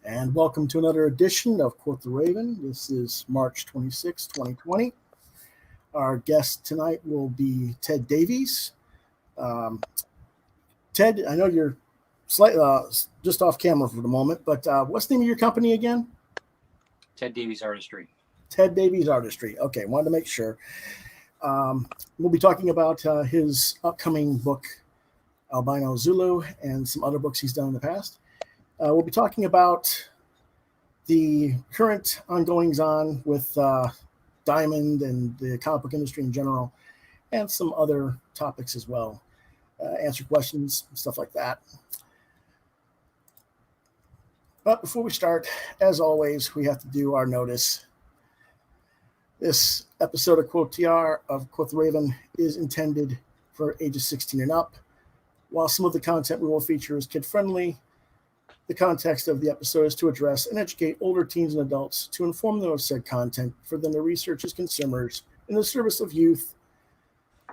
And welcome to another edition of Quoth the Raven. This is March 26, 2020. Our guest tonight will be Ted Davies. Ted, I know you're slightly just off camera for the moment, but what's the name of your company again? Ted Davies Artistry. Ted Davies Artistry. Okay, wanted to make sure. We'll be talking about his upcoming book, ALBINO ZULU, and some other books he's done in the past. We'll be talking about the current ongoings on with Diamond and the comic book industry in general, and some other topics as well. Answer questions, stuff like that. But before we start, as always, we have to do our notice. This episode of Quoth the Raven is intended for ages 16 and up. While some of the content we will feature is kid-friendly, the context of the episode is to address and educate older teens and adults to inform them of said content for them to research as consumers in the service of youth,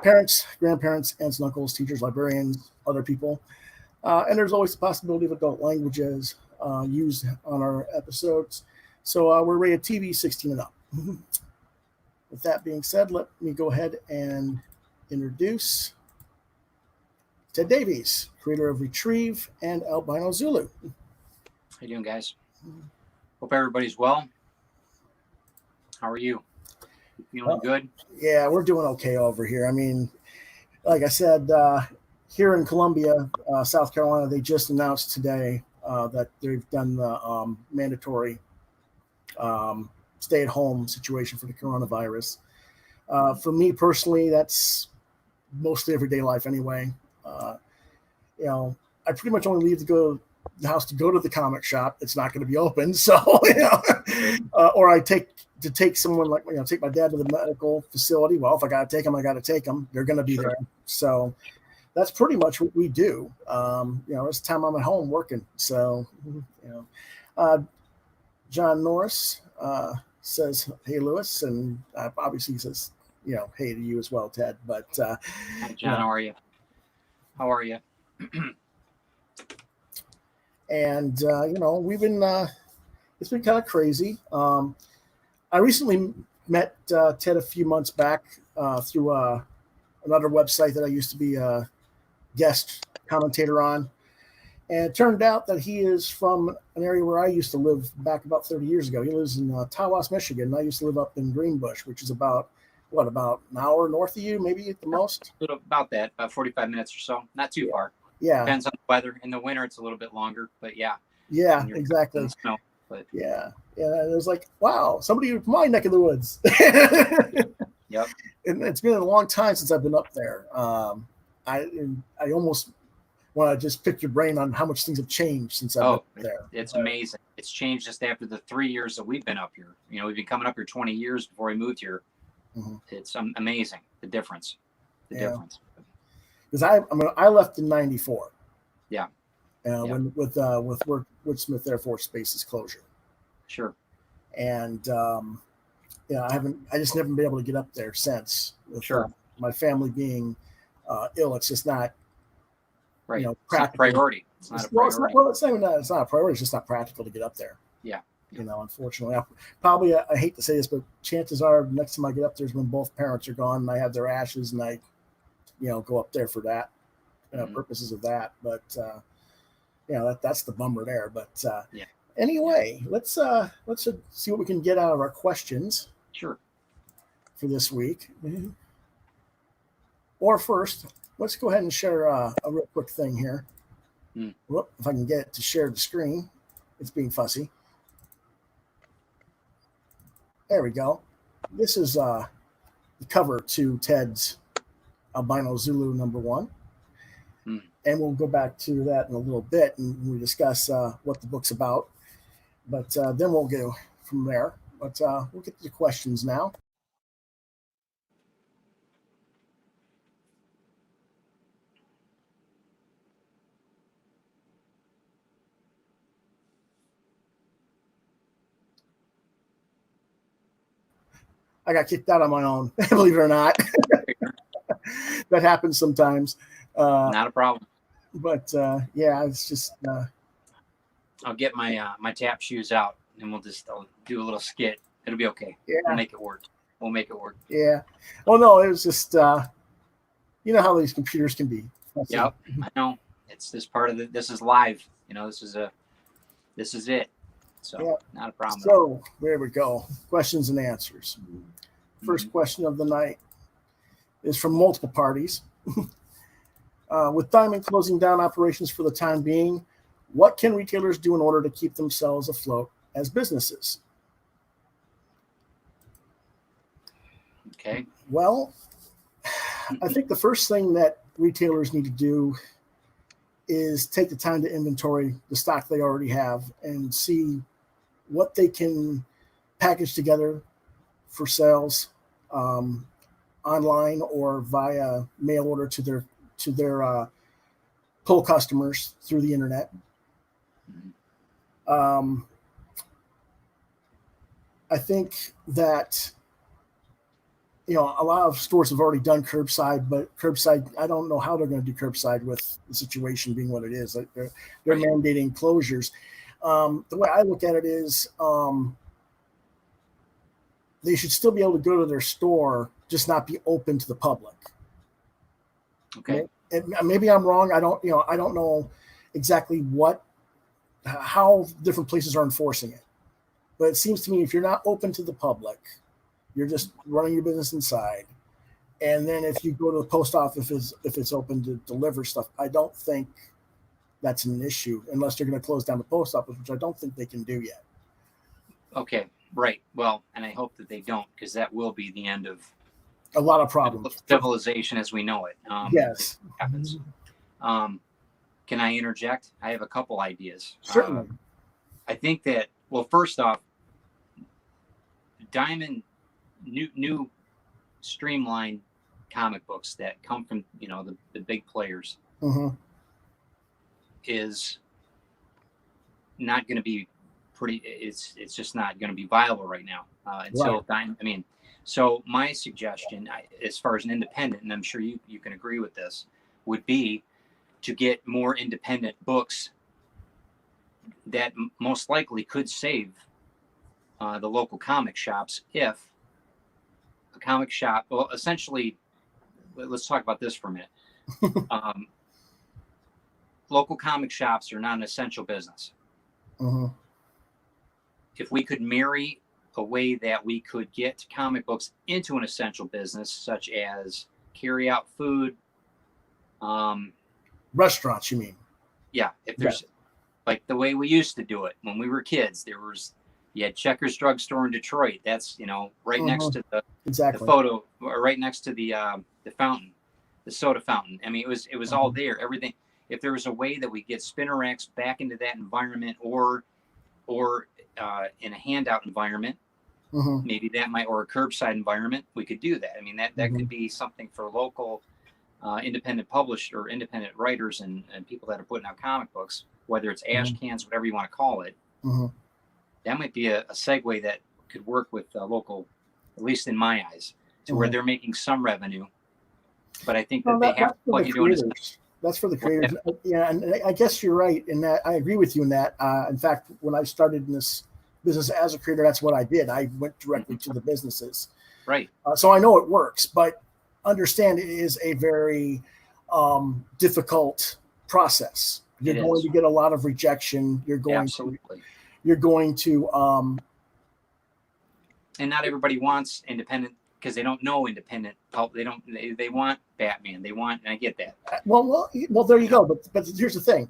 parents, grandparents, aunts and uncles, teachers, librarians, other people. And there's always the possibility of adult languages used on our episodes. So we're rated TV 16 and up. With that being said, let me go ahead and introduce Ted Davies, creator of Retrieve and ALBINO ZULU. How you doing, guys? Hope everybody's well. How are you? Feeling good? Yeah, we're doing okay over here. I mean, like I said, here in Columbia, South Carolina, they just announced today that they've done the mandatory stay-at-home situation for the coronavirus. For me personally, that's mostly everyday life anyway. I pretty much only leave to go the house to go to the comic shop. It's not going to be open, so or I take someone take my dad to the medical facility. Well, if I got to take them, I got to take them. They're going to be there, so that's pretty much what we do. It's time I'm at home working. So, John Norris says, "Hey, Lewis," and obviously he says, "Hey to you as well, Ted." But Hi, John, how are you? How are you? And we've been it's been kind of crazy. I recently met Ted a few months back through another website that I used to be a guest commentator on, and it turned out that he is from an area where I used to live back about 30 years ago. He lives in Tawas, Michigan, and I used to live up in Greenbush, which is about an hour north of you, maybe at the most? About 45 minutes or so. Not too far. Yeah. Depends on the weather. In the winter, it's a little bit longer, but yeah. Yeah, exactly. Snow, but yeah. It was like, wow, somebody from my neck of the woods. Yep. And it's been a long time since I've been up there. I almost want to just pick your brain on how much things have changed since I've been there. It's amazing. It's changed just after the 3 years that we've been up here. We've been coming up here 20 years before we moved here. Mm-hmm. It's amazing, the difference. Difference. Because I left in '94. Yeah. When with Wood Smith Air Force Base's closure. Sure. And I just never been able to get up there since. With, my family being ill, it's just not. Right. It's not a priority. It's not a priority. It's not a priority. It's just not practical to get up there. Yeah. Unfortunately, I hate to say this, but chances are next time I get up there is when both parents are gone and I have their ashes, and I, go up there for that purposes of that. But that's the bummer there. But anyway, let's see what we can get out of our questions. Sure. For this week. Mm-hmm. Or first, let's go ahead and share a real quick thing here. Whoop, if I can get it to share the screen, it's being fussy. There we go. This is the cover to Ted's ALBINO ZULU #1. And we'll go back to that in a little bit and we discuss what the book's about. But then we'll go from there. But we'll get to the questions now. I got kicked out on my own, believe it or not. That happens sometimes. Not a problem. But yeah, it's just I'll get my tap shoes out and I'll do a little skit. It'll be okay. Yeah. We'll make it work. Yeah. Well, no, it was just you know how these computers can be. Yep. I know. It's this part of this is live. This is it. So yep. Not a problem. So there we go. Questions and answers. First question of the night is from multiple parties. With Diamond closing down operations for the time being, what can retailers do in order to keep themselves afloat as businesses? Okay. Well, I think the first thing that retailers need to do is take the time to inventory the stock they already have and see what they can package together for sales online or via mail order to their pull customers through the internet. I think that a lot of stores have already done curbside, but curbside, I don't know how they're going to do curbside with the situation being what it is. Like they're right. Mandating closures. The way I look at it is they should still be able to go to their store, just not be open to the public. Okay. And maybe I'm wrong. I don't know exactly how different places are enforcing it, but it seems to me if you're not open to the public, you're just running your business inside. And then if you go to the post office, if it's open to deliver stuff, I don't think that's an issue unless they're going to close down the post office, which I don't think they can do yet. Okay. Right. Well, and I hope that they don't, because that will be the end of a lot of problems. Civilization as we know it. Yes. It happens. Can I interject? I have a couple ideas. Certainly. I think that, well, first off, Diamond, new streamlined comic books that come from, the big players is not going to be it's just not going to be viable right now until Diamond. So my suggestion, as far as an independent, and I'm sure you can agree with this, would be to get more independent books that most likely could save the local comic shops if a comic shop, well, essentially, let's talk about this for a minute. Local comic shops are not an essential business. If we could marry a way that we could get comic books into an essential business, such as carry out food, restaurants, you mean? Yeah. If there's like the way we used to do it when we were kids, you had Checkers drugstore in Detroit. That's, right next to the photo, or right next to the fountain, the soda fountain. I mean, it was all there, everything. If there was a way that we get spinner racks back into that environment or in a handout environment, maybe that might, or a curbside environment, we could do that. I mean, that could be something for local independent publishers or independent writers and people that are putting out comic books, whether it's ash cans, whatever you want to call it. That might be a segue that could work with local, at least in my eyes, to where they're making some revenue. But I think that they have to plug into it. That's for the creators. Yeah, and I guess you're right in that. I agree with you in that. In fact, when I started in this business as a creator, that's what I did. I went directly to the businesses. Right. So I know it works, but understand it is a very difficult process. You're going to get a lot of rejection. You're going to and not everybody wants independent because they don't know independent. They want Batman. They want, and I get that. Well, there you go. But here's the thing.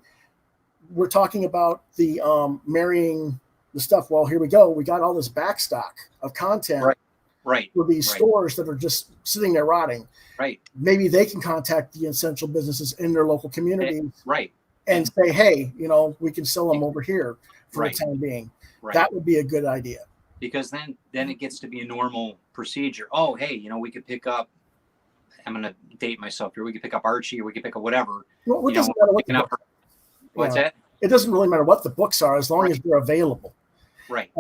We're talking about the marrying the stuff. Well, here we go. We got all this backstock of content. Right. For these stores that are just sitting there rotting. Right. Maybe they can contact the essential businesses in their local communities. Right. And say, hey, we can sell them over here for the time being. Right. That would be a good idea. Because then it gets to be a normal procedure. Oh, hey, we could pick up, I'm going to date myself here. We could pick up Archie, or we could pick up whatever. Well, it doesn't matter what what's that? It doesn't really matter what the books are as long as they're available. Right.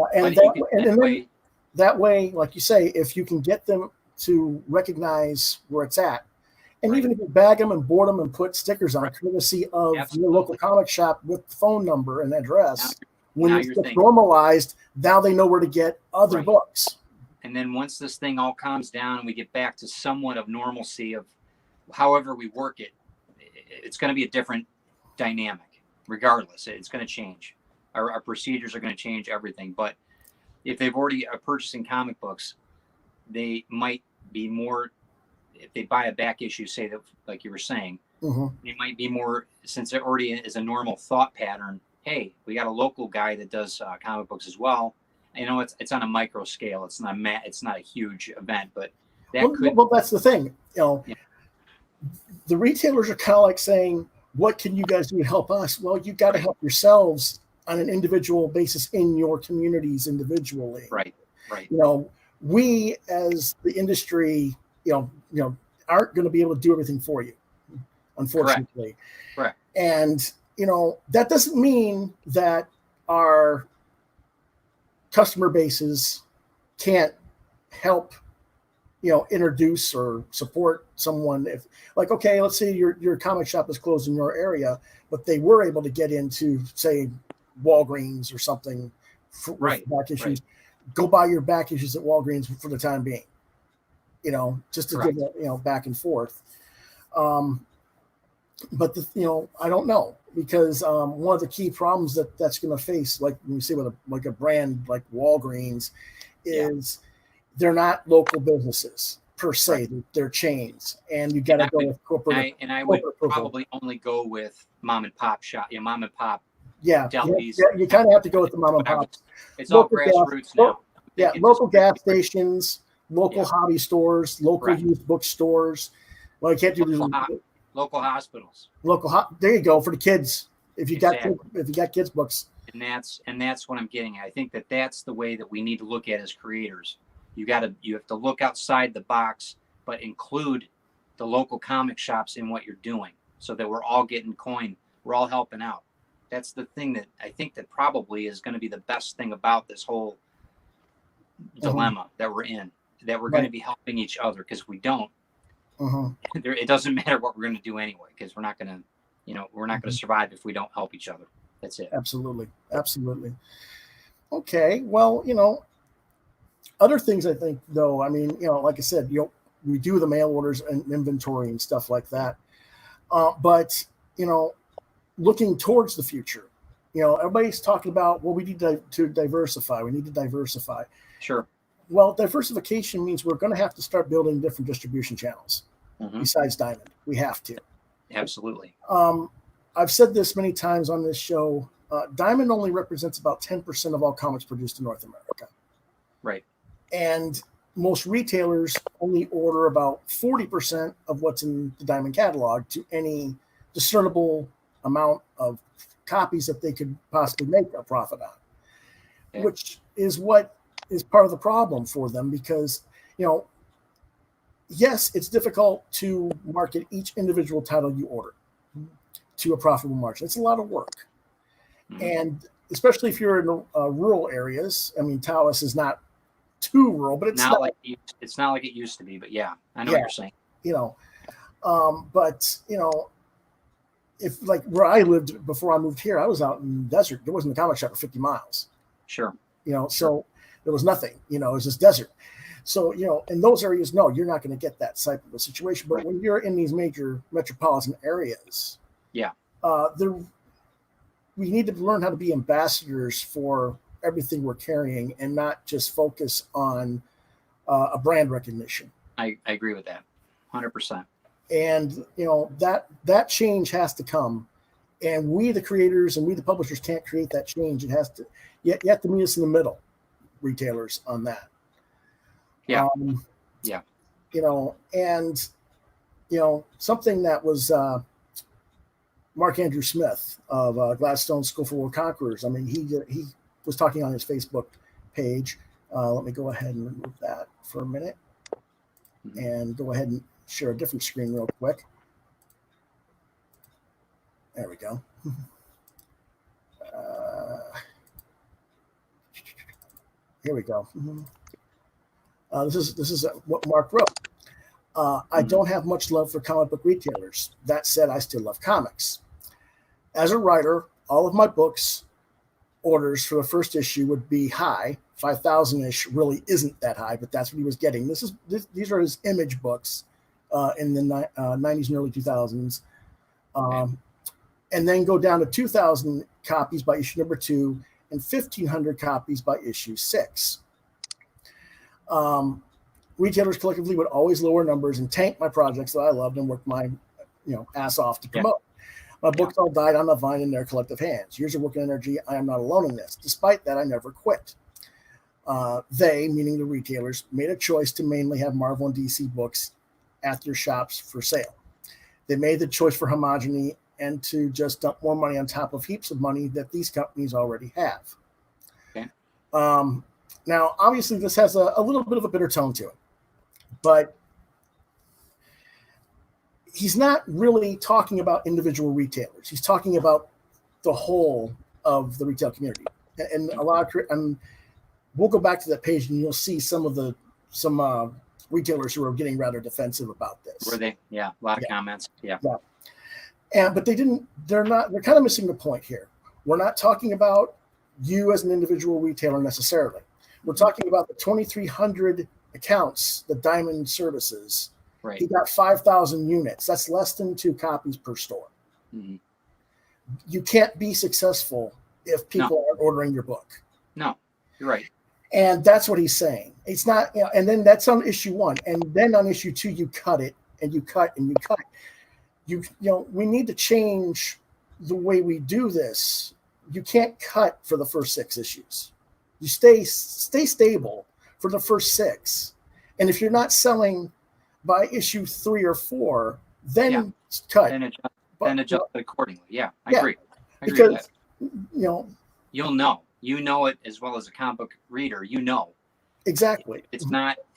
That way, like you say, if you can get them to recognize where it's at, And even if you bag them and board them and put stickers on, courtesy of your local comic shop with phone number and address, when it gets normalized, now they know where to get other books. And then once this thing all calms down and we get back to somewhat of normalcy of however we work it, it's going to be a different dynamic. Regardless, it's going to change. Our procedures are going to change everything. But if they've already are purchasing comic books, they might be more. If they buy a back issue, say that, like you were saying, it might be more, since it already is a normal thought pattern. Hey, we got a local guy that does comic books as well. You know, it's on a micro scale. It's not a huge event, but well, that's the thing. You know, the retailers are kind of like saying, "What can you guys do to help us?" Well, you got to help yourselves on an individual basis in your communities individually. Right. You know, we as the industry, you know, aren't going to be able to do everything for you, unfortunately. Correct. And you know, that doesn't mean that our customer bases can't help, you know, introduce or support someone. If, like, okay, let's say your comic shop is closed in your area, but they were able to get into, say, Walgreens or something for back issues. Go buy your back issues at Walgreens for the time being, you know, just to give it, you know, back and forth. But you know, I don't know, because one of the key problems that's going to face, like when you say with a brand like Walgreens, is they're not local businesses per se; they're chains, and you got to go with corporate. I would probably only go with mom and pop shop, mom and pop. Delis. You kind of have to go with the mom and pop. It's all grassroots now. Local gas stations, local hobby stores, local youth bookstores. Well, I can't do local hospitals. There you go, for the kids. If you got kids books. And that's what I'm getting at. I think that's the way that we need to look at as creators. You have to look outside the box, but include the local comic shops in what you're doing, so that we're all getting coin. We're all helping out. That's the thing that I think that probably is going to be the best thing about this whole dilemma that we're in, that we're going to be helping each other, because we don't. It doesn't matter what we're going to do anyway, because we're not going to, we're not going to survive if we don't help each other. That's it. Absolutely. Okay. Well, other things I think, though, I mean, like I said, we do the mail orders and inventory and stuff like that. But, looking towards the future, everybody's talking about, well, we need to diversify. We need to diversify. Sure. Well, diversification means we're going to have to start building different distribution channels besides Diamond. We have to. Absolutely. I've said this many times on this show. Diamond only represents about 10% of all comics produced in North America. Right. And most retailers only order about 40% of what's in the Diamond catalog to any discernible amount of copies that they could possibly make a profit on, which is what is part of the problem for them, because, yes, it's difficult to market each individual title you order to a profitable margin. It's a lot of work. And especially if you're in rural areas. I mean, Taos is not too rural, but it's not like it used to be. But yeah, I know what you're saying. But if, like, where I lived before I moved here, I was out in the desert. There wasn't a comic shop for 50 miles. Sure. So there was nothing. It was just desert. So, in those areas, no, you're not going to get that type of a situation. But when you're in these major metropolitan areas, we need to learn how to be ambassadors for everything we're carrying and not just focus on a brand recognition. I agree with that 100%. And, that change has to come. And we, the creators, and we, the publishers, can't create that change. It has to, you have to meet us in the middle, retailers, on that. Yeah. And something that was Mark Andrew Smith of Gladstone School for World Conquerors. I mean, he was talking on his Facebook page. Let me go ahead and remove that for a minute and go ahead and share a different screen real quick. There we go. Here we go. This is what Mark wrote. I don't have much love for comic book retailers. That said, I still love comics. As a writer, all of my books orders for the first issue would be high. 5,000-ish really isn't that high, but that's what he was getting. These are his Image books in the 90s and early 2000s. And then go down to 2,000 copies by issue number 2 and 1,500 copies by issue 6. Retailers collectively would always lower numbers and tank my projects that I loved and worked my ass off to promote. My books all died on the vine in their collective hands. Years of work and energy, I am not alone in this. Despite that, I never quit. They, meaning the retailers, made a choice to mainly have Marvel and DC books at their shops for sale. They made the choice for homogeny and to just dump more money on top of heaps of money that these companies already have. Okay. Now, obviously, this has a little bit of a bitter tone to it, but he's not really talking about individual retailers. He's talking about the whole of the retail community. And a lot of, and we'll go back to that page and you'll see some retailers who are getting rather defensive about this. Were they? Yeah, a lot of comments. Yeah. But they're kind of missing the point here. We're not talking about you as an individual retailer necessarily. We're talking about the 2,300 accounts that Diamond services. Right. He got 5,000 units. That's less than 2 copies per store. Mm-hmm. You can't be successful if people aren't ordering your book. No, you're right. And that's what he's saying. It's not, and then that's on issue 1. And then on issue 2, you cut it and you cut and you cut. We need to change the way we do this. You can't cut for the first 6 issues. You stay stable for the first 6. And if you're not selling by issue 3 or 4, then cut. Then adjust it accordingly. Yeah, I agree. Because you'll know. You know it as well as a comic book reader. You know exactly. If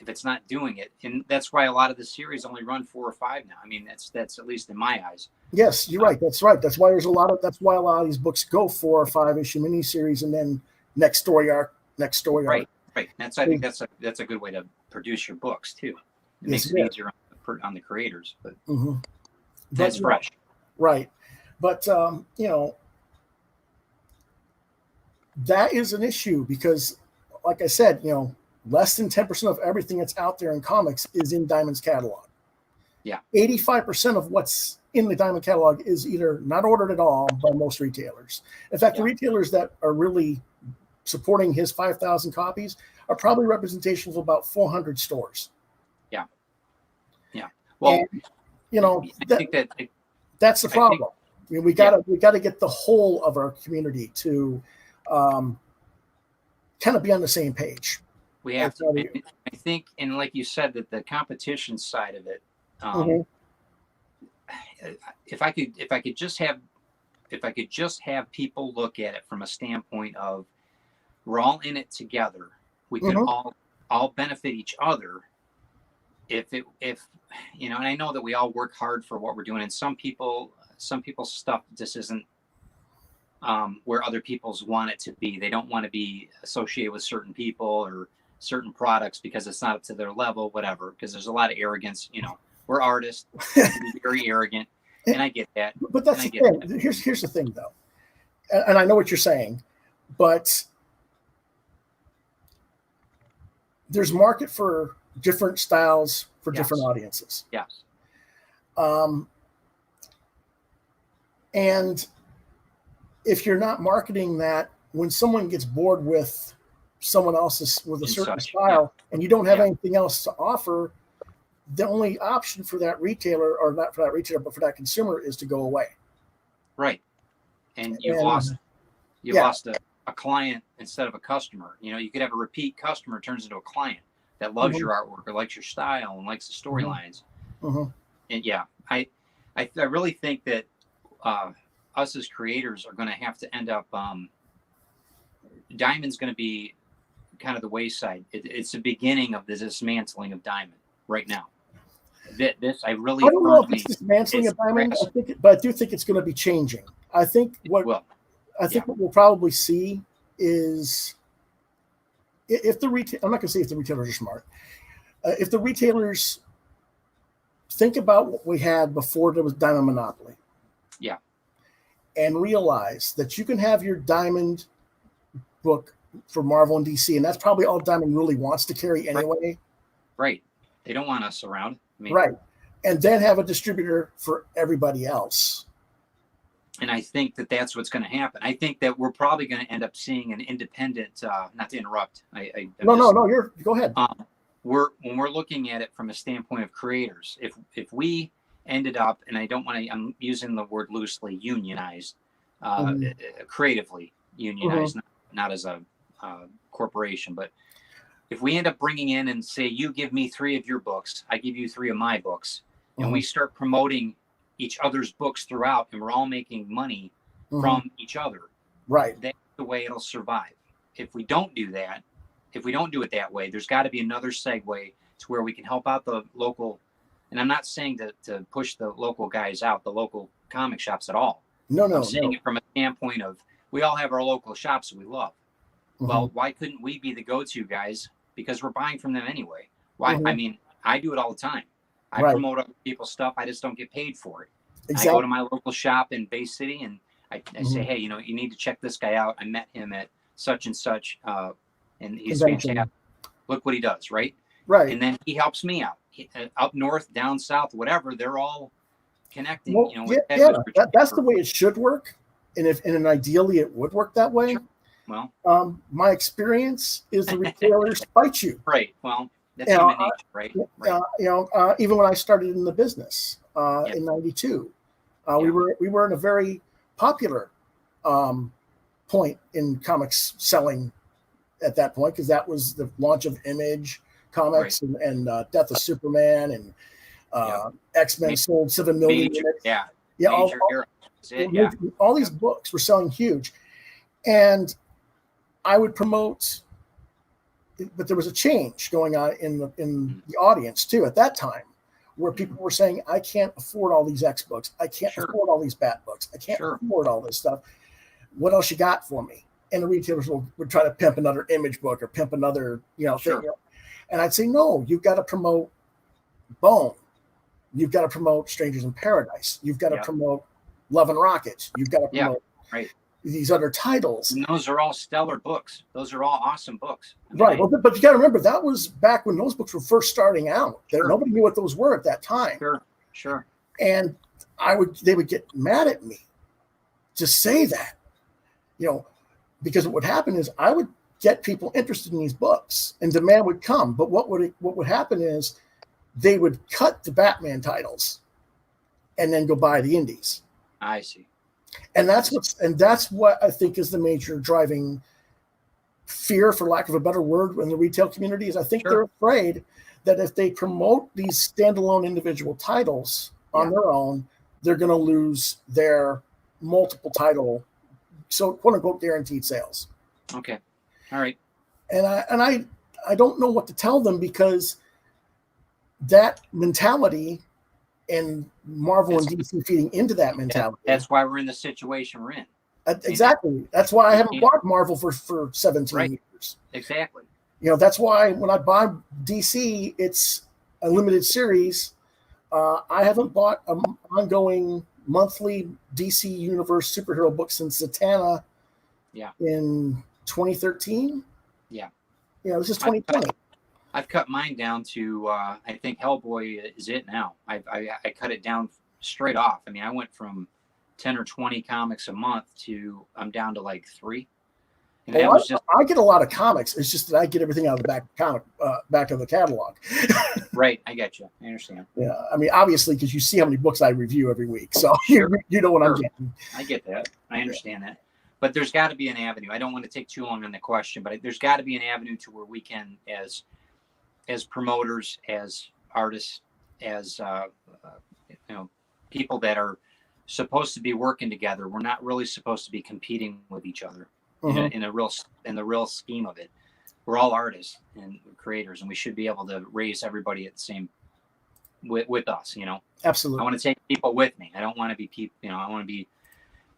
it's not doing it, and that's why a lot of the series only run 4 or 5 now. I mean, that's at least in my eyes. Yes, you're right. That's right. That's why That's why a lot of these books go 4 or 5 issue miniseries, and then next story arc. Right. I think that's a good way to produce your books too. It makes it easier on the creators, but that's fresh. Right. But that is an issue because, like I said, less than 10% of everything that's out there in comics is in Diamond's catalog. Yeah. 85% of what's in the Diamond catalog is either not ordered at all by most retailers. In fact, the retailers that are really supporting his 5,000 copies are probably representations of about 400 stores. Yeah. Well, and, I think that's the problem. We got to get the whole of our community to kind of be on the same page. We have to. I think, and like you said, that the competition side of it. If I could just have people look at it from a standpoint of we're all in it together. We could all benefit each other. If and I know that we all work hard for what we're doing, and some people's stuff just isn't where other people's want it to be. They don't want to be associated with certain people or certain products because it's not up to their level, whatever. Because there's a lot of arrogance. We're artists, we can be very arrogant, and I get that. But that's the thing. Here's the thing, though, and I know what you're saying, but there's market for different styles for different audiences. Yes. And if you're not marketing that, when someone gets bored with someone else's with a certain style and you don't have anything else to offer, the only option for that retailer, or not for that retailer, but for that consumer, is to go away. Right. And you've lost a client instead of a customer. You could have a repeat customer turns into a client that loves your artwork or likes your style and likes the storylines. And I really think that us as creators are going to have to end up. Diamond's going to be kind of the wayside. It's the beginning of the dismantling of Diamond right now. I don't know if it's dismantling of Diamond, but I do think it's going to be changing. I think what we'll probably see is if the retail. I'm not going to say if the retailers are smart. If the retailers think about what we had before there was Diamond Monopoly. Yeah. And realize that you can have your Diamond book for Marvel and DC, and that's probably all Diamond really wants to carry anyway. Right. They don't want us around. I mean, right. And then have a distributor for everybody else. And I think that that's what's going to happen. I think that we're probably going to end up seeing an independent, not to interrupt. No, go ahead. When we're looking at it from a standpoint of creators, if we ended up, and I'm using the word loosely, unionized, creatively unionized, not as a corporation, but if we end up bringing in and say, you give me 3 of your books, I give you 3 of my books, and we start promoting each other's books throughout, and we're all making money from each other. Right. That's the way it'll survive. If we don't do that, if we don't do it that way, there's got to be another segue to where we can help out the local. And I'm not saying to push the local guys out, the local comic shops at all. I'm saying it from a standpoint of, we all have our local shops that we love. Well, why couldn't we be the go-to guys? Because we're buying from them anyway. Why? I mean, I do it all the time. I promote other people's stuff. I just don't get paid for it. Exactly. I go to my local shop in Bay City and I say, hey, you need to check this guy out. I met him at such and such, and he's fantastic. Look what he does, right? Right. And then he helps me out. Up north, down south, whatever, they're all connecting. Well, that's the way it should work. And ideally it would work that way. Sure. Well, my experience is the retailers fight you. Right. Well, that's human nature, right? Even when I started in the business in '92, we were in a very popular point in comics selling at that point, because that was the launch of Image Comics and Death of Superman and X-Men sold 7 million units. All these books were selling huge, and I would promote. But there was a change going on in the audience too at that time, where people were saying, I can't afford all these X books. I can't afford all these Bat books. I can't afford all this stuff. What else you got for me? And the retailers would try to pimp another Image book or pimp another, thing. And I'd say, no, you've got to promote Bone. You've got to promote Strangers in Paradise. You've got to promote Love and Rockets. You've got to promote these other titles. And those are all stellar books. Those are all awesome books. Right. Well, but you got to remember, that was back when those books were first starting out. Nobody knew what those were at that time. Sure. And they would get mad at me to say that, because what would happen is I would get people interested in these books and demand would come. But what would happen is they would cut the Batman titles and then go buy the indies. I see. And that's what I think is the major driving fear, for lack of a better word, in the retail community, is I think they're afraid that if they promote these standalone individual titles on their own, they're going to lose their multiple title, so quote unquote guaranteed sales. Okay. All right. And I don't know what to tell them, because that mentality and Marvel and DC feeding into that mentality. That's why we're in the situation we're in. Exactly. That's why I haven't bought Marvel for 17 years. Exactly. That's why when I buy DC, it's a limited series. I haven't bought an ongoing monthly DC Universe superhero book since Zatanna in 2013. Yeah. This is 2020. I've cut mine down to, I think Hellboy is it now. I cut it down straight off. I mean, I went from 10 or 20 comics a month to I'm down to like 3. And I get a lot of comics. It's just that I get everything out of the back of the catalog. Right. I get you. I understand. Yeah. I mean, obviously, because you see how many books I review every week. So you know what I'm getting. I get that. I understand that. But there's got to be an avenue. I don't want to take too long on the question, but there's got to be an avenue to where we can, as promoters, as artists, as people that are supposed to be working together. We're not really supposed to be competing with each other in the real scheme of it. We're all artists and creators, and we should be able to raise everybody at the same with us. Absolutely. I want to take people with me. I don't want to be people. I want to be.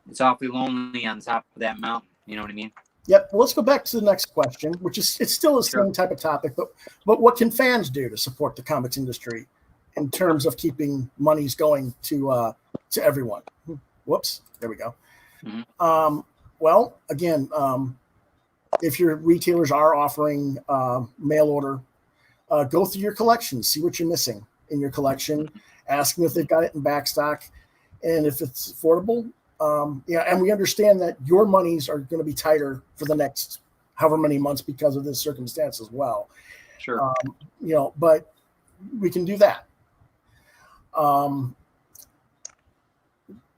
It's awfully lonely on top of that mountain. You know what I mean? Yep. Well, let's go back to the next question, which is it's still the same type of topic, but what can fans do to support the comics industry in terms of keeping monies going to everyone. Whoops, there we go. Mm-hmm. Well, again, if your retailers are offering mail order, go through your collection, see what you're missing in your collection, ask them if they've got it in back stock, and if it's affordable. And we understand that your monies are going to be tighter for the next however many months because of this circumstance as well. Sure. But we can do that.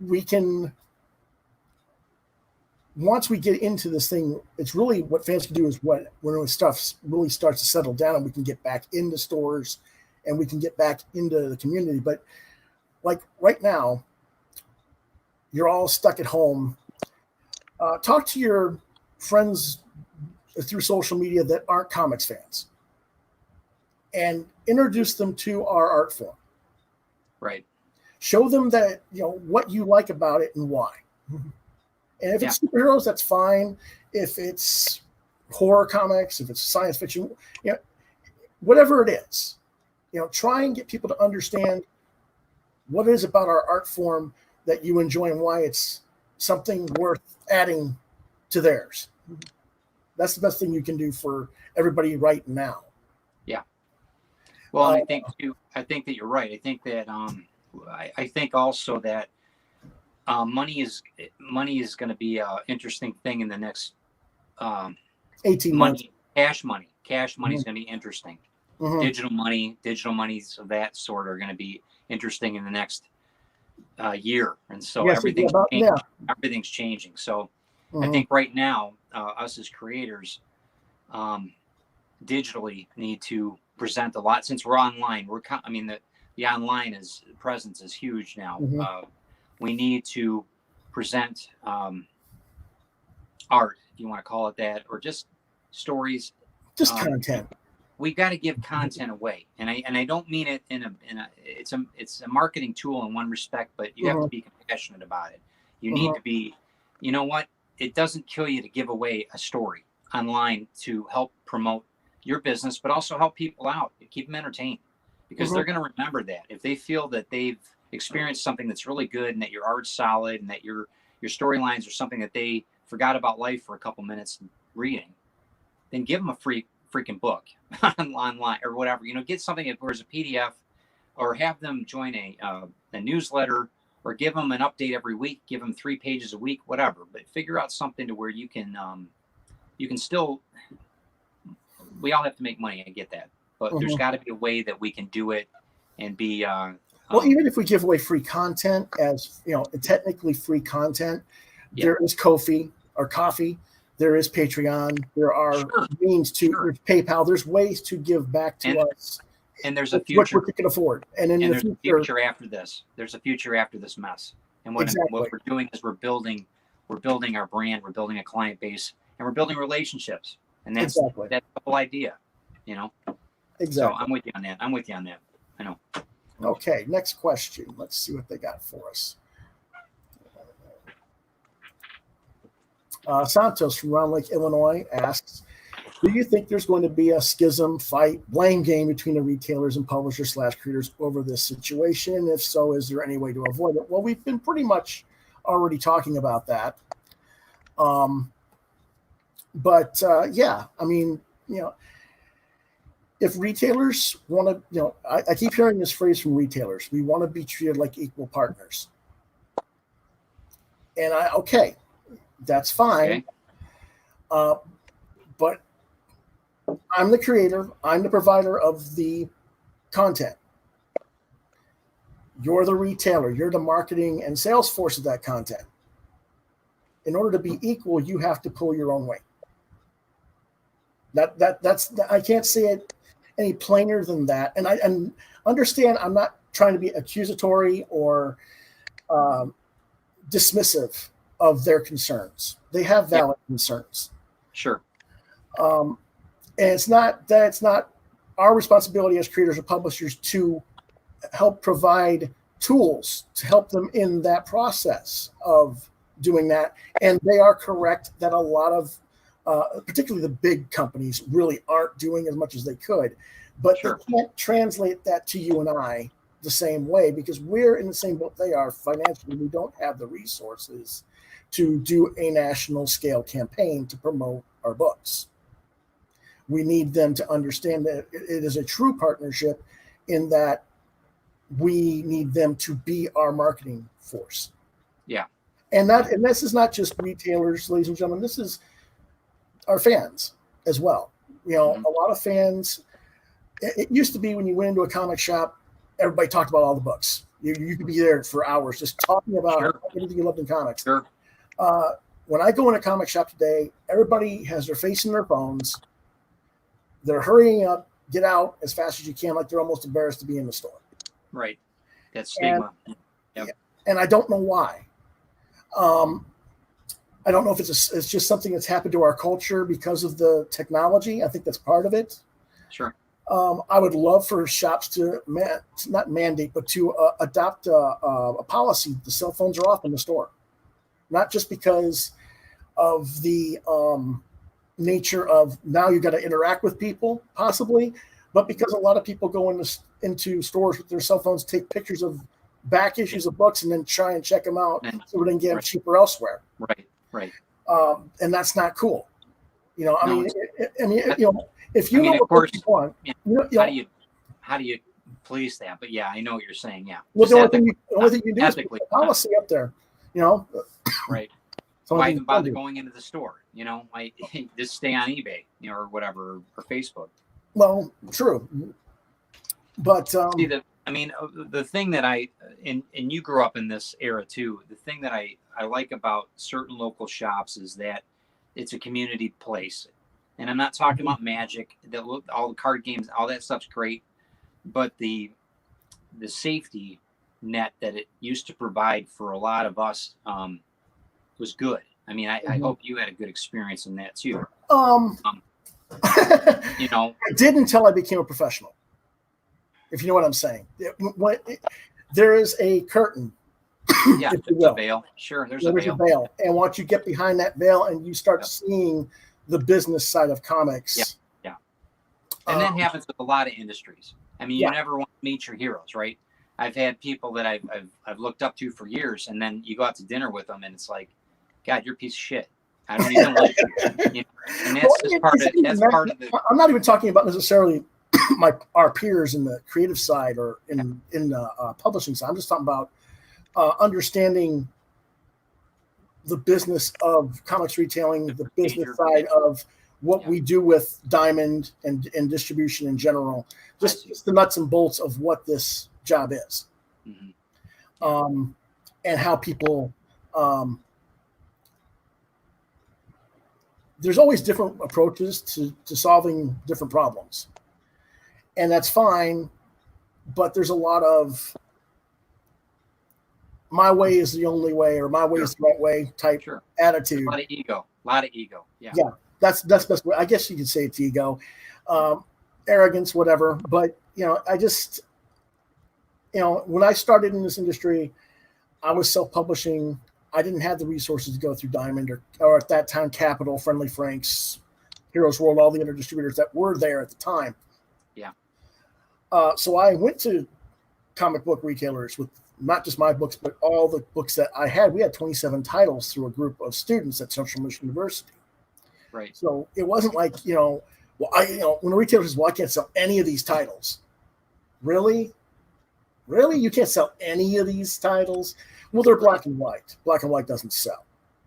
We can, once we get into this thing, it's really what fans can do is when stuff really starts to settle down and we can get back into stores and we can get back into the community. But like right now, you're all stuck at home. Talk to your friends through social media that aren't comics fans and introduce them to our art form. Right. Show them that, what you like about it and why. And if it's superheroes, that's fine. If it's horror comics, if it's science fiction, whatever it is, try and get people to understand what it is about our art form that you enjoy and why it's something worth adding to theirs. That's the best thing you can do for everybody right now. Yeah. Well, I think that you're right. I think that I think also that money is going to be an interesting thing in the next 18 months. Cash money is Mm-hmm. going to be interesting. Mm-hmm. Digital monies of that sort are going to be interesting in the next year, and so yes, everything's changing. So mm-hmm. I think right now, us as creators, digitally need to present a lot since we're online. The online presence is huge now. Mm-hmm. We need to present art, if you want to call it that, or just stories, just content. We got to give content away, and I don't mean it in a it's a marketing tool in one respect, but you have to be compassionate about it. You need to be, it doesn't kill you to give away a story online to help promote your business, but also help people out, keep them entertained, because they're going to remember that if they feel that they've experienced something that's really good and that your art's solid and that your storylines are something that they forgot about life for a couple minutes reading, then give them a freaking book online or whatever. Get something as a PDF, or have them join a newsletter, or give them an update every week. Give them 3 pages a week, whatever. But figure out something to where you can still. We all have to make money. I get that, but there's got to be a way that we can do it and be. Well, even if we give away free content as technically free content, there is Ko-fi or Coffee. There is Patreon. There are means to there's PayPal. There's ways to give back to us. And there's a future what you can afford. And in there's a future after this. There's a future after this mess. And what we're doing is we're building our brand. We're building a client base, and we're building relationships. And that's the whole idea, Exactly. So I'm with you on that. I know. Okay. Next question. Let's see what they got for us. Santos from Round Lake, Illinois asks, do you think there's going to be a schism, fight, blame game between the retailers and publishers / creators over this situation? And if so, is there any way to avoid it? Well, we've been pretty much already talking about that. If retailers want to, I keep hearing this phrase from retailers, we want to be treated like equal partners. And that's fine. Okay. But I'm the creator. I'm the provider of the content. You're the retailer. You're the marketing and sales force of that content. In order to be equal, you have to pull your own weight. That's I can't say it any plainer than that. And I understand I'm not trying to be accusatory or dismissive of their concerns. They have valid concerns. Sure. And it's not our responsibility as creators or publishers to help provide tools to help them in that process of doing that. And they are correct that a lot of, particularly the big companies, really aren't doing as much as they could. But they can't translate that to you and I the same way because we're in the same boat they are financially. We don't have the resources to do a national scale campaign to promote our books. We need them to understand that it is a true partnership in that we need them to be our marketing force. Yeah. And this is not just retailers, ladies and gentlemen, this is our fans as well. You know, a lot of fans, it used to be when you went into a comic shop, everybody talked about all the books. You could be there for hours just talking about everything you loved in comics. Sure. When I go in a comic shop today, everybody has their face in their phones. They're hurrying up, get out as fast as you can, like they're almost embarrassed to be in the store. Right. That's stigma. And I don't know why. I don't know if it's just something that's happened to our culture because of the technology. I think that's part of it. Sure. I would love for shops to not mandate, but to adopt a policy. The cell phones are off in the store, not just because of the nature of now you got to interact with people possibly, but because a lot of people go into stores with their cell phones, take pictures of back issues of books and then try and check them out so we can get them cheaper elsewhere. Right. And that's not cool. You know, I mean, if you know what course, you want, how do you police that? But yeah, I know what you're saying. Yeah. Well, the only thing you do is put a policy up there. You know. Right. Why even bother going into the store? You know, just stay on eBay, you know, or whatever, or Facebook. Well, true. But see the thing that and you grew up in this era too. The thing that I like about certain local shops is that it's a community place. And I'm not talking about Magic, all the card games, all that stuff's great, but the safety net that it used to provide for a lot of us was good. I mean, I hope you had a good experience in that too. You know, I did until I became a professional. If you know what I'm saying, there is a curtain. Yeah, there's a veil. Sure, there's a veil. And once you get behind that veil and you start seeing the business side of comics. Yeah. And that happens with a lot of industries. I mean, you never want to meet your heroes, right? I've had people that I've looked up to for years, and then you go out to dinner with them, and it's like, God, you're a piece of shit. I don't even like you. You know? And that's just part of the. I'm not even talking about necessarily our peers in the creative side or in the publishing side. I'm just talking about understanding the business of comics retailing, the business side of what we do with Diamond and distribution in general, just the nuts and bolts of what this job is, and how people. There's always different approaches to solving different problems, and that's fine. But there's a lot of my way is the only way, or my way is the right way type attitude. A lot of ego. Yeah. That's best way. I guess you could say it's ego, arrogance, whatever. But I just, when I started in this industry, I was self-publishing. I didn't have the resources to go through Diamond or at that time Capital, Friendly Franks, Heroes World, all the other distributors that were there at the time. Yeah. So I went to comic book retailers with not just my books, but all the books that I had. We had 27 titles through a group of students at Central Michigan University. Right. So it wasn't like, when a retailer says, well, I can't sell any of these titles. Really? You can't sell any of these titles? Well, they're black and white. Black and white doesn't sell.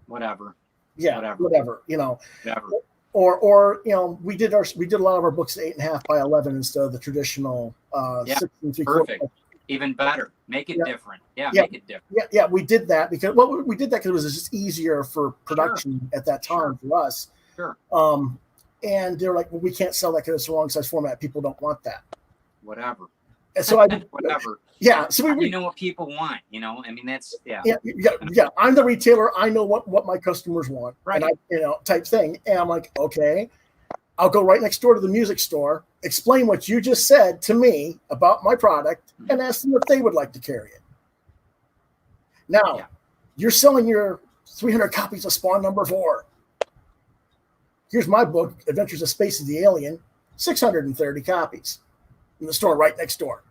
Whatever. Yeah, whatever. Whatever. Or we did a lot of our books at 8.5 by 11 instead of the traditional 6 3/4. Perfect. Even better. Make it different. Yeah, make it different. Yeah, we did that because we did that because it was just easier for production at that time for us. Sure. And they're like, well, we can't sell that because it's the wrong size format. People don't want that. Whatever. And so I whatever. Yeah. So we know what people want. I mean, that's Yeah. I'm the retailer. I know what my customers want. Right. And type thing. And I'm like, okay, I'll go right next door to the music store, explain what you just said to me about my product, and ask them if they would like to carry it. Now, you're selling your 300 copies of Spawn #4. Here's my book, Adventures of Space of the Alien, 630 copies in the store right next door.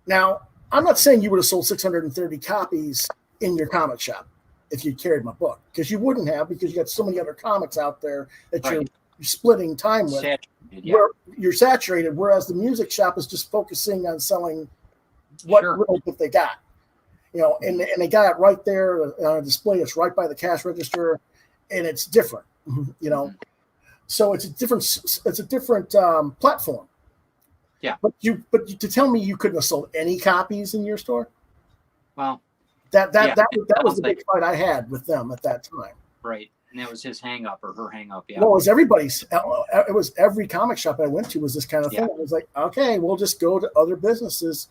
Now, I'm not saying you would have sold 630 copies in your comic shop if you carried my book, because you wouldn't have, because you got so many other comics out there that you're splitting time with. Where you're saturated, whereas the music shop is just focusing on selling what little bit they got. And they got it right there on a display. It's right by the cash register, and it's different. So it's a different platform. Yeah. But to tell me you couldn't have sold any copies in your store? Well, that was the big fight I had with them at that time. Right. And that was his hang up or her hang up. Yeah. Well, it was everybody's. It was every comic shop I went to was this kind of thing. It was like, okay, we'll just go to other businesses.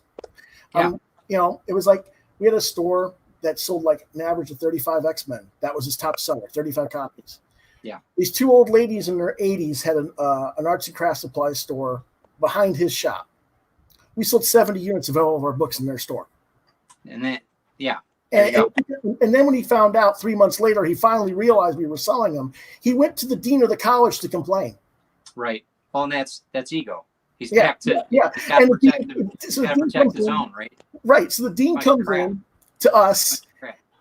Yeah. It was like we had a store that sold like an average of 35 X-Men. That was his top seller, 35 copies. Yeah. These two old ladies in their 80s had an arts and crafts supply store behind his shop. We sold 70 units of all of our books in their store. And then, yeah. And then when he found out 3 months later, he finally realized we were selling them. He went to the dean of the college to complain. Right. Well, and that's ego. He's got to protect his own, right? Right. So the dean comes in to us,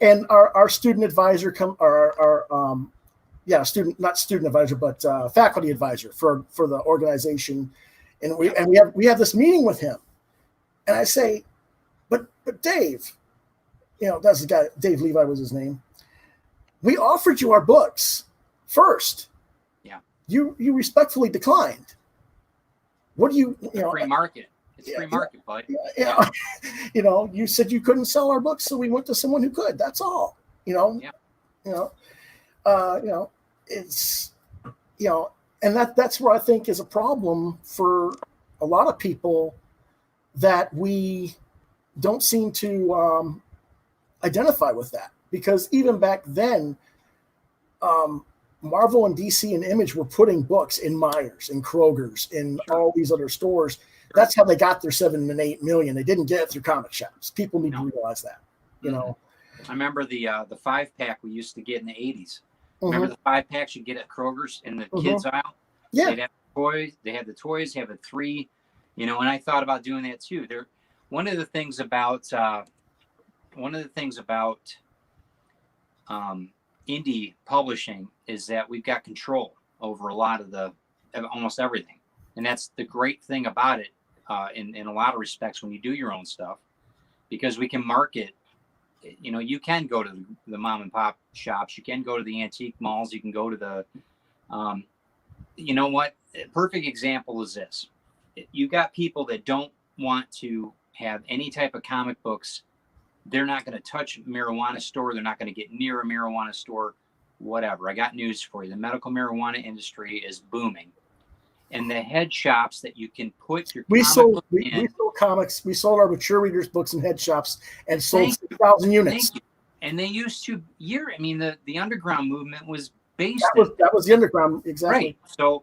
and our student advisor not student advisor, but faculty advisor for the organization, and we have this meeting with him, and I say, but Dave. That's the guy, Dave Levi was his name. We offered you our books first. Yeah. You respectfully declined. What do you, free market. It's free market, bud. Yeah. You said you couldn't sell our books, so we went to someone who could. That's all. It's and that's where I think is a problem for a lot of people, that we don't seem to identify with that, because even back then, Marvel and DC and Image were putting books in Myers and Kroger's and all these other stores. That's how they got their 7 and 8 million. They didn't get it through comic shops. People need to realize that. I remember the 5-pack we used to get in the 80s. Remember the 5-packs you get at Kroger's in the kids aisle? Yeah. They'd have toys. They had the toys. They have a 3. And I thought about doing that too. One of the things about indie publishing is that we've got control over a lot of almost everything, and that's the great thing about it in a lot of respects when you do your own stuff, because we can market. You can go to the mom and pop shops, you can go to the antique malls, you can go to the a perfect example is this. You got people that don't want to have any type of comic books. They're not going to touch a marijuana store. They're not going to get near a marijuana store, whatever. I got news for you. The medical marijuana industry is booming. And the head shops that you can put your we sold comics. We sold our mature readers books in head shops and sold 6,000 units. And they used to the underground movement was based that was the underground, exactly. Right. So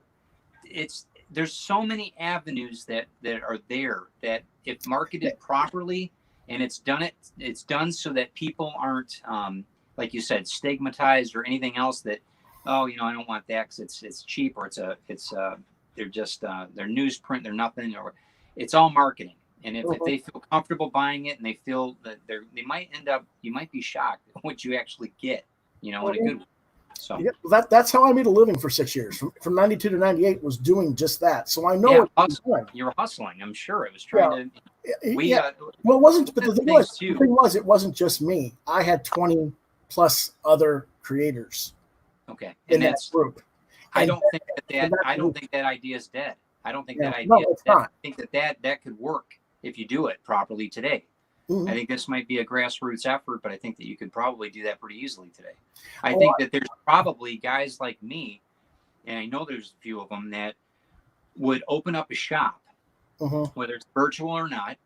there's so many avenues that are there that if marketed properly, and it's done so that people aren't, like you said, stigmatized or anything else that, I don't want that because it's cheap, or they're just they're newsprint, they're nothing, or it's all marketing. And if they feel comfortable buying it and they feel that they might end up, you might be shocked at what you actually get, in a good way. So that's how I made a living for 6 years. From 92 to 98 was doing just that. So I know you were hustling. I'm sure it was trying to. Well, it wasn't. But the thing was, it wasn't just me. I had 20 plus other creators. Okay, in that group. I don't think that idea is dead. I don't think that idea is dead. I think that could work if you do it properly today. I think this might be a grassroots effort, but I think that you could probably do that pretty easily today. I think that there's probably guys like me, and I know there's a few of them, that would open up a shop, whether it's virtual or not,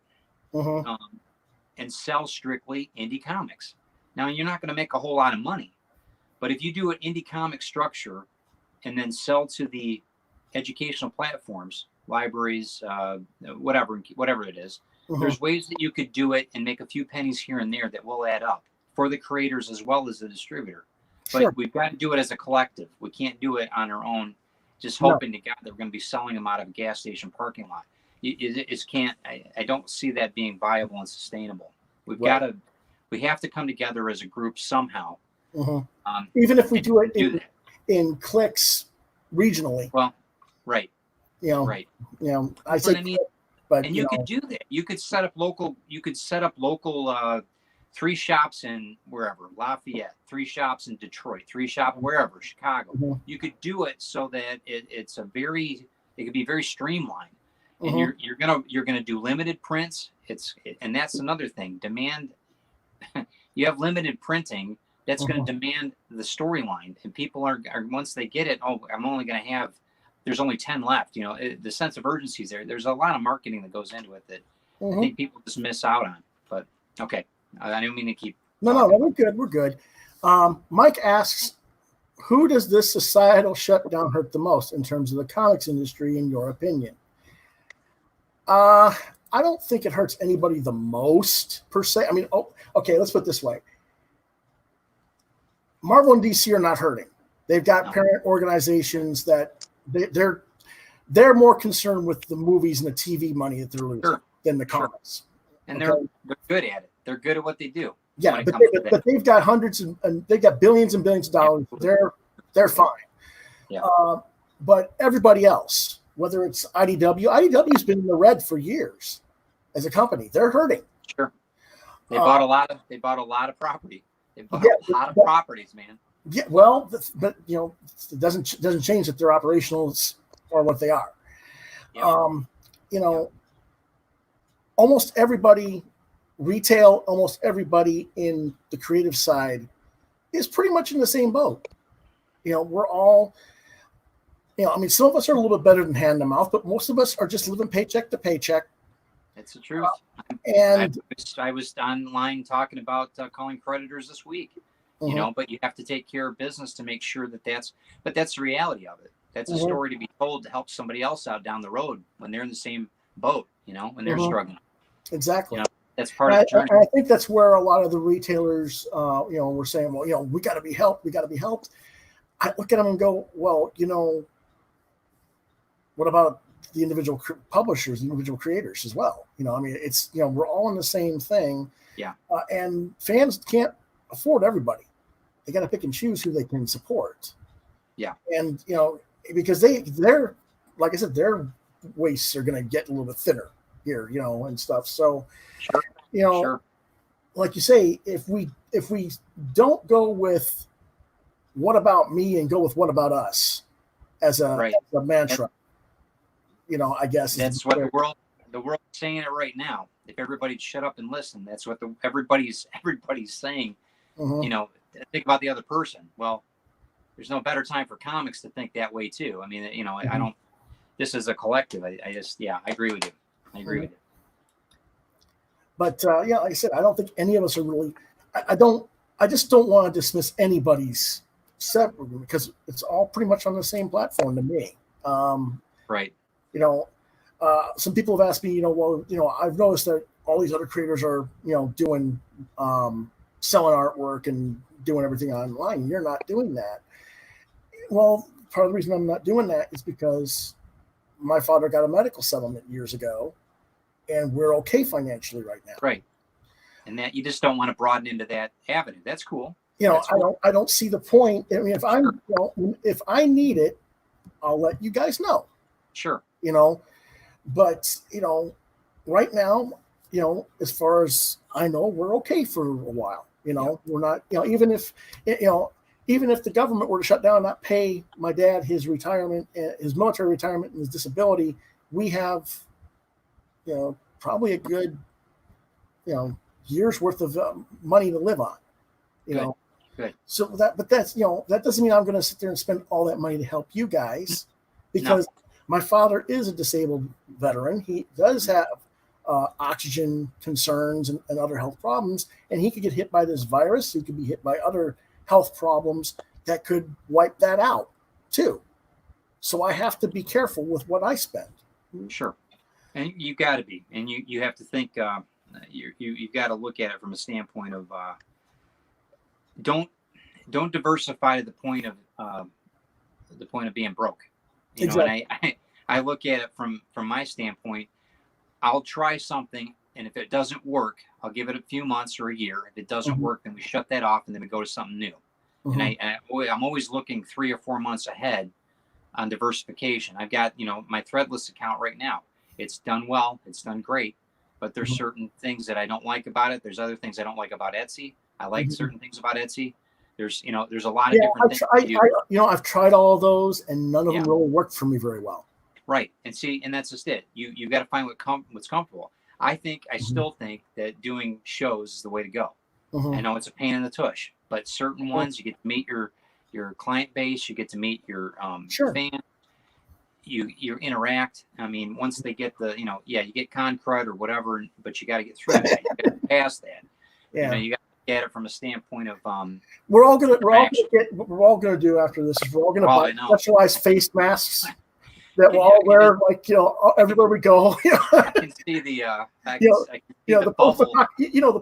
and sell strictly indie comics. Now, you're not going to make a whole lot of money, but if you do an indie comic structure and then sell to the educational platforms, libraries, whatever it is, there's ways that you could do it and make a few pennies here and there that will add up for the creators as well as the distributor. But we've got to do it as a collective. We can't do it on our own, just hoping to God that we're going to be selling them out of a gas station parking lot. is can't. I don't see that being viable and sustainable. We have to come together as a group somehow. Even if we do it in cliques regionally. Well, right. Right. I say, but and you could do that. You could set up local. 3 shops in wherever, Lafayette, 3 shops in Detroit, 3 shops wherever, Chicago. You could do it so that it could be very streamlined. And you're gonna do limited prints. And that's another thing. Demand. You have limited printing. That's going to demand the storyline, and people are once they get it. Oh, I'm only going to have. There's only 10 left. The sense of urgency is there. There's a lot of marketing that goes into it that I think people just miss out on. But okay, I don't mean to keep. No, we're good. We're good. Mike asks, who does this societal shutdown hurt the most in terms of the comics industry, in your opinion? I don't think it hurts anybody the most per se. I mean, okay, let's put it this way. Marvel and DC are not hurting. They've got parent organizations that they're more concerned with the movies and the TV money that they're losing than the comics. And they're good at it. They're good at what they do. Yeah, but they've got hundreds and they've got billions and billions of dollars. They're fine. Yeah. But everybody else, whether it's IDW's been in the red for years as a company. They're hurting. Sure. They bought a lot of property. They bought a lot of properties, man. Yeah, well, but it doesn't change that their operationals are what they are. Yeah. Almost everybody, retail, almost everybody in the creative side is pretty much in the same boat. We're all, I mean, some of us are a little bit better than hand to mouth, but most of us are just living paycheck to paycheck. That's the truth. And I was online talking about calling creditors this week, but you have to take care of business to make sure that's the reality of it. That's a story to be told to help somebody else out down the road when they're in the same boat, when they're struggling. Exactly. That's part of the journey. I think that's where a lot of the retailers, were saying, well, we got to be helped. We got to be helped. I look at them and go, well, what about the individual publishers, the individual creators as well? I mean, it's, we're all in the same thing. Yeah. And fans can't afford everybody. They got to pick and choose who they can support. Yeah. And, because they're, like I said, their waists are going to get a little bit thinner here, and stuff. So, like you say, if we don't go with what about me and go with what about us as a mantra, I guess that's what the world's saying it right now. If everybody'd shut up and listen, that's what everybody's saying. Think about the other person. Well, there's no better time for comics to think that way too. I mean, I don't. This is a collective. I agree with you. With you. But like I said, I don't think any of us are really. I just don't want to dismiss anybody's separate because it's all pretty much on the same platform to me. Right. Some people have asked me, I've noticed that all these other creators are, doing, selling artwork and doing everything online. You're not doing that. Well, part of the reason I'm not doing that is because my father got a medical settlement years ago and we're okay financially right now. Right. And that you just don't want to broaden into that avenue. That's cool. I don't see the point. I mean, if I need it, I'll let you guys know. Sure. But right now, as far as I know, we're okay for a while. We're not, even if the government were to shut down and not pay my dad his retirement, his military retirement and his disability, we have, probably a good, year's worth of money to live on, Good. So that doesn't mean I'm going to sit there and spend all that money to help you guys because my father is a disabled veteran. He does have oxygen concerns and other health problems, and he could get hit by this virus. He could be hit by other health problems that could wipe that out too. So I have to be careful with what I spend. Sure. And you got to be, and you have to think, you've got to look at it from a standpoint of, don't diversify to the point of being broke. Exactly. And I look at it from my standpoint. I'll try something, and if it doesn't work, I'll give it a few months or a year. If it doesn't work, then we shut that off, and then we go to something new. And I'm always looking 3 or 4 months ahead on diversification. I've got, my threadless account right now. It's done well. It's done great. But there's certain things that I don't like about it. There's other things I don't like about Etsy. I like certain things about Etsy. There's a lot of different things. I've tried all of those, and none of them really worked for me very well. Right. And that's just it. You got to find what's comfortable. I still think that doing shows is the way to go. I know it's a pain in the tush, but certain ones you get to meet your client base, you get to meet your fans, you interact. I mean, once they get you get con crud or whatever, but you got to get through that. You got to get past that. Yeah. You got to look at it from a standpoint of we're all gonna do after this is we're all gonna buy specialized face masks that we'll all wear everywhere we go. I can see the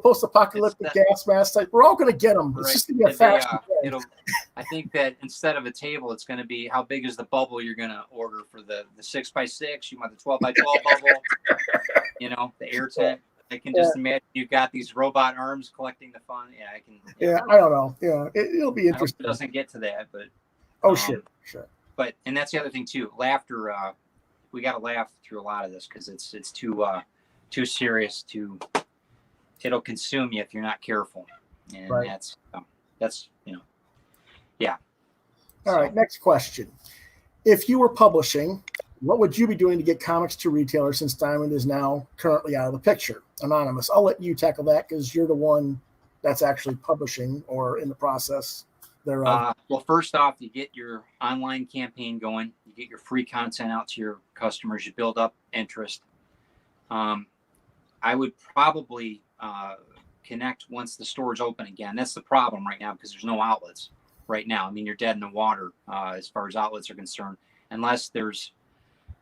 post-apocalyptic gas masks. We're all going to get them. It's just going to be a fashion thing. I think that instead of a table, it's going to be how big is the bubble you're going to order for the 6x6. You want the 12x12 bubble. The air tank. I can just imagine you've got these robot arms collecting the fun. Yeah, I can. Yeah, I don't know. Yeah, it'll be interesting. It doesn't get to that, but. Sure. But and that's the other thing too. Laughter, we got to laugh through a lot of this because it's too serious. It'll consume you if you're not careful, and that's yeah. All right, next question. If you were publishing, what would you be doing to get comics to retailers since Diamond is now currently out of the picture? Anonymous, I'll let you tackle that because you're the one that's actually publishing or in the process. Well, first off, you get your online campaign going. You get your free content out to your customers. You build up interest. I would probably connect once the stores open again. That's the problem right now because there's no outlets right now. I mean, you're dead in the water as far as outlets are concerned, unless there's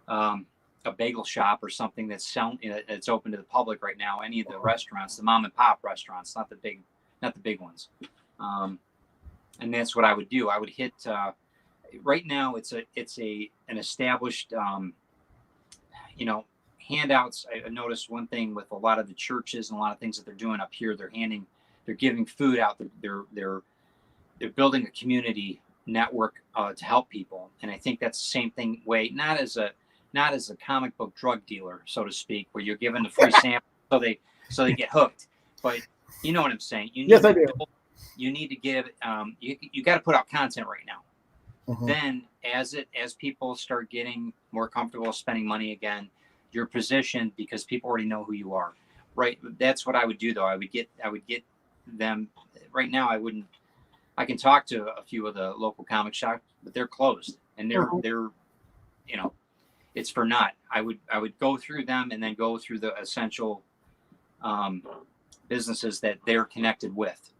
a bagel shop or something that's it's open to the public right now. Any of the restaurants, the mom and pop restaurants, not the big ones. And that's what I would do. I would hit. Right now, it's an established, handouts. I noticed one thing with a lot of the churches and a lot of things that they're doing up here. They're giving food out. They're building a community network to help people. And I think that's the same thing. Not as a comic book drug dealer, so to speak, where you're given the free sample so they get hooked. But you know what I'm saying. Yes, I do. You need to give you got to put out content right now. Then as people start getting more comfortable spending money again, you're positioned because people already know who you are, right? That's what I would do though. I would get them right now. I can talk to a few of the local comic shops, but they're closed and they're it's for naught. I would go through them and then go through the essential businesses that they're connected with.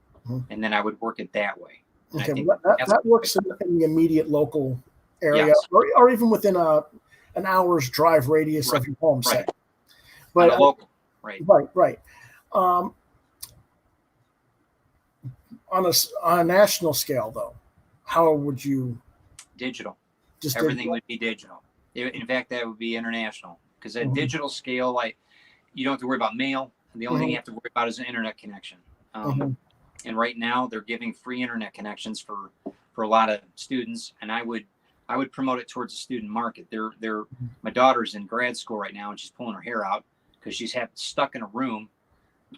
And then I would work it that way. Okay, that works in the immediate local area, or even within an hour's drive radius of your home set. But local, right. On a national scale, though, how would you? Digital. Just everything would be digital. In fact, that would be international because at digital scale, you don't have to worry about mail. The only thing you have to worry about is an internet connection. And right now they're giving free internet connections for a lot of students. And I would promote it towards the student market. My daughter's in grad school right now and she's pulling her hair out because she's stuck in a room.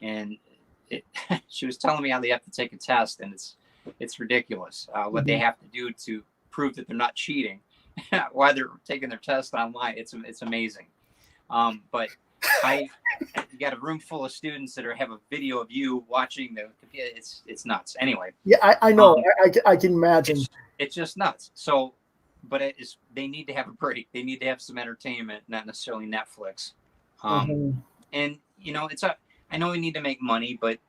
And she was telling me how they have to take a test and it's ridiculous what they have to do to prove that they're not cheating while they're taking their test online. It's amazing. But you got a room full of students that have a video of you watching the computer. It's nuts. Anyway. Yeah, I know. I can imagine. It's just nuts. So, but they need to have a break. They need to have some entertainment, not necessarily Netflix. And I know we need to make money, but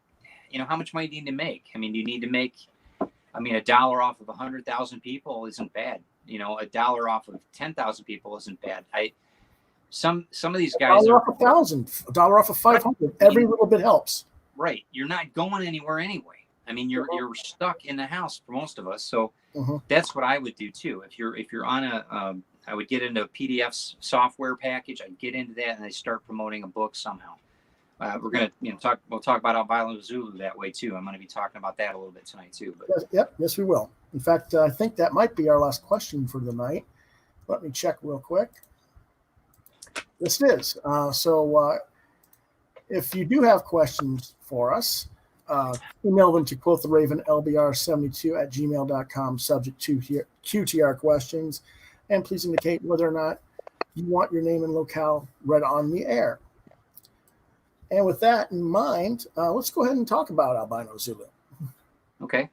how much money do you need to make? I mean, you need to make. I mean, $1 off of 100,000 people isn't bad. $1 off of 10,000 people isn't bad. Some of these guys $1 off 1,000, $1 off of 500. Every little bit helps. Right. You're not going anywhere anyway. I mean, you're stuck in the house for most of us. So that's what I would do too. If you're on I would get into a PDF software package. I'd get into that and I start promoting a book somehow. We're gonna we'll talk about Albino Zulu that way too. I'm gonna be talking about that a little bit tonight too. But yes, we will. In fact, I think that might be our last question for the night. Let me check real quick. This is so. If you do have questions for us, email them to quoththeravenlbr72@gmail.com, subject to QTR questions, and please indicate whether or not you want your name and locale read on the air. And with that in mind, let's go ahead and talk about Albino Zulu. Okay.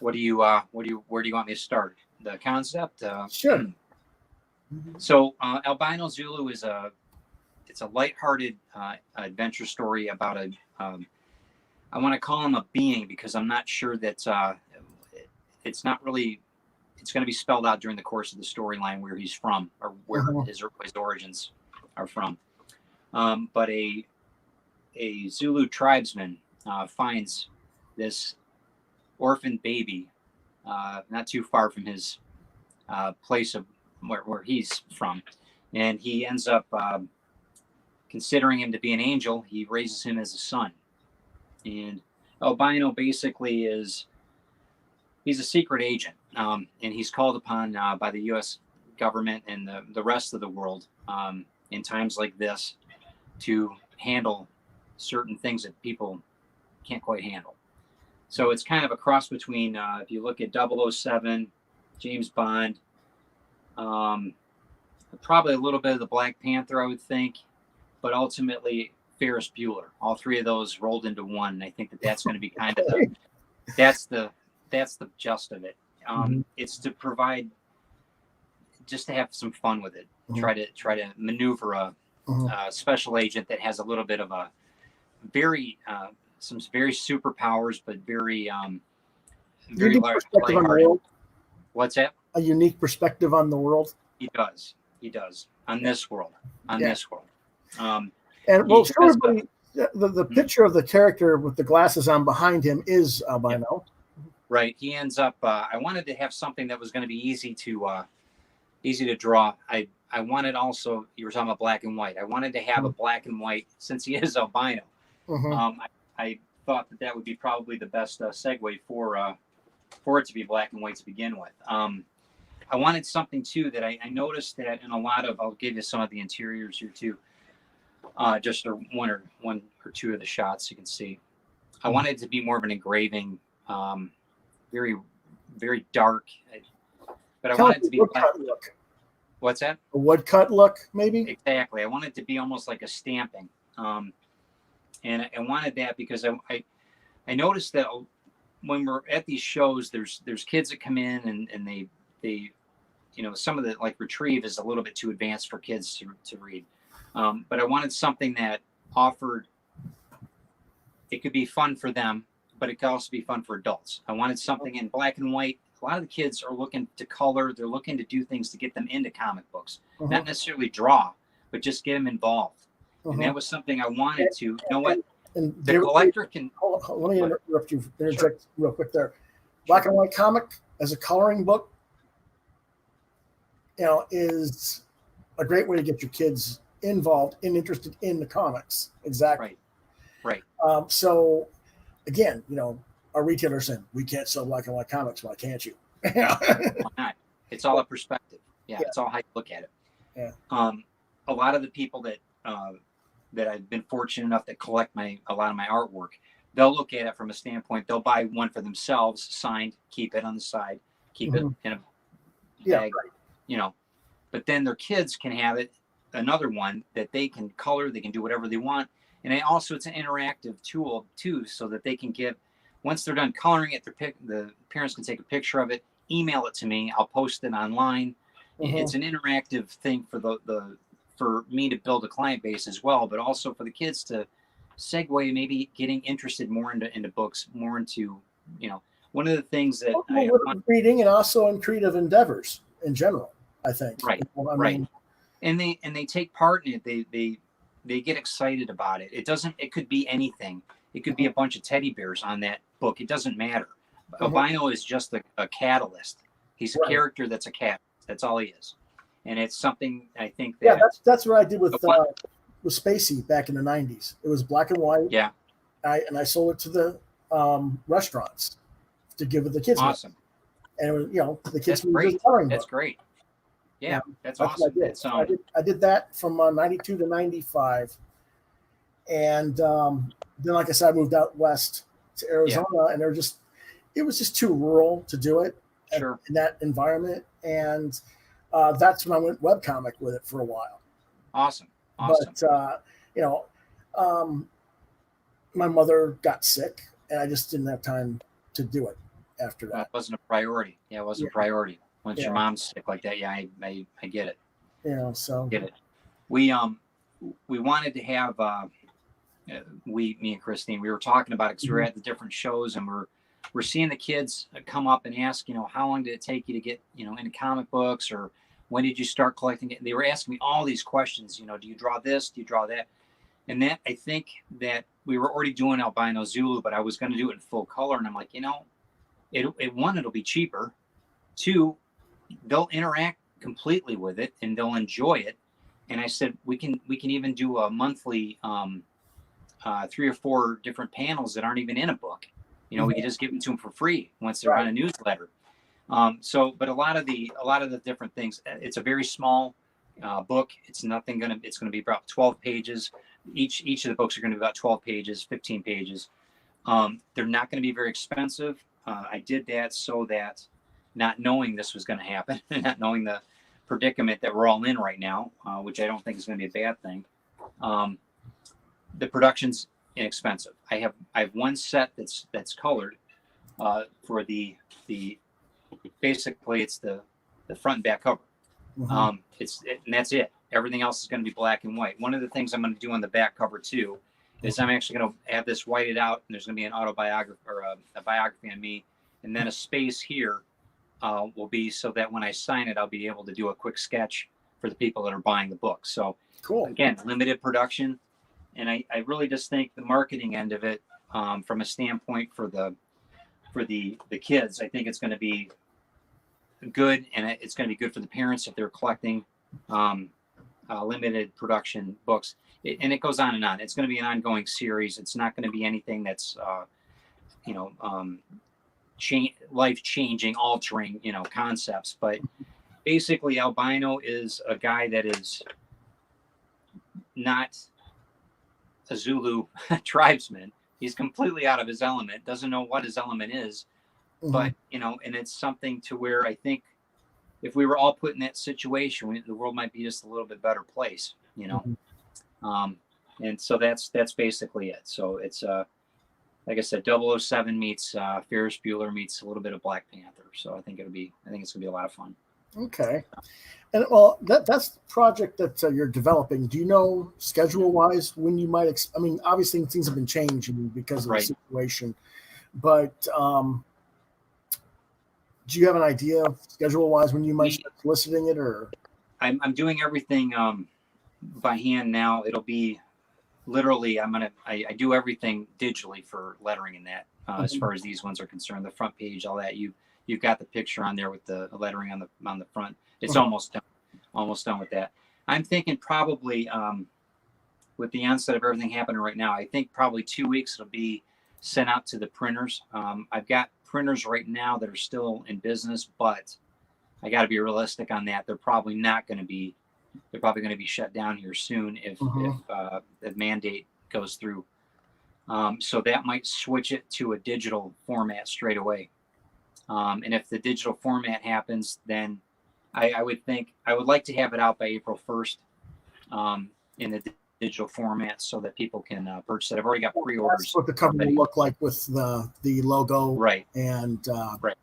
Where do you want me to start? The concept? Sure. So Albino Zulu is it's a lighthearted adventure story about I want to call him a being because I'm not sure that it's not really. It's going to be spelled out during the course of the storyline where he's from or where his origins are from. But a Zulu tribesman finds this orphaned baby not too far from his place of where he's from, and he ends up considering him to be an angel. He raises him as a son, and Albino basically he's a secret agent, and he's called upon by the U.S. government and the rest of the world in times like this to handle certain things that people can't quite handle. So it's kind of a cross between, if you look at 007, James Bond, probably a little bit of the Black Panther, I would think, but ultimately Ferris Bueller. All three of those rolled into one. And I think that's going to be kind of that's the gist of it. It's to provide, just to have some fun with it. Try to maneuver a special agent that has a little bit of a some very superpowers, but very large. What's that? A unique perspective on the world. He does on this world. This world. And well, for everybody, the picture of the character with the glasses on behind him is Albino. Right. He ends up. I wanted to have something that was going to be easy to draw. I wanted also. You were talking about black and white. I wanted to have a black and white since he is albino. I thought that would be probably the best segue for it to be black and white to begin with. I wanted something too that I noticed that in a lot of. I'll give you some of the interiors here too. Just one or two of the shots you can see. I wanted it to be more of an engraving, very, very dark. But I wanted it to be black. Look. What's that? A woodcut look, maybe? Exactly. I wanted it to be almost like a stamping. And I wanted that because I noticed that when we're at these shows, there's kids that come in and they some of the like Retrieve is a little bit too advanced for kids to read. But I wanted something that offered, it could be fun for them, but it could also be fun for adults. I wanted something in black and white. A lot of the kids are looking to color. They're looking to do things to get them into comic books, not necessarily draw, but just get them involved. And that was something I wanted to. You know what? And the collector can. Let me interrupt you. Interject real quick there. Black and white comic as a coloring book, is a great way to get your kids involved and interested in the comics. Exactly. Right. So, again, our retailers saying we can't sell black and white comics. Why can't you? Why not? It's all a perspective. Yeah, it's all how you look at it. Yeah. A lot of the people that I've been fortunate enough to collect a lot of my artwork, they'll look at it from a standpoint. They'll buy one for themselves, signed, keep it on the side, keep it in a bag, But then their kids can have it, another one that they can color, they can do whatever they want, and it's an interactive tool too, so that they can give. Once they're done coloring it, the parents can take a picture of it, email it to me. I'll post it online. It's an interactive thing for me to build a client base as well, but also for the kids to segue, maybe getting interested more into books, more into, one of the things that reading and also in creative endeavors in general, I think. Right. Right. And they take part in it. They get excited about it. It could be anything. It could be a bunch of teddy bears on that book. It doesn't matter. Albino is just a catalyst. He's a character that's a catalyst. That's all he is. And it's something I think that that's what I did with Spacey back in the 90s. It was black and white. Yeah. I sold it to the restaurants to give it the kids. Awesome. And it was, you know, the kids that's great. That's great. Yeah, that's awesome. I did that from 92 to 95. And then, like I said, I moved out west to Arizona, and it was just too rural to do it in that environment. And that's when I went webcomic with it for a while. Awesome. But, you know, my mother got sick, and I just didn't have time to do it after that. It wasn't a priority. Yeah, it wasn't a priority. Once your mom's sick like that, I get it. You know, so. Get it. We wanted to have, me and Christine, we were talking about it because we were at the different shows, and we're seeing the kids come up and ask, you know, how long did it take you to get, you know, into comic books, or when did you start collecting it? And they were asking me all these questions, you know, do you draw this? Do you draw that? And that, I think that we were already doing Albino Zulu, but I was going to do it in full color. And I'm like, you know, it'll be cheaper. 2, they'll interact completely with it and they'll enjoy it. And I said, we can even do a monthly, 3 or 4 different panels that aren't even in a book. You know, we can just give them to them for free once they're on a newsletter. But a lot of the different things, it's a very small book. It's going to be about 12 pages. Each of the books are going to be about 12 pages, 15 pages. They're not going to be very expensive. I did that so that, not knowing this was going to happen, and not knowing the predicament that we're all in right now, which I don't think is going to be a bad thing. The production's inexpensive. I have one set that's colored for the basically it's the front and back cover. And that's it. Everything else is going to be black and white. One of the things I'm going to do on the back cover too is I'm actually going to have this whited out, and there's going to be an autobiography or a biography on me, and then a space here will be so that when I sign it, I'll be able to do a quick sketch for the people that are buying the book. So cool. Again, limited production. And I really just think the marketing end of it, from a standpoint for the kids, I think it's going to be good, and it's going to be good for the parents if they're collecting limited production books. And it goes on and on. It's going to be an ongoing series. It's not going to be anything that's life-changing, altering, you know, concepts. But basically, Albino is a guy that is not a Zulu tribesman. He's completely out of his element, doesn't know what his element is. But, you know, and it's something to where I think if we were all put in that situation, the world might be just a little bit better place, you know? And so that's basically it. So it's, like I said, 007 meets Ferris Bueller meets a little bit of Black Panther. So I think it's going to be a lot of fun. Okay. And well, that's the project that you're developing. Do you know schedule-wise when you might? I mean, obviously things have been changing because of the situation, but do you have an idea of schedule-wise when you might start soliciting it? Or I'm doing everything by hand now. It'll be literally I do everything digitally for lettering in that. As far as these ones are concerned, the front page, all that you've got the picture on there with the lettering on the front. It's almost done with that. I'm thinking probably with the onset of everything happening right now, I think probably 2 weeks it'll be sent out to the printers. I've got printers right now that are still in business, but I got to be realistic on that. They're probably going to be shut down here soon if the mandate goes through. So that might switch it to a digital format straight away. And if the digital format happens, then I would like to have it out by April 1st in the digital format so that people can purchase it. I've already got pre-orders. That's what the cover will look like with the logo. Right. And right.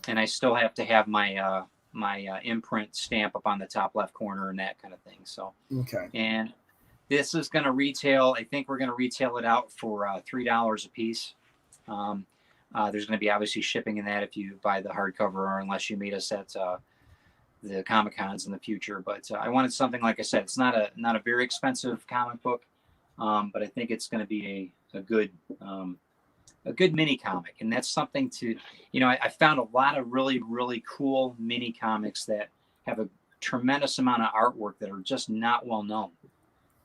And I still have to have my my imprint stamp up on the top left corner and that kind of thing. So okay. And this is going to retail. I think we're going to retail it out for $3 a piece. There's going to be obviously shipping in that if you buy the hardcover or unless you meet us at the Comic Cons in the future. But I wanted something, like I said, it's not a very expensive comic book, but I think it's going to be a good a good mini comic. And that's something to, I found a lot of really, really cool mini comics that have a tremendous amount of artwork that are just not well known.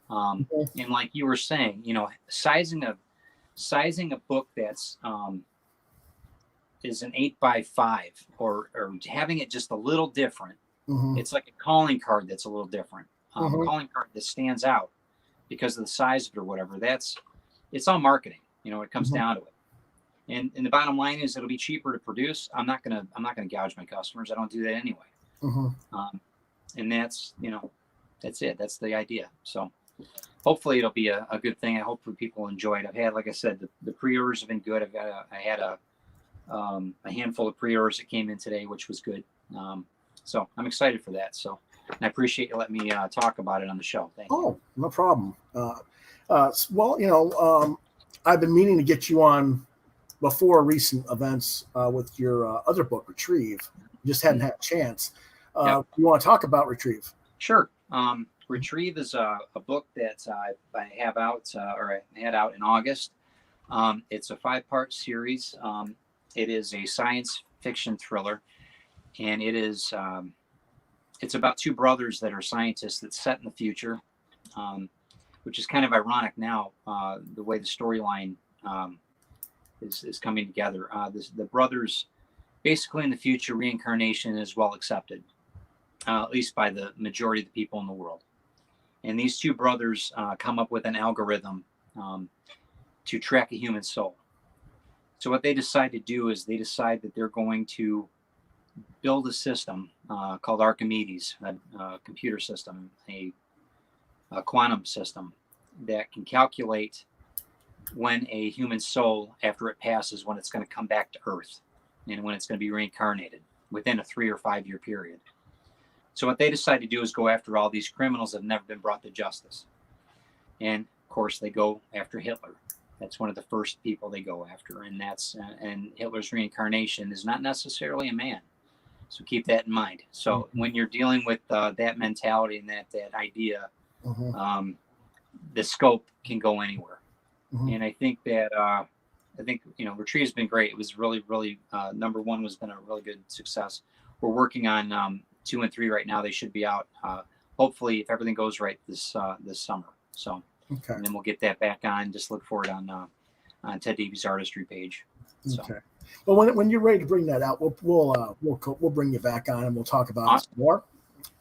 And like you were saying, sizing a book that's is an 8x5 or having it just a little different. It's like a calling card that's a little different. A calling card that stands out because of the size of it or whatever. It's all marketing. It comes down to it. And the bottom line is it'll be cheaper to produce. I'm not gonna gouge my customers. I don't do that anyway. And that's that's it. That's the idea. So hopefully it'll be a good thing. I hope people enjoy it. I've had, like I said, the pre-orders have been good. I had a handful of pre-orders that came in today, which was good. So I'm excited for that. So, and I appreciate you letting me talk about it on the show. Thank you. Oh, no problem. Well, I've been meaning to get you on before recent events with your other book, Retrieve. Just hadn't had a chance. You want to talk about Retrieve? Sure. Retrieve is a book that I have out, or I had out in August. It's a 5-part series. It is a science fiction thriller, and it's about 2 brothers that are scientists that's set in the future, which is kind of ironic now, the way the storyline is coming together. The brothers, basically in the future, reincarnation is well accepted, at least by the majority of the people in the world. And these 2 brothers come up with an algorithm to track a human soul. So what they decide to do is they decide that they're going to build a system called Archimedes, a computer system, a quantum system that can calculate when a human soul, after it passes, when it's going to come back to Earth and when it's going to be reincarnated within a 3 or 5 year period. So what they decide to do is go after all these criminals that have never been brought to justice. And of course, they go after Hitler. That's one of the first people they go after. And and Hitler's reincarnation is not necessarily a man. So keep that in mind. So when you're dealing with that mentality and that idea, the scope can go anywhere. And I think that, Retrieve has been great. It was really, really, number 1 has been a really good success. We're working on 2 and 3 right now. They should be out, hopefully, if everything goes right this summer. So, and then we'll get that back on. Just look for it on Ted Davies' artistry page. So. Okay. Well, when you're ready to bring that out, we'll bring you back on and we'll talk about it more.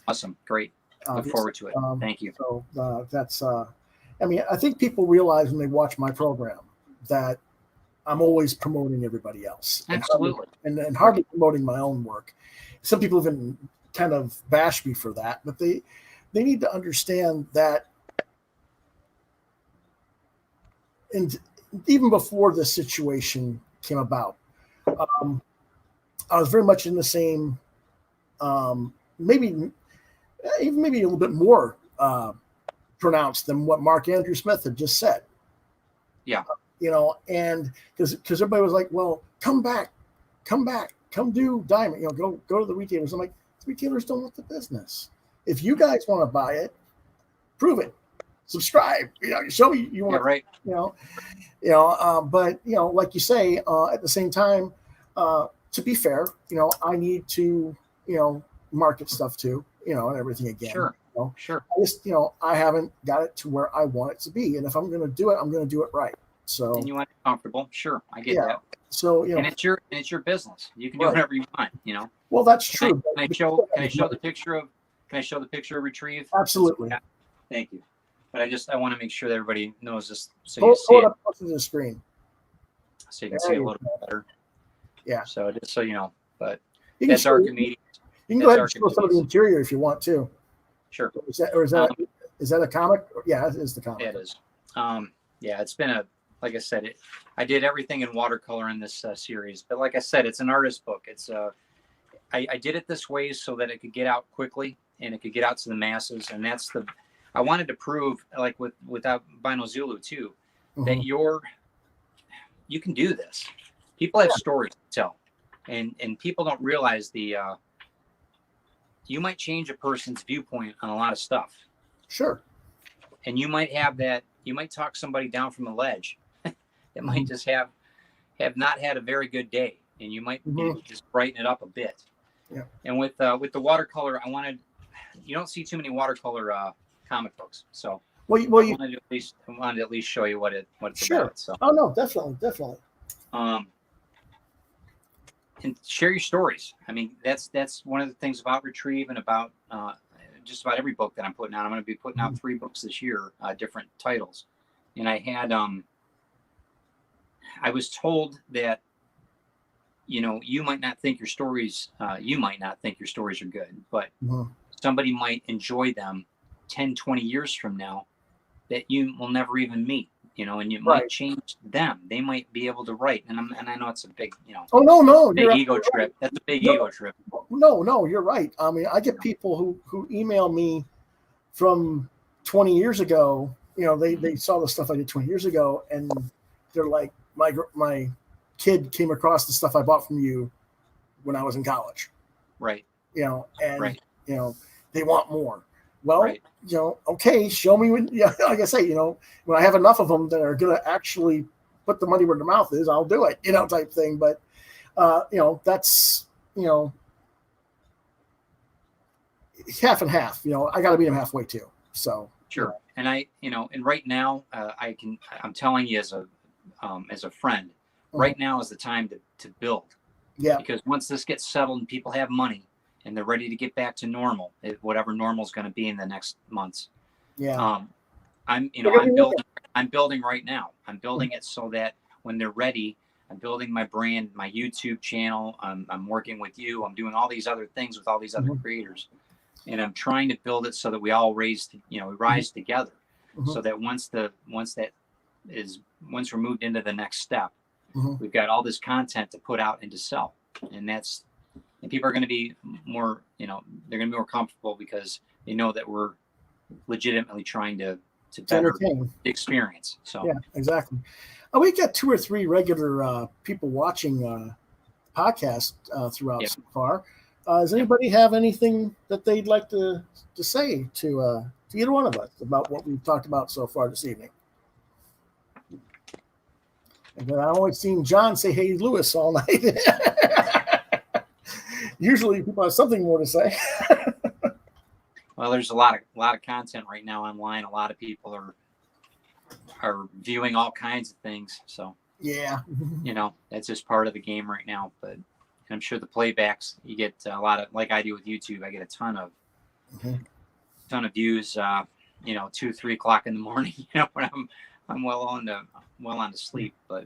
Awesome, great. Look forward to it. Thank you. So that's. I think people realize when they watch my program that I'm always promoting everybody else. Absolutely. And hardly promoting my own work. Some people even kind of bash me for that, but they need to understand that. And even before this situation came about, I was very much in the same, maybe a little bit more pronounced than what Mark Andrew Smith had just said. Yeah. And because everybody was like, well, come back, come do Diamond, go to the retailers. I'm like, the retailers don't want the business. If you guys want to buy it, prove it. Subscribe, show me you want, right. But like you say, at the same time, to be fair, I need to, market stuff too, and everything again. Sure. Sure. I just, I haven't got it to where I want it to be, and if I'm going to do it, I'm going to do it right. So. And you want it comfortable? Sure, I get that. So and it's your business. You can do whatever you want. Well, that's true. Can I show the picture of Retrieve? Absolutely. Yeah. Thank you. But I want to make sure that everybody knows this, so you see it up close to the screen, so you can see it a little bit better. Yeah. So just so you know, but that's Archimedes. You can go ahead and show some of the interior if you want to. Sure. Is that a comic? Yeah, it is the comic. Yeah, it is. Yeah, it's been like I said, I did everything in watercolor in this series, but like I said, it's an artist book. It's I did it this way so that it could get out quickly and it could get out to the masses, and I wanted to prove, like with ALBINO ZULU too, that you can do this. People have stories to tell, and people don't realize you might change a person's viewpoint on a lot of stuff. Sure. And you might have that. You might talk somebody down from a ledge. That might just have have not had a very good day, and you might be able to just brighten it up a bit. Yeah. And with the watercolor, you don't see too many watercolor comic books, so I wanted to at least show you what it's about. So. Oh no, definitely. And share your stories. I mean, that's one of the things about Retrieve and about just about every book that I'm putting out. I'm going to be putting out 3 books this year, different titles. And I had, I was told that, you might not think your stories are good, but somebody might enjoy them 10, 20 years from now that you will never even meet. And you might change them. They might be able to write. And I know it's a big, Oh, no. Big ego trip. That's a big ego trip. No, you're right. I mean, I get people who email me from 20 years ago. They saw the stuff I did 20 years ago, and they're like, my kid came across the stuff I bought from you when I was in college. Right. They want more. Well, okay, show me when, like I say, when I have enough of them that are going to actually put the money where the mouth is, I'll do it, type thing. But, that's, half and half, I got to meet them halfway too. So. Sure. And and right now I'm telling you as a friend, right now is the time to build. Yeah. Because once this gets settled and people have money, and they're ready to get back to normal, whatever normal is going to be in the next months. Yeah. I'm building right now. I'm building it so that when they're ready, I'm building my brand, my YouTube channel. I'm working with you. I'm doing all these other things with all these other creators, and I'm trying to build it so that we all rise together, so that once we're moved into the next step, we've got all this content to put out and to sell, and people are going to be more, they're going to be more comfortable because they know that we're legitimately trying to better entertain the experience. So yeah, exactly. We got 2 or 3 regular people watching podcasts throughout so far. Does anybody have anything that they'd like to say to either one of us about what we've talked about so far this evening? And I've only seen John say, "Hey, Lewis," all night. Usually people have something more to say. Well, there's a lot of content right now online. A lot of people are viewing all kinds of things. So yeah, that's just part of the game right now. But I'm sure the playbacks, you get a lot of, like I do with YouTube, I get a ton of views. 2, 3 o'clock in the morning. When I'm well on to sleep. But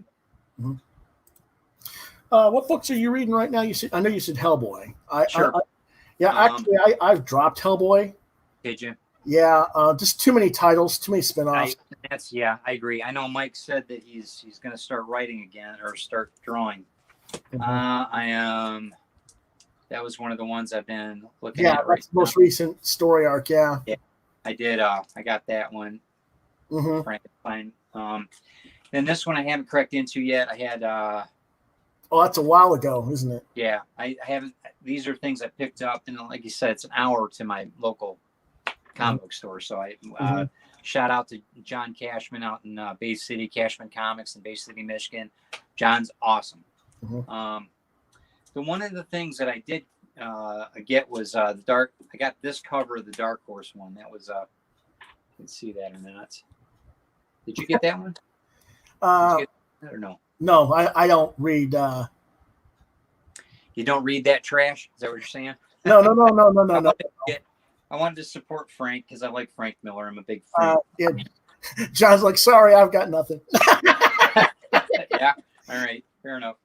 what books are you reading right now? I know you said Hellboy. Sure. Actually, I've dropped Hellboy. Did you? Yeah, just too many titles, too many spinoffs. I agree. I know Mike said that he's going to start writing again or start drawing. That was one of the ones I've been looking at. Yeah, that's the most recent story arc. Yeah, I did. I got that one. Frankenstein. Then this one I haven't cracked into yet. I had. That's a while ago, isn't it? Yeah, I haven't. These are things I picked up, and like you said, it's an hour to my local comic book store. So I shout out to John Cashman out in Bay City, Cashman Comics in Bay City, Michigan. John's awesome. One of the things that I did get was the dark. I got this cover of the Dark Horse one. That was you can see that or not. Did you get that one? Did you get that or no? No, I don't read. You don't read that trash? Is that what you're saying? No. I wanted to support Frank because I like Frank Miller. I'm a big fan. John's like, sorry, I've got nothing. Yeah. All right. Fair enough.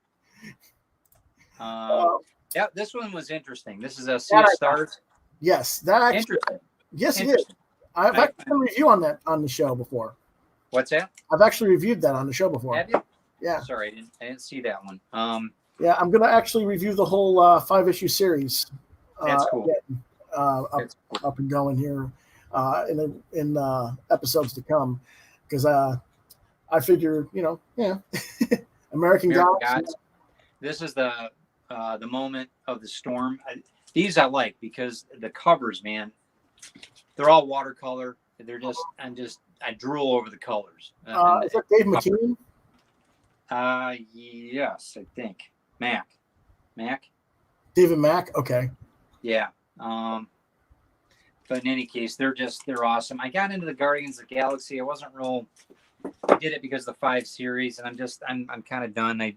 Yeah, this one was interesting. This is a Sea of Stars. Yes, that actually. Interesting. Yes, it is. I've actually done a review on that on the show before. What's that? I've actually reviewed that on the show before. Have you? Yeah. Sorry, I didn't see that one. Yeah, I'm gonna actually review the whole 5-issue series. That's cool. Up and going here in episodes to come, because I figure American Gods. This is the moment of the storm. These I like because the covers, man, they're all watercolor. They're just I drool over the colors. Is that Dave McKean? Yes, I think Mac. David Mack. Okay. Yeah. But in any case, they're awesome. I got into the Guardians of the Galaxy. I did it because of the 5 series, and I'm kind of done. I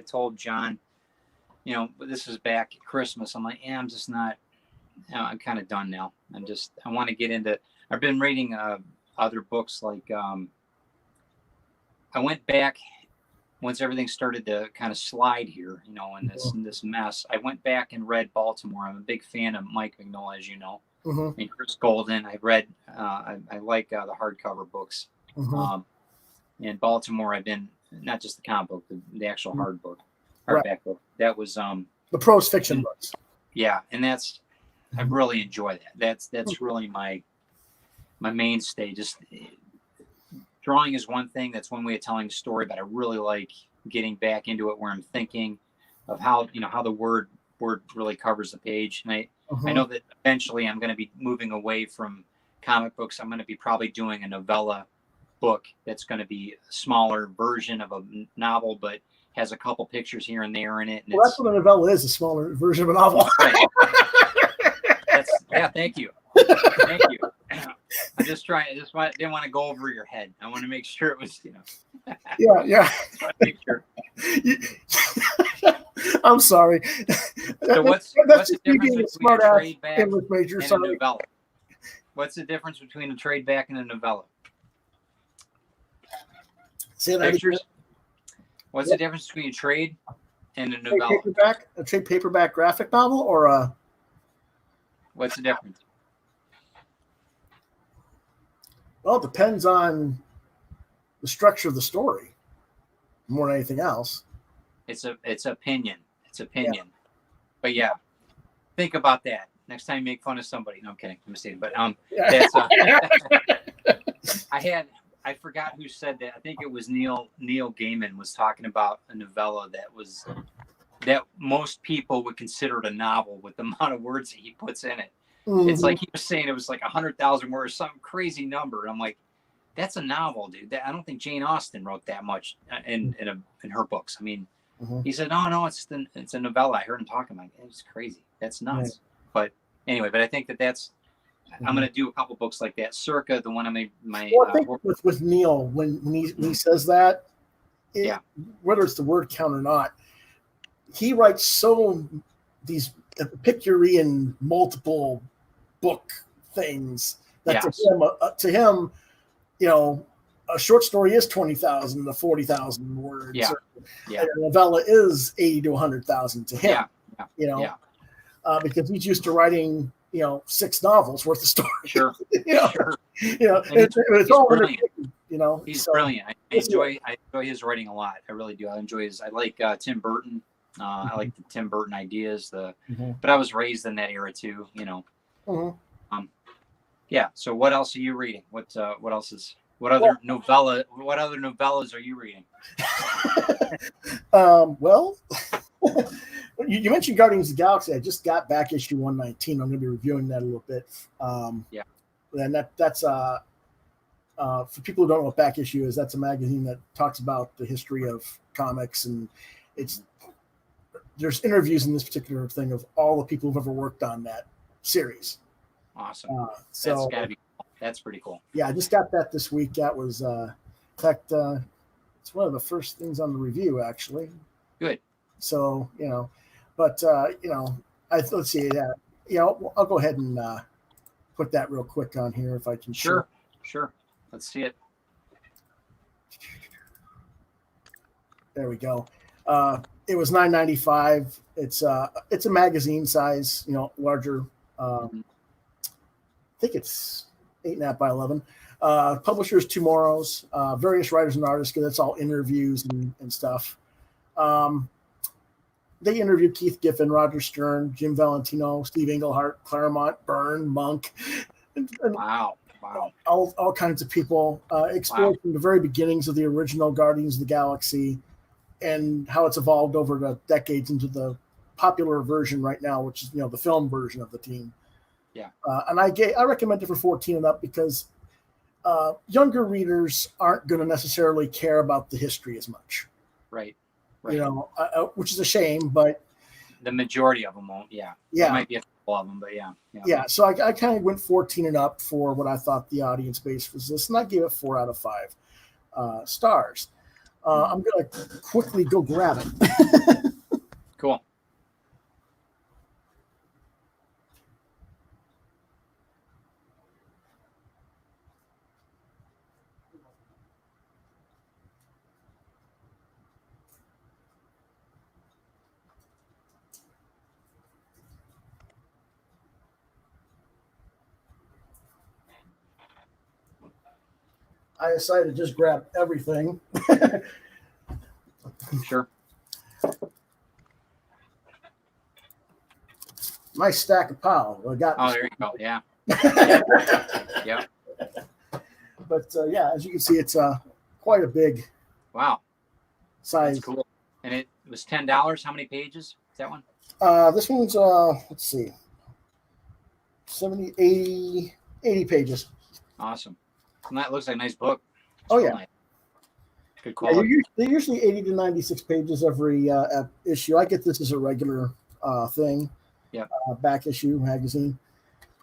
told John, this was back at Christmas. I'm like, yeah, I'm just not. I'm kind of done now. I want to get into. I've been reading other books like. I went back once everything started to kind of slide here, in this mess. I went back and read Baltimore. I'm a big fan of Mike Mignola, as you know, and Chris Golden. I read. I like the hardcover books. In Baltimore, I've been not just the comic book, the actual hardback book. That was the prose fiction books. Yeah, and I really enjoy that. That's really my mainstay. Just drawing is one thing. That's one way of telling a story, but I really like getting back into it where I'm thinking of how the word really covers the page. And I know that eventually I'm going to be moving away from comic books. I'm going to be probably doing a novella book that's going to be a smaller version of a novel, but has a couple pictures here and there in it. And that's what a novella is, a smaller version of a novel. Right. Thank you. Thank you. I didn't want to go over your head. I want to make sure it was, Yeah. Make sure. I'm sorry. So what's the difference between a trade back and a novella? What's the difference between a trade back and a novella? Pictures. What's the difference between a trade and a novella? A trade paperback graphic novel, or a? What's the difference? Well, it depends on the structure of the story more than anything else. It's opinion. Yeah. But yeah, think about that next time you make fun of somebody. No, I'm kidding. I'm mistaken. But that's I forgot who said that. I think it was Neil Gaiman was talking about a novella that most people would consider it a novel with the amount of words that he puts in it. It's like he was saying it was like 100,000 words, some crazy number. And I'm like, that's a novel, dude. I don't think Jane Austen wrote that much in her books. I mean, he said, no, it's a novella. I heard him talking like, it's crazy. That's nuts. But anyway, I think that's. I'm going to do a couple books like that, circa the one I made my. Well, I think with Neil, when he says that, whether it's the word count or not, he writes these Epicurean multiple book things that to him, a short story is 20,000 to 40,000 words. And a novella is 80 to 100,000 to him. Because he's used to writing 6 novels worth of story. Sure. It's all brilliant. He's brilliant. I enjoy his writing a lot. I really do. I like Tim Burton. I like the Tim Burton ideas. But I was raised in that era too. So what else are you reading? What other novellas are you reading? Well, you mentioned Guardians of the Galaxy. I just got back issue 119. I'm going to be reviewing that a little bit. And that's for people who don't know what back issue is, that's a magazine that talks about the history of comics, and there's interviews in this particular thing of all the people who've ever worked on that series. Awesome. That's pretty cool. Yeah, I just got that this week. That was, in fact, it's one of the first things on the review, actually. Good. So, let's see. I'll go ahead and put that real quick on here if I can. Sure. Let's see it. There we go. It was $9.95. It's a magazine size, larger. I think it's 8.5 by 11. Publishers Tomorrow's, various writers and artists, because that's all interviews and stuff. They interviewed Keith Giffen, Roger Stern, Jim Valentino, Steve Englehart, Claremont, Byrne, Monk. Wow. All kinds of people explored from the very beginnings of the original Guardians of the Galaxy and how it's evolved over the decades into the popular version right now, which is, the film version of the team. Yeah. And I recommend it for 14 and up because younger readers aren't going to necessarily care about the history as much. Right. You know, which is a shame, but the majority of them won't. Yeah. There might be a couple of them, but yeah. So I kind of went 14 and up for what I thought the audience base was this, and I gave it 4 out of 5 stars. I'm going to quickly go grab it. Cool. I decided to just grab everything. Sure. Nice stack of pile. I got. Oh, there you go. Yeah. Yeah. But yeah, as you can see, it's quite a big. Wow. Size. That's cool. And it was $10. How many pages is that one? This one's let's see, 70, 80 pages. Awesome. And that looks like a nice book. Oh yeah. Nice. Good quality. Yeah, they're usually 80 to 96 pages every issue. I get this as a regular thing. Yeah. Back issue magazine.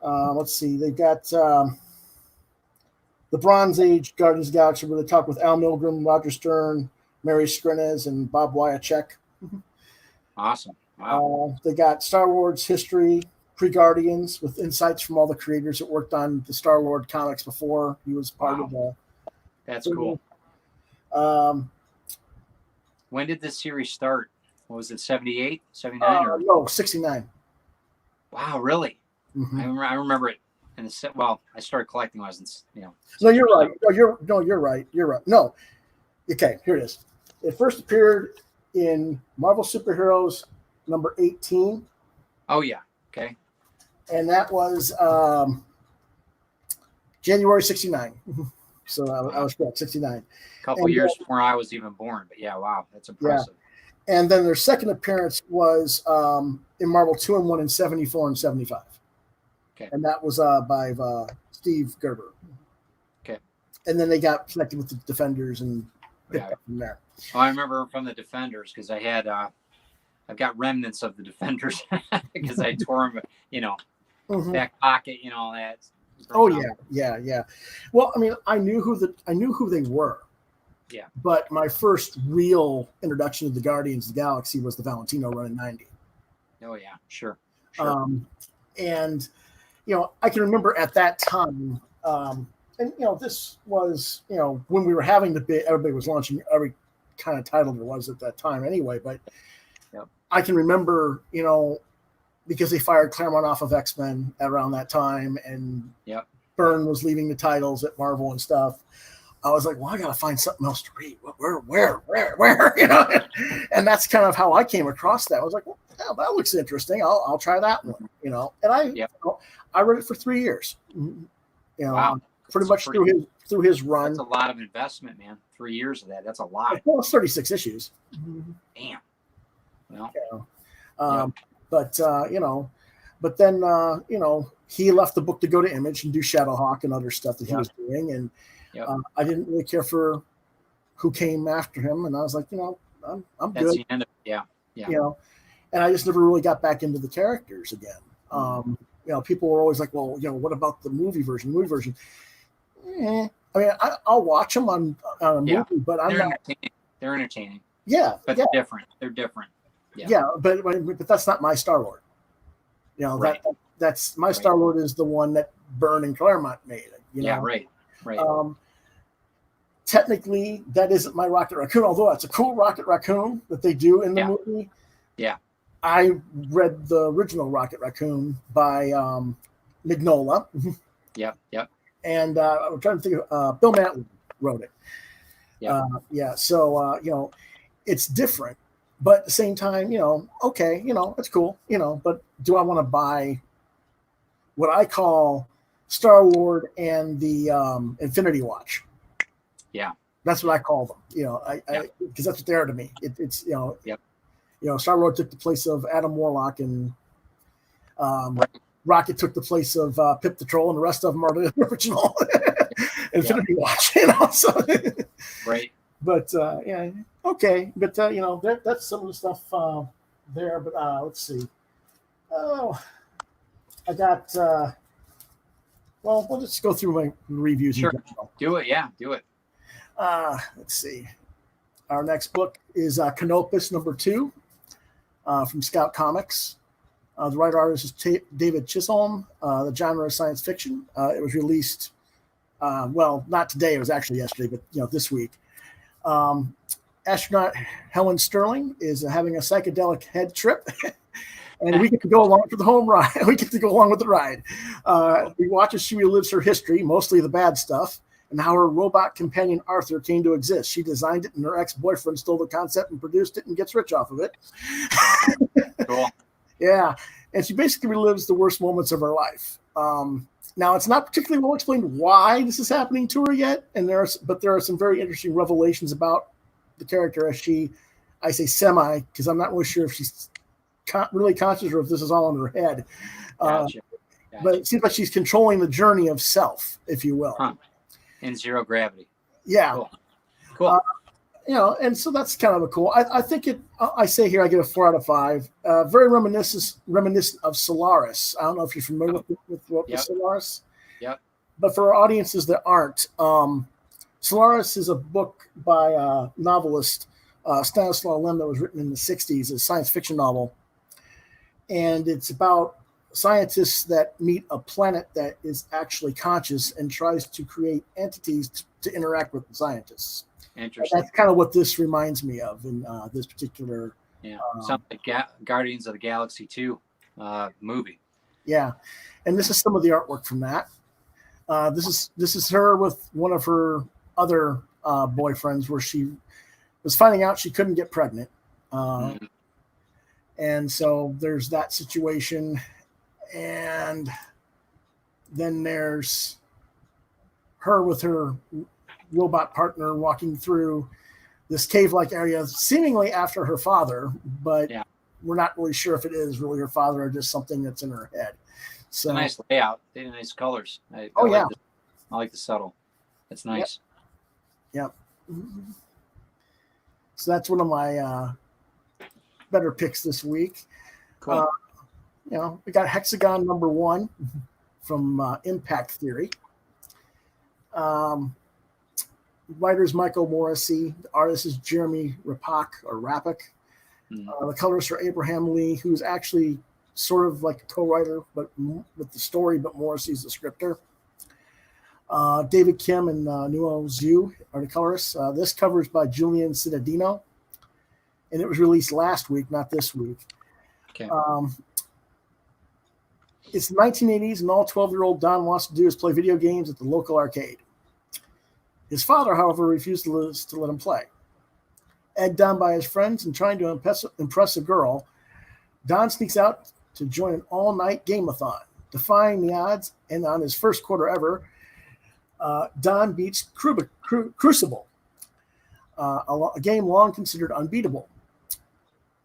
Let's see. They've got the Bronze Age Guardians of the Galaxy, where they talk with Al Milgrom, Roger Stern, Mary Skrenes, and Bob Wyacek. Awesome. Wow. They got Star Wars history, pre-Guardians, with insights from all the creators that worked on the Star-Lord comics before he was part of the. That's cool. When did this series start? What was it, 78, 79? No, 69. Wow, really? Mm-hmm. I remember it. And I started collecting when I was in, No, you're right. You're right. You're right. No. Okay, here it is. It first appeared in Marvel Superheroes number 18. Oh, yeah. Okay. And that was January 69. So I was correct, 69. A couple years before I was even born. But yeah, wow, that's impressive. Yeah. And then their second appearance was in Marvel 2-in-1 in 74 and 75. Okay. And that was by Steve Gerber. Okay. And then they got connected with the Defenders and picked up from there. Oh, I remember from the Defenders because I had I've got remnants of the Defenders because I tore them, back pocket, all that. Oh yeah. Well, I mean, I knew who they were. Yeah. But my first real introduction to the Guardians of the Galaxy was the Valentino run in 90. Oh yeah, sure. And I can remember at that time, and this was when we were having everybody was launching every kind of title there was at that time anyway. But I can remember because they fired Claremont off of X-Men around that time, and Byrne was leaving the titles at Marvel and stuff. I was like, well, I got to find something else to read. Where? And that's kind of how I came across that. I was like, well, yeah, that looks interesting. I'll try that one, And I read it for 3 years. Wow. Pretty much through his run. That's a lot of investment, man. 3 years of that. That's a lot. Well, it's 36 issues. Damn. Well. But then he left the book to go to Image and do Shadowhawk and other stuff that he was doing, and I didn't really care for who came after him, and I was like, I'm That's good. The end of And I just never really got back into the characters again. People were always like, well, what about the movie version? I mean, I'll watch them on a movie, but They're entertaining. Yeah, but they're different. They're different. Yeah, but that's not my Star-Lord. That's my Star-Lord is the one that Byrne and Claremont made. Right. Technically, that isn't my Rocket Raccoon, although it's a cool Rocket Raccoon that they do in the movie. Yeah. I read the original Rocket Raccoon by Mignola. Yep. And I'm trying to think of Bill Mantlo wrote it. So it's different, but at the same time, okay, it's cool, but do I want to buy what I call Star-Lord and the Infinity Watch? Yeah. That's what I call them, because that's what they are to me. It's Star-Lord took the place of Adam Warlock, and Rocket took the place of Pip the Troll, and the rest of them are the original Infinity Watch, So. Right. But yeah, okay. But that's some of the stuff there. But let's see. Oh, I got. Well, we'll just go through my reviews. Sure. Do it. Yeah, do it. Let's see. Our next book is Canopus #2 from Scout Comics. The writer artist is David Chisholm. The genre is science fiction. It was released, well, not today. It was actually yesterday, but this week. Astronaut Helen Sterling is having a psychedelic head trip, and we get to go along for the home ride. We get to go along with the ride. We watch as she relives her history, mostly the bad stuff, and how her robot companion Arthur came to exist. She designed it, and her ex-boyfriend stole the concept and produced it and gets rich off of it. Cool. Yeah, and she basically relives the worst moments of her life. Now, it's not particularly well explained why this is happening to her yet, but there are some very interesting revelations about the character as I say semi, because I'm not really sure if she's really conscious or if this is all in her head. Gotcha. But it seems like she's controlling the journey of self, if you will. In zero gravity. Yeah. Cool. And so that's kind of a cool. I think I say here I give a 4 out of 5. Very reminiscent of Solaris. I don't know if you're familiar with Solaris. Yep. But for our audiences that aren't, Solaris is a book by a novelist, Stanislaw Lem, that was written in the 60s, a science fiction novel. And it's about scientists that meet a planet that is actually conscious and tries to create entities to interact with the scientists. Interesting. That's kind of what this reminds me of in this particular. Yeah, sounds like Guardians of the Galaxy 2 movie. Yeah, and this is some of the artwork from that. This is her with one of her other boyfriends, where she was finding out she couldn't get pregnant, and so there's that situation, and then there's her with her robot partner walking through this cave-like area, seemingly after her father, but we're not really sure if it is really her father or just something that's in her head. So it's a nice layout. They had nice colors. I like the subtle. That's nice. Yep. So that's one of my better picks this week. Cool. We got Hexagon #1 from Impact Theory. Writer's Michael Morrissey. The artist is Jeremy Rapik. The colorist are Abraham Lee, who's actually sort of like a co-writer, but with the story, but Morrissey's the scripter. David Kim and Nuo Zhu are the colorists. This cover is by Julian Cittadino, and it was released last week, not this week. Okay. It's the 1980s, and all 12-year-old Don wants to do is play video games at the local arcade. His father, however, refused to let him play. Egged on by his friends and trying to impress a girl, Don sneaks out to join an all-night game-a-thon. Defying the odds, and on his first quarter ever, Don beats Crucible, a game long considered unbeatable.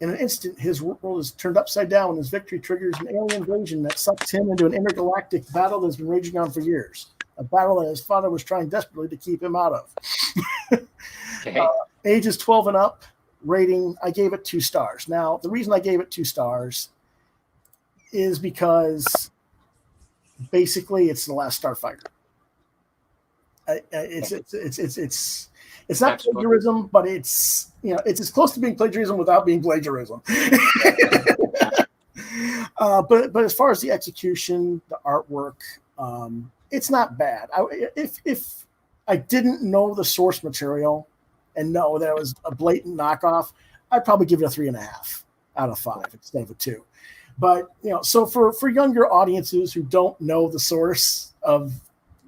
In an instant, his world is turned upside down when his victory triggers an alien invasion that sucks him into an intergalactic battle that's been raging on for years. A battle that his father was trying desperately to keep him out of. Okay. Ages 12 and up, rating, I gave it 2 stars. Now, the reason I gave it 2 stars is because basically it's The Last Starfighter. It's not plagiarism, but it's it's as close to being plagiarism without being plagiarism. But as far as the execution, the artwork, it's not bad. If I didn't know the source material and know that it was a blatant knockoff, I'd probably give it a 3.5 out of 5 instead of a 2. But so for younger audiences who don't know the source of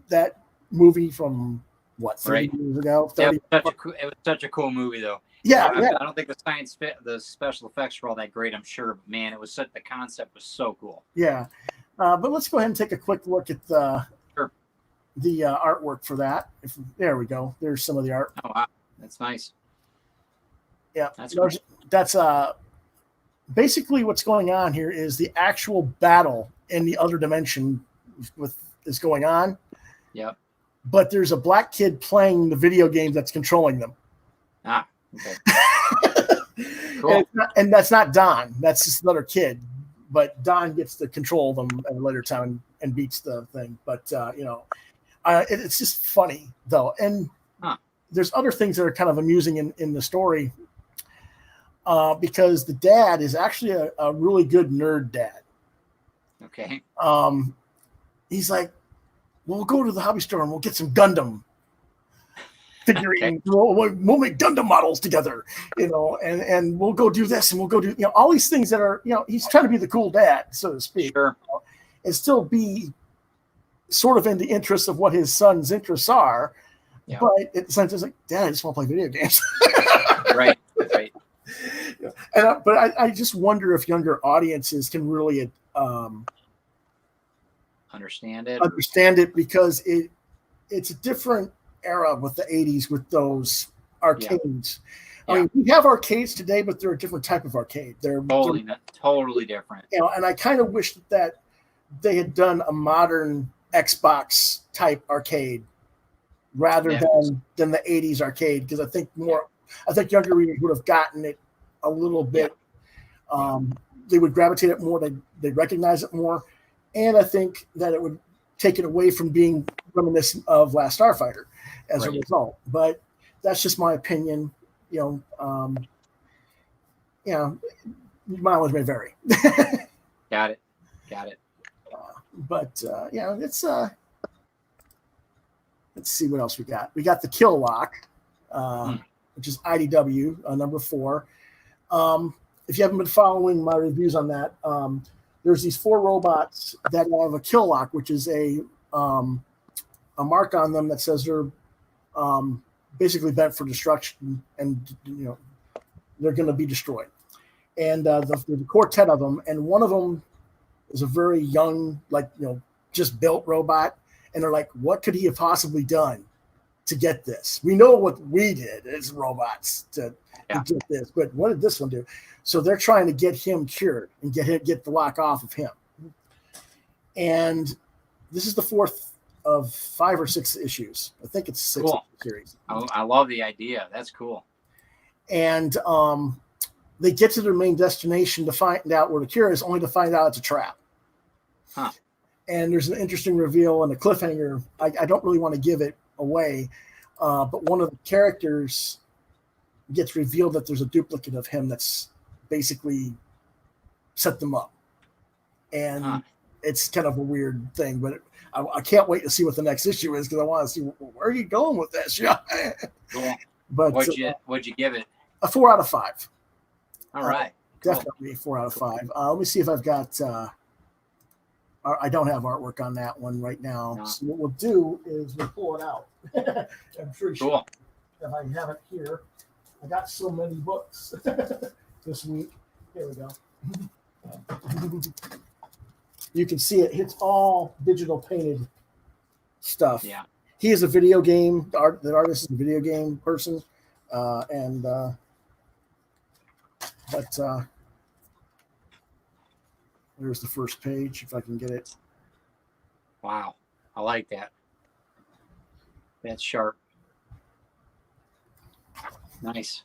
that movie from 30 years ago. It was such a cool movie, though. Yeah, I don't think the special effects were all that great, I'm sure, but man, the concept was so cool. Yeah, but let's go ahead and take a quick look at the artwork for that. There we go. There's some of the art. Oh wow, that's nice. Yeah, that's cool. That's basically what's going on here is the actual battle in the other dimension is going on. Yep. But there's a black kid playing the video game that's controlling them. Ah, okay. Cool. And that's not Don. That's just another kid. But Don gets to control them at a later time and beats the thing. But, it's just funny, though. And there's other things that are kind of amusing in the story because the dad is actually a really good nerd dad. Okay. He's like, we'll go to the hobby store and we'll get some Gundam figurines. Okay. We'll make Gundam models together, and we'll go do this and we'll go do, all these things that are, he's trying to be the cool dad, so to speak. Sure. And still be sort of in the interest of what his son's interests are. Yeah. But at the same time, it's like, Dad, I just want to play video games. Right. And but I just wonder if younger audiences can really understand it because it's a different era with the 80s with those arcades. Yeah. I mean, we have arcades today, but they're a different type of arcade. They're totally different. And I kind of wish that they had done a modern Xbox type arcade rather than the 80s arcade, because I think younger readers would have gotten it a little bit. They would gravitate it more. They'd recognize it more. And I think that it would take it away from being reminiscent of Last Starfighter as a result. But that's just my opinion. Mileage may vary. Got it. But it's let's see what else we got. We got the Kill Lock, which is IDW number 4. If you haven't been following my reviews on that, there's these 4 robots that have a kill lock, which is a mark on them that says they're basically bent for destruction, and they're going to be destroyed. And there's a quartet of them, and one of them is a very young, just built robot, and they're like, what could he have possibly done to get this? We know what we did as robots to get this, but what did this one do? So they're trying to get him cured and get the lock off of him. And this is the 4th of 5 or 6 issues. I think it's 6 series. I love the idea. That's cool. And they get to their main destination to find out where the cure is, only to find out it's a trap. Huh. And there's an interesting reveal and a cliffhanger. I don't really want to give it away, but one of the characters gets revealed that there's a duplicate of him that's basically set them up. And it's kind of a weird thing, but I can't wait to see what the next issue is, because I want to see where are you going with this. Cool. But what'd you give it? A 4 out of 5. All right. Definitely 4 out of 5. Let me see if I've got I don't have artwork on that one right now. No. So what we'll do is we'll pull it out. I'm pretty sure if I have it here. I got so many books this week. Here we go. You can see it. It's all digital painted stuff. Yeah. He is a video game. The artist is a video game person, there's the first page, if I can get it. Wow. I like that. That's sharp. Nice.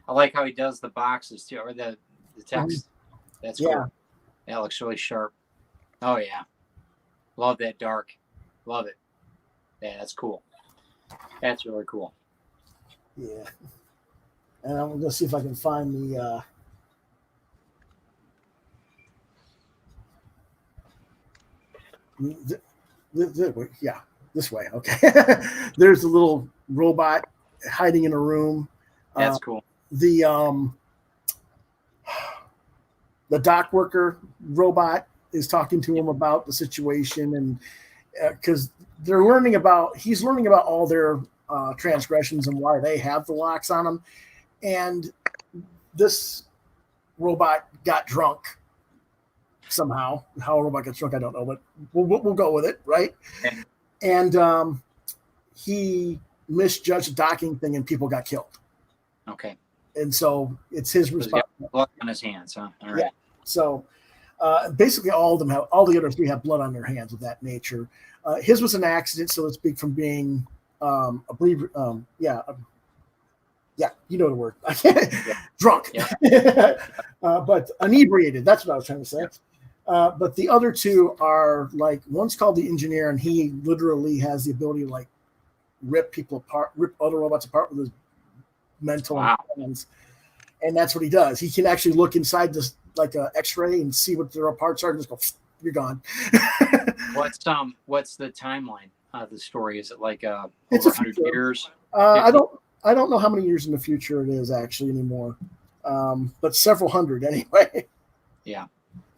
I like how he does the boxes too, or the text. That's cool. That looks really sharp. Oh yeah. Love that dark. Love it. Yeah, that's cool. That's really cool. Yeah. And I'm gonna see if I can find the this way. Okay. There's a little robot hiding in a room. That's cool. The dock worker robot is talking to him about the situation, and because he's learning about all their transgressions and why they have the locks on them. And this robot got drunk somehow. How a robot gets drunk, I don't know, but we'll go with it, right? Okay. And he misjudged the docking thing, and people got killed. Okay. And so it's his responsibility. Blood on his hands, huh? All right. Yeah. So basically, all the other 3 have blood on their hands of that nature. His was an accident, so to speak, from being You know the word. I can't. Yeah. Drunk. Yeah. But inebriated. That's what I was trying to say. Yeah. But the other two are like, one's called the engineer, and he literally has the ability to like rip people apart, rip other robots apart with his mental hands. And that's what he does. He can actually look inside this like an X-ray and see what their parts are and just go, you're gone. What's the timeline of the story? Is it like over it's 100 years? I don't know how many years in the future it is actually anymore. But several hundred anyway. Yeah.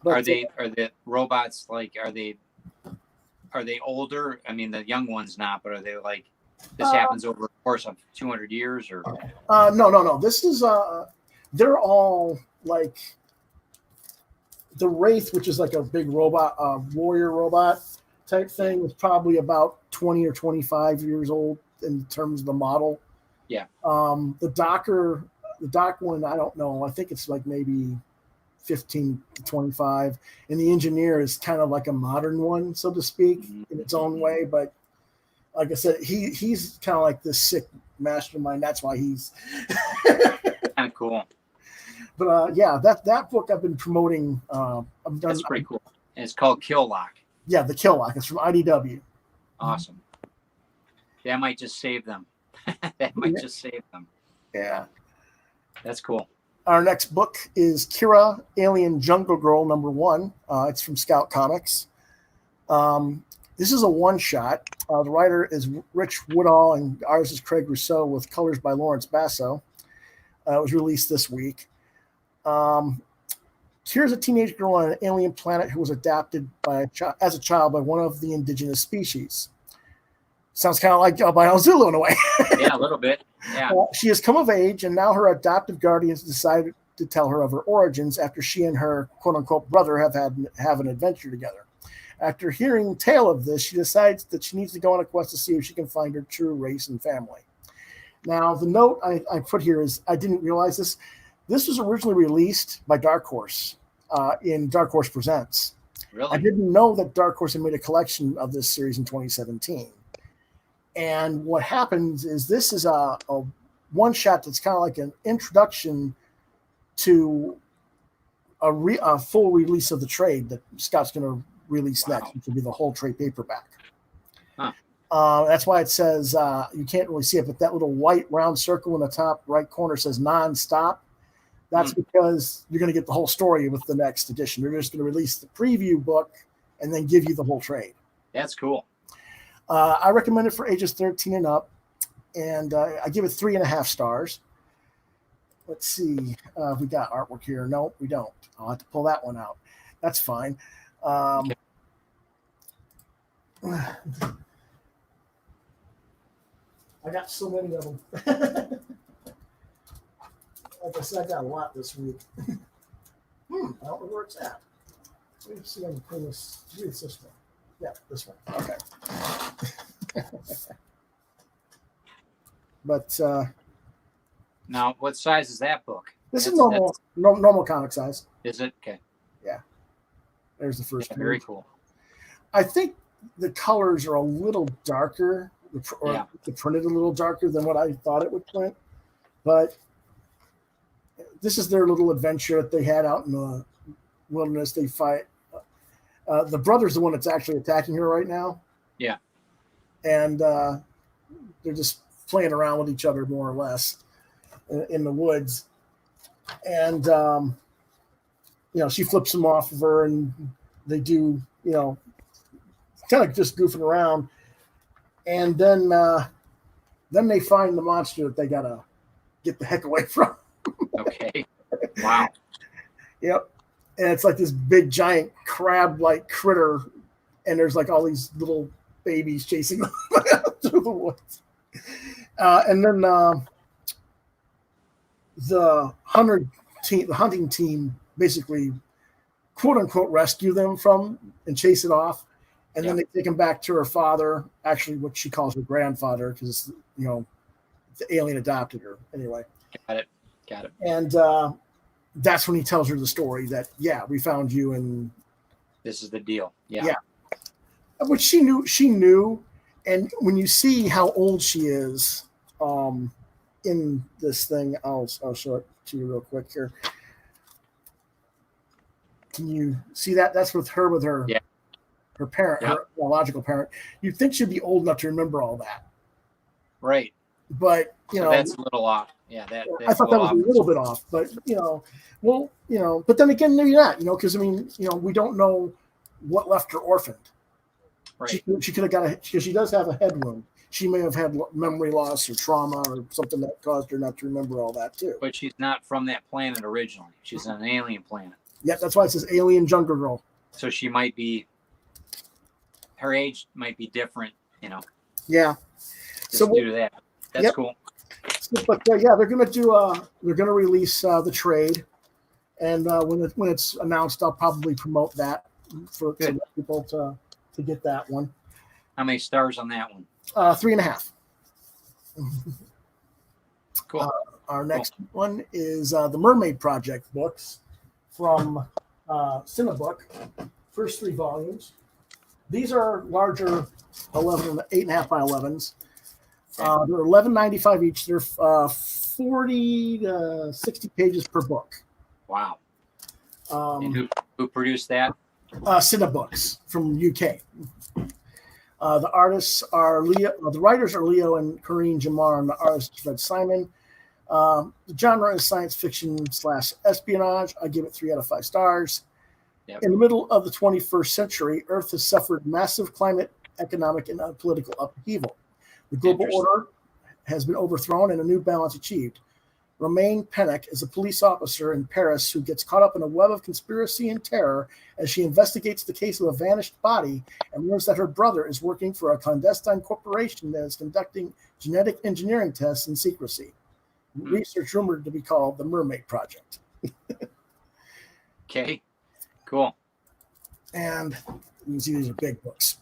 But, are the robots like are they older? I mean, the young ones not, but are they like this happens over the course of 200 years or? No. This is they're all like the Wraith, which is like a big robot, warrior robot type thing, is probably about 20 or 25 years old in terms of the model. Yeah. The Doc one, I don't know. I think it's like maybe 15 to 25, and the engineer is kind of like a modern one, so to speak, in its own way. But like I said, he's kind of like this sick mastermind. That's why he's kind of cool. But yeah, that book I've been promoting. That's pretty cool. And it's called Kill Lock. Yeah, the Kill Lock. It's from IDW. Awesome. That might just save them. Just save them. Yeah. That's cool. Our next book is Kira, Alien Jungle Girl #1. It's from Scout Comics. This is a one-shot. The writer is Rich Woodall, and ours is Craig Rousseau, with colors by Lawrence Basso. It was released this week. Kira's a teenage girl on an alien planet who was adopted as a child by one of the indigenous species. Sounds kind of like ALBINO ZULU in a way. Yeah, a little bit. Yeah. She has come of age, and now her adoptive guardians decided to tell her of her origins after she and her quote-unquote brother have an adventure together. After hearing the tale of this, she decides that she needs to go on a quest to see if she can find her true race and family. Now, the note I put here is, I didn't realize this. This was originally released by Dark Horse in Dark Horse Presents. Really? I didn't know that Dark Horse had made a collection of this series in 2017. And what happens is this is a one-shot that's kind of like an introduction to a full release of the trade that Scott's going to release next, which will be the whole trade paperback. Huh. That's why it says, you can't really see it, but that little white round circle in the top right corner says non-stop. That's because you're going to get the whole story with the next edition. They're just going to release the preview book and then give you the whole trade. That's cool. I recommend it for ages 13 and up, and I give it 3.5 stars. Let's see. We got artwork here. No, we don't. I'll have to pull that one out. That's fine. Okay. I got so many of them. Like I said, I got a lot this week. I don't know where it's at. Let me see if I can pull this. Maybe it's this one. Yeah, this one. Okay. But now, what size is that book? This is normal comic size. Is it? Okay. Yeah. There's the first. Yeah, very cool. I think the colors are a little darker, or the printed a little darker than what I thought it would print. But this is their little adventure that they had out in the wilderness. They fight. The brother's the one that's actually attacking her right now. Yeah. And they're just playing around with each other more or less in the woods. And, she flips him off of her, and they do, kind of just goofing around. And then they find the monster that they got to get the heck away from. Okay. Wow. Yep. And it's like this big giant crab-like critter, and there's like all these little babies chasing them through the woods. And then the hunting team basically, quote unquote, rescue them from and chase it off. And then they take him back to her father, actually what she calls her grandfather, because, the alien adopted her anyway. Got it. And that's when he tells her the story that, we found you, and this is the deal. Yeah. Which she knew. And when you see how old she is, in this thing. I'll show it to you real quick here. Can you see that? That's with her her parent, her biological parent. You'd think she'd be old enough to remember all that. Right. But, you know. That's a little off. Yeah, I thought that was a little bit off. But, but then again, maybe not, because, we don't know what left her orphaned. Right. She could have got because she does have a head wound. She may have had memory loss or trauma or something that caused her not to remember all that, too. But she's not from that planet originally. She's on an alien planet. Yeah, that's why it says alien jungle girl. So she might be, her age might be different, Yeah. Just due to that. That's cool. But they're gonna release the trade, and when it's announced, I'll probably promote that for people to get that one. How many stars on that one? 3.5. Cool. Our next one is the Mermaid Project books from Cinebook. First 3 volumes. These are larger 8.5 by 11s. They're $11.95 each. They're 40 to 60 pages per book. Wow. And who produced that? Cinebooks from UK. The artists are Leo. The writers are Leo and Corinne Jamar, and the artist is Fred Simon. The genre is science fiction / espionage. I give it 3 out of 5 stars. Yep. In the middle of the 21st century, Earth has suffered massive climate, economic, and political upheaval. The global order has been overthrown and a new balance achieved. Romaine Pennock is a police officer in Paris who gets caught up in a web of conspiracy and terror as she investigates the case of a vanished body and learns that her brother is working for a clandestine corporation that is conducting genetic engineering tests in secrecy. Research rumored to be called the Mermaid Project. Okay, cool. And you can see these are big books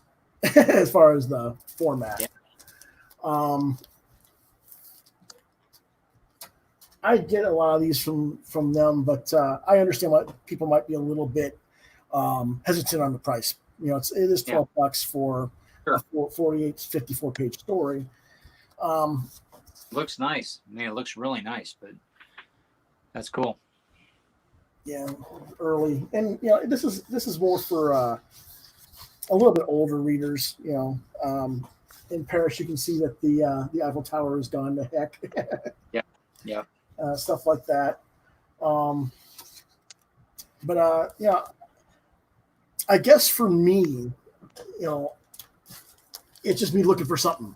as far as the format. Yeah. I get a lot of these from them, but I understand why people might be a little bit hesitant on the price. It is $12 for a 48 to 54 page story. Looks nice. It looks really nice, but that's cool. Yeah, early, and this is more for a little bit older readers. In Paris, you can see that the Eiffel Tower has gone to heck. Yeah. Stuff like that. I guess for me, it's just me looking for something,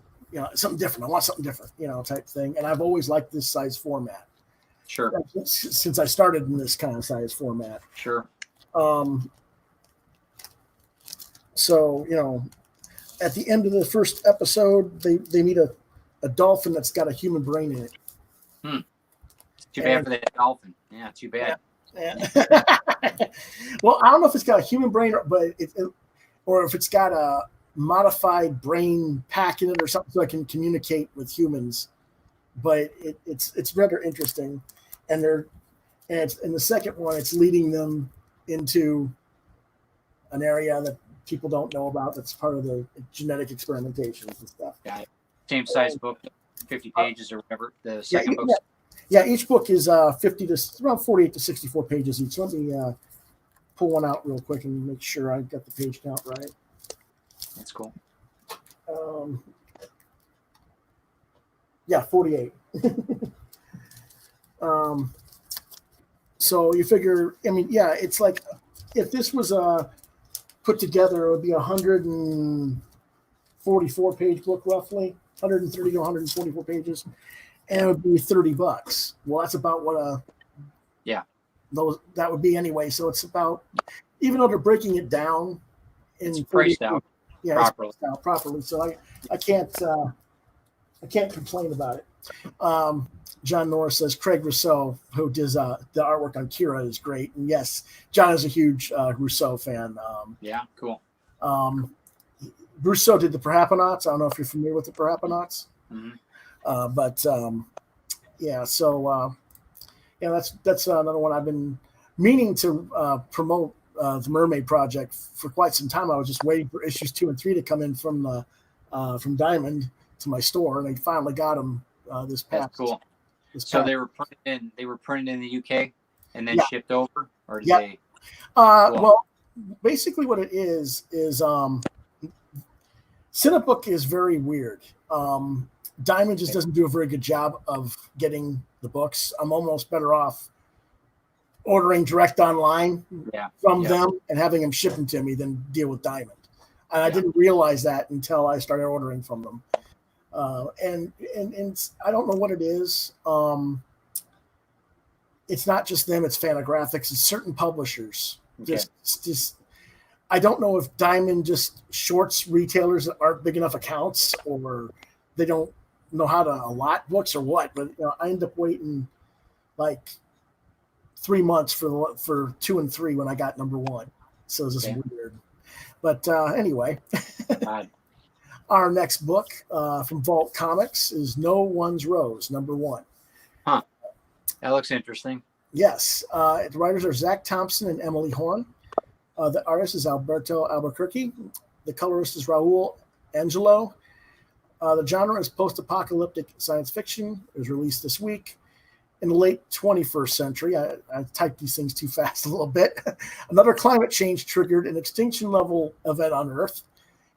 something different. I want something different, type thing. And I've always liked this size format. Sure. Since I started in this kind of size format. Sure. So, at the end of the first episode, they meet a dolphin that's got a human brain in it. Too bad for that dolphin. Yeah, too bad. Yeah. Well, I don't know if it's got a human brain, or if it's got a modified brain pack in it or something, so I can communicate with humans. But it's rather interesting, and in the second one, it's leading them into an area that people don't know about. That's part of the genetic experimentations and stuff. Yeah, same size book, 50 pages or whatever. The second book. Yeah, each book is around 48 to 64 pages each. Let me pull one out real quick and make sure I got the page count right. That's cool. 48. So you figure, it's like if this was put together, it would be a 144 page book, roughly 130 to 144 pages. And it would be $30. Well, that's about what that would be anyway. So it's about, even though they're breaking it down, it's priced out properly. It's priced out properly. So I can't complain about it. John Norris says Craig Rousseau, who does the artwork on Kira, is great. And yes, John is a huge Rousseau fan. Cool. Rousseau did the Paraponauts. I don't know if you're familiar with the Paraponauts. Mm-hmm. That's another one I've been meaning to promote, the Mermaid Project, for quite some time. I was just waiting for issues 2 and 3 to come in from Diamond to my store, and I finally got them this past So they were printed in the UK and then shipped over, or did they? Well, basically what it is Cinebook is very weird. Diamond just doesn't do a very good job of getting the books. I'm almost better off ordering direct online from them and having them ship them to me than deal with Diamond. And I didn't realize that until I started ordering from them. And I don't know what it is. It's not just them, it's Fantagraphics. It's certain publishers. Just I don't know if Diamond just shorts retailers that aren't big enough accounts, or they don't know how to allot books or what. But I end up waiting like 3 months for 2 and 3 when I got number 1. So it's just weird. But anyway, our next book from Vault Comics is No One's Rose, number 1. Huh. That looks interesting. Yes. The writers are Zach Thompson and Emily Horn. The artist is Alberto Albuquerque. The colorist is Raul Angelo. The genre is post-apocalyptic science fiction. It was released this week. In the late 21st century, I typed these things too fast a little bit. Another climate change triggered an extinction level event on Earth,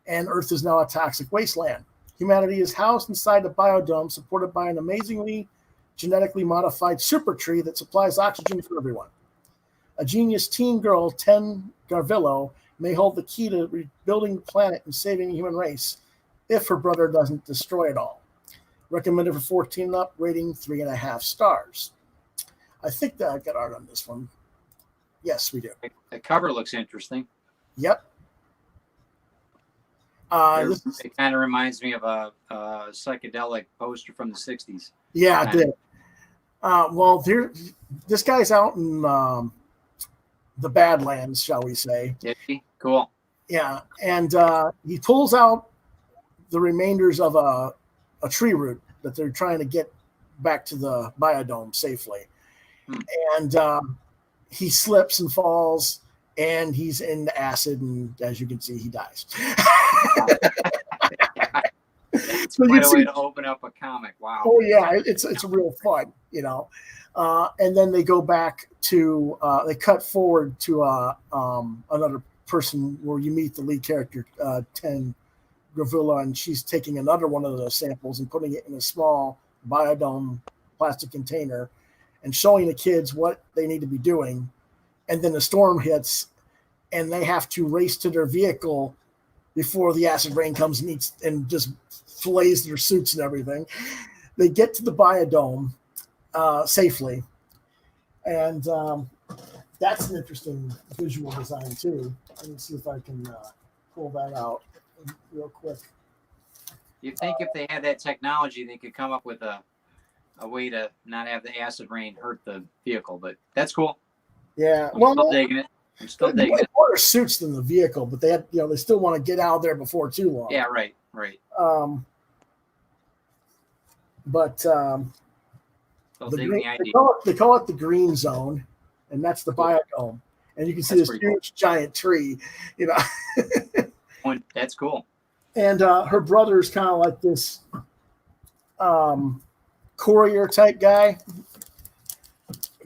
and Earth is now a toxic wasteland. Humanity is housed inside a biodome supported by an amazingly genetically modified super tree that supplies oxygen for everyone. A genius teen girl, Ten Garvillo, may hold the key to rebuilding the planet and saving the human race if her brother doesn't destroy it all. Recommended for 14 and up, rating 3.5 stars. I think that I got art on this one. Yes, we do. The cover looks interesting. Yep. It kind of reminds me of a psychedelic poster from the 60s. Yeah, it did. Well, this guy's out in the Badlands, shall we say. Is he? Cool. Yeah, and he pulls out the remainders of a tree root that they're trying to get back to the biodome safely. And he slips and falls, and he's in the acid, and as you can see, he dies. It's quite a way to open up a comic. Wow. Oh yeah, it's real fun, and then they go back to they cut forward to another person where you meet the lead character, Ten Gravilla, and she's taking another one of the samples and putting it in a small biodome plastic container and showing the kids what they need to be doing. And then the storm hits and they have to race to their vehicle before the acid rain comes and just flays their suits and everything. They get to the biodome safely. And that's an interesting visual design too. Let me see if I can pull that out real quick. You think if they had that technology, they could come up with a way to not have the acid rain hurt the vehicle, but that's cool. Yeah. I'm still digging it. More suits than the vehicle, but they have, they still want to get out there before too long. Yeah, right. They call it the green zone, and that's the biodome. And you can see this huge giant tree, That's cool. And her brother is kind of like this courier type guy,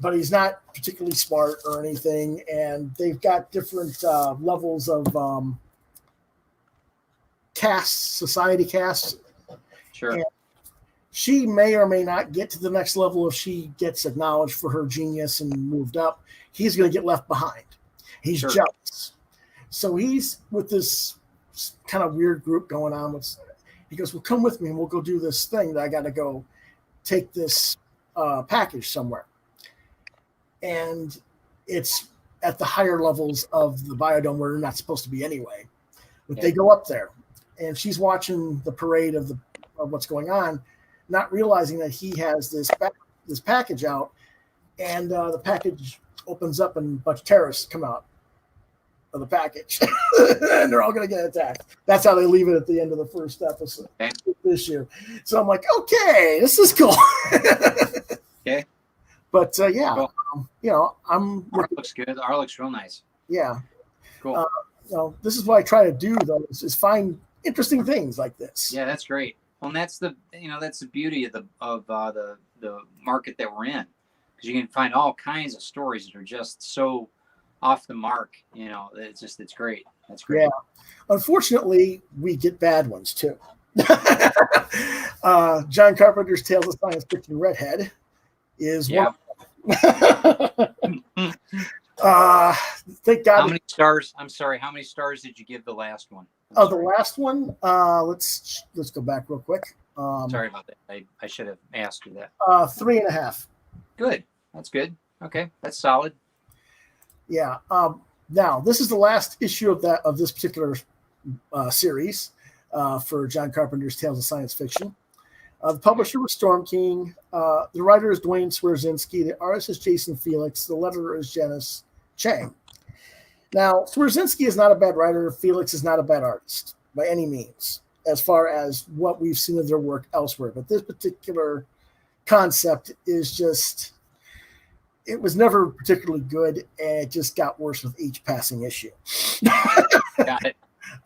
but he's not particularly smart or anything. And they've got different levels of society castes. Sure. And she may or may not get to the next level if she gets acknowledged for her genius and moved up. He's going to get left behind. He's jealous. So he's with this kind of weird group going on. He goes, well, come with me and we'll go do this thing that I got to go take this package somewhere. And it's at the higher levels of the biodome where they're not supposed to be anyway. But they go up there and she's watching the parade of what's going on, not realizing that he has this package out, and the package opens up and a bunch of terrorists come out of the package and they're all going to get attacked. That's how they leave it at the end of the first episode this year. So I'm like, okay, this is cool. Okay. But cool. Art looks good. Art looks real nice. Yeah. Cool. This is what I try to do though, is find interesting things like this. Yeah, that's great. Well, and that's the beauty of the market that we're in, because you can find all kinds of stories that are just so off the mark. It's great. That's great. Yeah. Unfortunately, we get bad ones too. John Carpenter's Tales of Science Fiction Redhead is one. Thank God. How many stars? I'm sorry. How many stars did you give the last one? The last one. Let's go back real quick. Sorry about that. I should have asked you that. 3.5. Good. That's good. Okay, that's solid. Yeah. Now this is the last issue of this particular series for John Carpenter's Tales of Science Fiction. The publisher was Storm King. The writer is Dwayne Swerzinski. The artist is Jason Felix. The letterer is Janice Chang. Now, Swerzinski is not a bad writer. Felix is not a bad artist by any means, as far as what we've seen of their work elsewhere. But this particular concept is just, it was never particularly good, and it just got worse with each passing issue. Got it.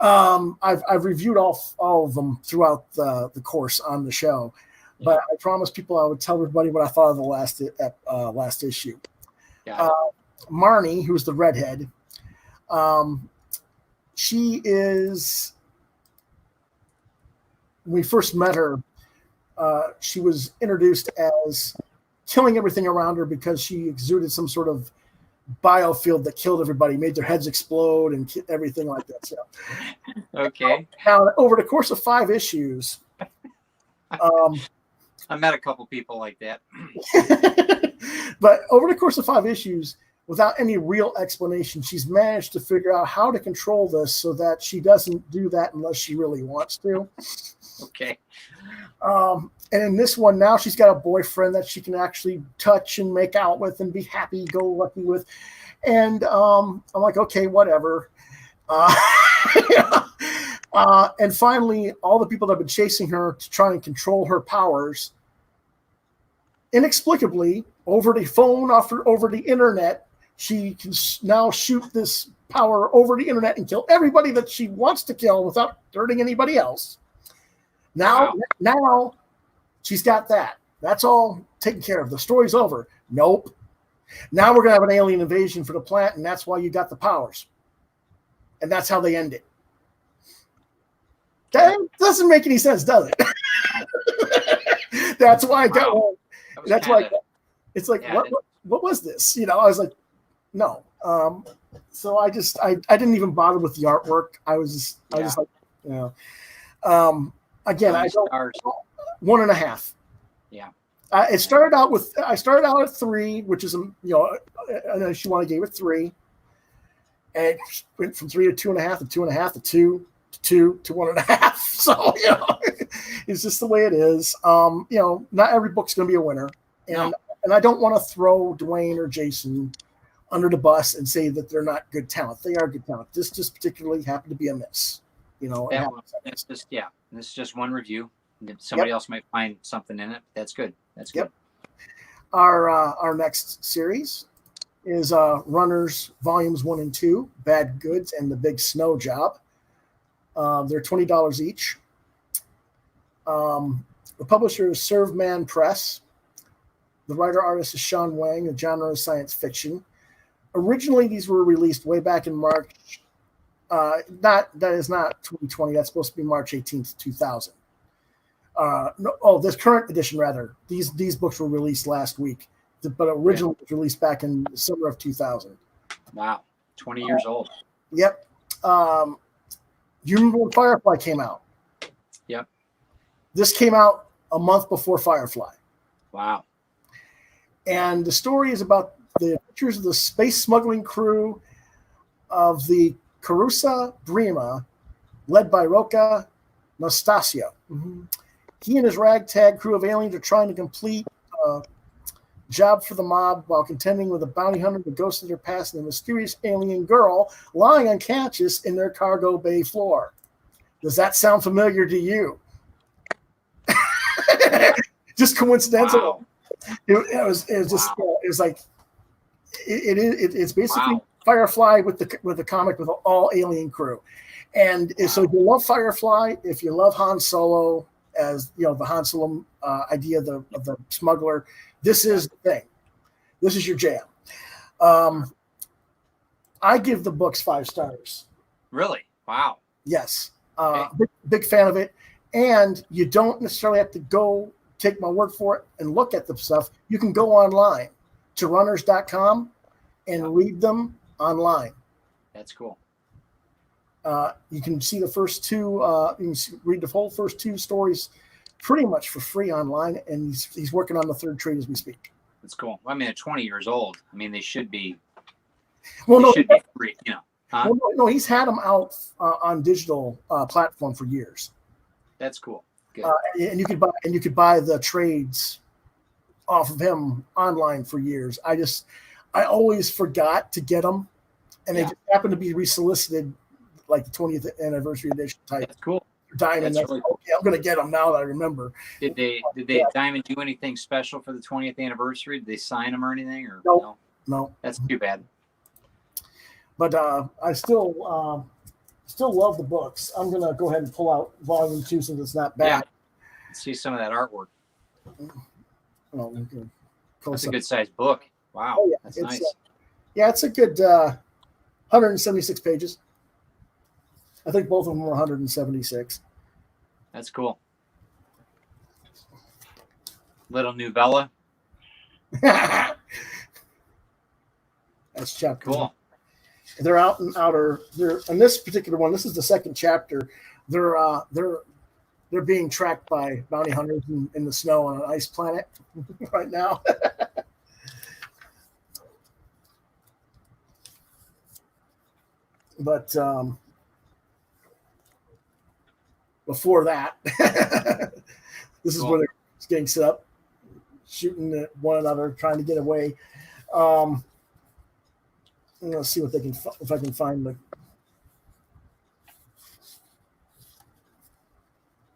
I've reviewed all of them throughout the course on the show, but I promised people I would tell everybody what I thought of the last issue. Marnie, who's the redhead, she is, when we first met her, she was introduced as killing everything around her because she exuded some sort of biofield that killed everybody, made their heads explode and everything like that. So, okay. Now, over the course of 5 issues, I met a couple people like that. But over the course of 5 issues, without any real explanation, she's managed to figure out how to control this so that she doesn't do that unless she really wants to. Okay. And in this one, now she's got a boyfriend that she can actually touch and make out with and be happy-go-lucky with. And I'm like, okay, whatever. And finally, all the people that have been chasing her to try and control her powers, inexplicably, over the phone, over the internet, she can now shoot this power over the internet and kill everybody that she wants to kill without hurting anybody else. Now she's got that. That's all taken care of. The story's over. Nope. Now we're going to have an alien invasion for the planet, and that's why you got the powers. And that's how they end it. That doesn't make any sense, does it? That's why I got one. That's why it's like, what was this? I was like, no. So I didn't even bother with the artwork. I was just like, again, I don't. 1.5. Yeah. I started out at 3, which is she wanted gave it 3, and it went from 3 to 2.5 to 2.5 to 2 to 2 to 1.5. So it's just the way it is. Not every book's going to be a winner, and I don't want to throw Dwayne or Jason under the bus and say that they're not good talent. They are good talent. This just particularly happened to be a miss. It's just one review. Somebody else might find something in it. That's good. That's good. Yep. Our next series is Runners Volumes 1 and 2, Bad Goods and the Big Snow Job. They're $20 each. The publisher is Serve-Man Press. The writer-artist is Sean Wang. The genre is science fiction. Originally, these were released way back in March. That is not 2020. That's supposed to be March 18th, 2000. This current edition, rather. These books were released last week, but originally it was released back in the summer of 2000. Wow, 20 years old. Yep. You remember when Firefly came out? Yep. This came out a month before Firefly. Wow. And the story is about the adventures of the space smuggling crew of the Carusa Brima, led by Roca Nastasio. Mm-hmm. He and his ragtag crew of aliens are trying to complete a job for the mob while contending with a bounty hunter, the ghost of their past, and a mysterious alien girl lying unconscious in their cargo bay floor. Does that sound familiar to you? Just coincidental. Wow. It's basically Firefly with the comic with all alien crew. And so if you love Firefly, if you love Han Solo, as the Han Solo idea of the smuggler. This is the thing. This is your jam. I give the books 5 stars. Really? Wow. Yes. Big fan of it. And you don't necessarily have to go take my word for it and look at the stuff. You can go online to runners.com and read them online. That's cool. You can see the first 2, you can read the whole first 2 stories pretty much for free online. And he's working on the 3rd trade as we speak. That's cool. I mean, at 20 years old, I mean, they should be, should be free, you know. Huh? Well, no, he's had them out on digital platform for years. That's cool. Good. And you could buy the trades off of him online for years. I always forgot to get them, and they just happened to be resolicited, like the 20th anniversary edition type. That's cool. Diamond. That's really cool. Okay, I'm going to get them now that I remember. Did they Diamond do anything special for the 20th anniversary? Did they sign them or anything? Or no? That's too bad. But I still love the books. I'm going to go ahead and pull out volume 2 since it's not bad. Yeah. Let's see some of that artwork. That's a good sized book. Wow. Oh, yeah. That's nice. It's a good 176 pages. I think both of them were 176. That's cool. Little novella. That's chapter. Cool. They're out in outer. They're in this particular one. This is the 2nd chapter. They're being tracked by bounty hunters in the snow on an ice planet right now. But before that, this is where they're getting set up, shooting at one another, trying to get away. I'm going to see what if I can find the.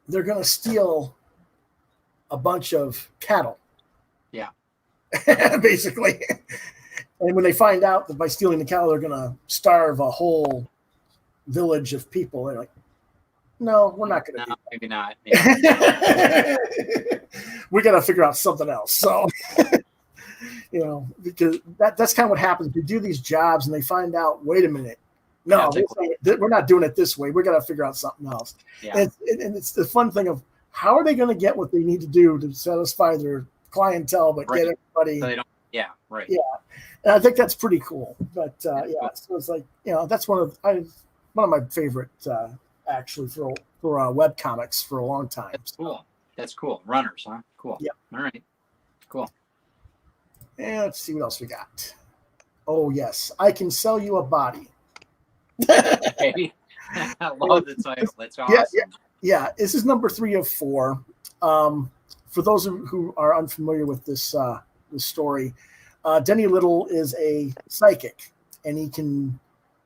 They're going to steal a bunch of cattle. Yeah. Basically. And when they find out that by stealing the cattle, they're going to starve a whole village of people, they're like, no, we're not going to. No, maybe not. Yeah. We got to figure out something else. So, because that's kind of what happens. You do these jobs and they find out, wait a minute. No, we're not doing it this way. We got to figure out something else. Yeah. And it's the fun thing of how are they going to get what they need to do to satisfy their clientele, but get everybody. So they don't. Yeah. Right. Yeah. And I think that's pretty cool. But so it's like, that's one of my favorite actually for web comics for a long time. That's cool. That's cool. Runners, huh? Cool. Yeah. All right. Cool. And let's see what else we got. Oh yes, I can sell you a body. Okay. I love the title. That's awesome. Yeah. This is number 3 of 4. For those who are unfamiliar with this story, Denny Little is a psychic, and he can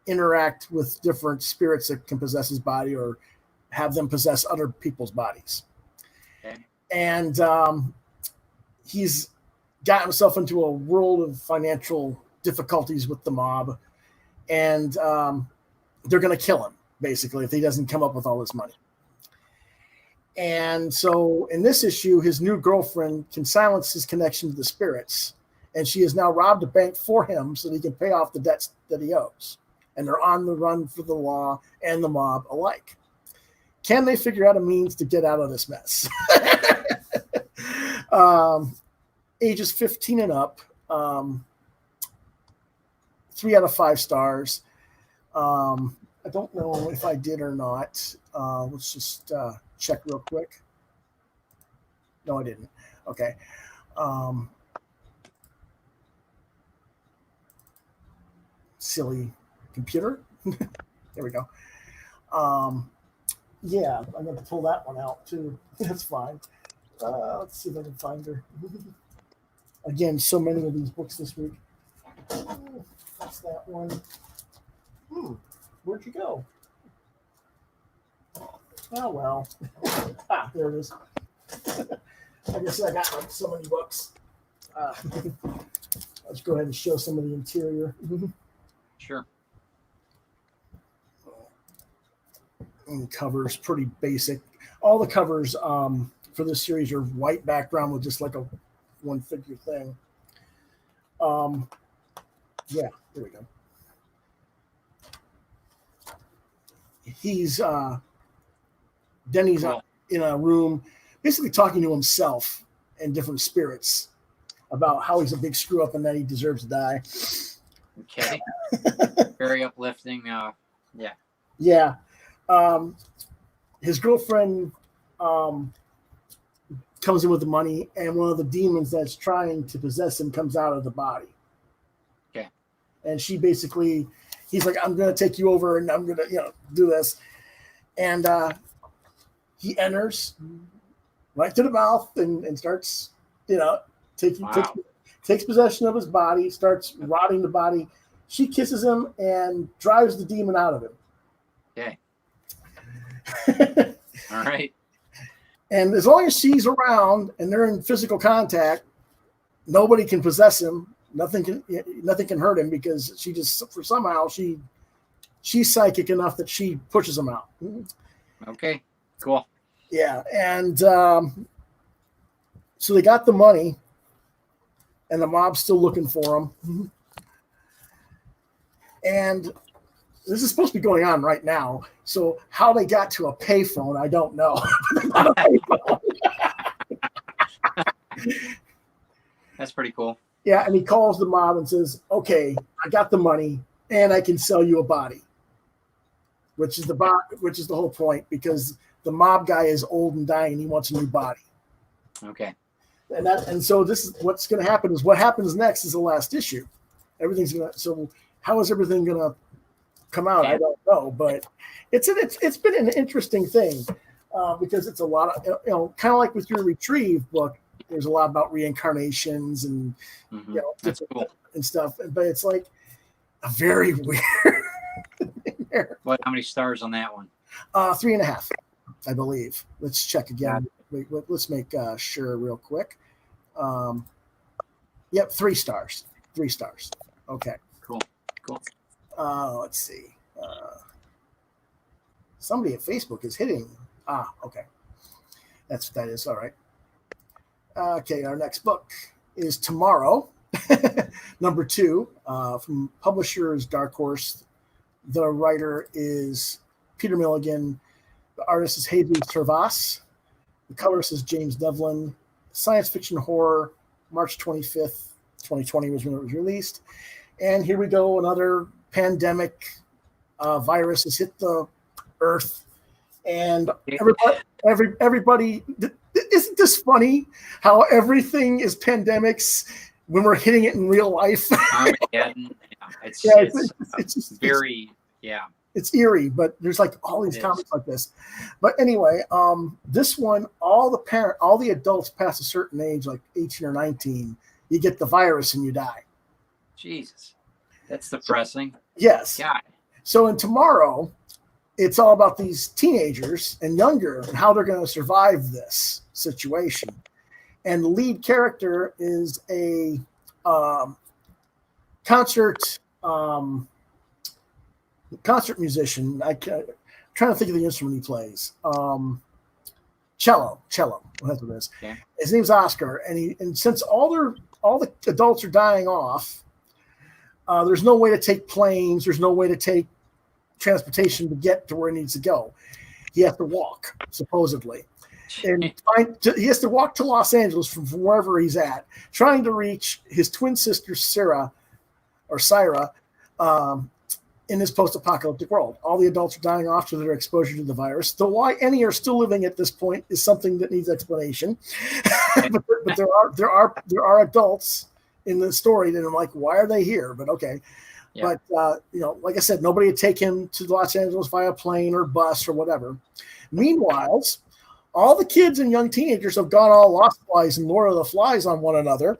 interact with different spirits that can possess his body or have them possess other people's bodies. Okay. And he's got himself into a world of financial difficulties with the mob, and they're going to kill him, basically, if he doesn't come up with all this money. And so in this issue, his new girlfriend can silence his connection to the spirits, and she has now robbed a bank for him so that he can pay off the debts that he owes. And they're on the run for the law and the mob alike. Can they figure out a means to get out of this mess? Ages 15 and up, 3 out of 5 stars. I don't know if I did or not. Let's just check real quick. No, I didn't. Okay. Silly computer. There we go. Yeah, I'm going to pull that one out too. That's fine. Let's see if I can find her. Again, so many of these books this week. That's that one. Where'd you go? Oh, well. There it is. I guess I got like so many books. Let's go ahead and show some of the interior. Sure. And the cover's pretty basic. all the covers for this series are white background with just like a one figure thing. Yeah, there we go. He's Denny's in a room basically talking to himself and different spirits about how he's a big screw up and that he deserves to die. Okay. Very uplifting. Yeah. Yeah. His girlfriend comes in with the money, and one of the demons that's trying to possess him comes out of the body. Okay. And she basically, he's like, I'm going to take you over and I'm going to, do this. And he enters right to the mouth and starts, takes possession of his body, starts rotting the body. She kisses him and drives the demon out of him. Okay. All right. And as long as she's around and they're in physical contact, nobody can possess him. Nothing can hurt him because she's psychic enough that she pushes him out. Okay. Cool. Yeah, and so they got the money, and the mob's still looking for him. And this is supposed to be going on right now. So how they got to a payphone, I don't know. That's pretty cool. Yeah, and he calls the mob and says, "Okay, I got the money, and I can sell you a body," which is the whole point, because the mob guy is old and dying, and he wants a new body. Okay. And so this is what's going to happen. Is what happens next is the last issue. So how is everything going to come out? I don't know, but it's been an interesting thing because it's a lot of kind of like with your Retrieve book. There's a lot about reincarnations and that's cool and stuff, but it's like a very weird. How many stars on that one? 3.5, I believe. Let's check again. Wait, let's make sure real quick. Yep, 3 stars. 3 stars. Okay. Cool. Let's see. Somebody at Facebook is hitting. Okay. That is all right. Okay, our next book is Tomorrow, number 2, from publishers Dark Horse. The writer is Peter Milligan. The artist is Jesus Tervas. The colorist is James Devlin. Science fiction horror, March 25th, 2020 was when it was released. And here we go, another pandemic virus has hit the earth. And everybody, isn't this funny how everything is pandemics when we're hitting it in real life? It's eerie, but there's like all these comics like this. But anyway, this one, all the adults past a certain age, like 18 or 19, you get the virus and you die. Jesus, that's depressing. Yes. God. So in Tomorrow, it's all about these teenagers and younger and how they're going to survive this situation. And the lead character is a concert musician. I'm trying to think of the instrument he plays. Cello. That's what it is. Okay. His name's Oscar, and since all the adults are dying off, there's no way to take planes. There's no way to take transportation to get to where he needs to go. He has to walk, supposedly, and he has to walk to Los Angeles from wherever he's at, trying to reach his twin sister Syra, in this post-apocalyptic world. All the adults are dying off to their exposure to the virus. Though why any are still living at this point is something that needs explanation. but there are adults in the story that I'm like, why are they here? But okay. Yeah. But like I said, nobody would take him to Los Angeles via plane or bus or whatever. Meanwhile, all the kids and young teenagers have gone all Lost Boys and Lord of the Flies on one another.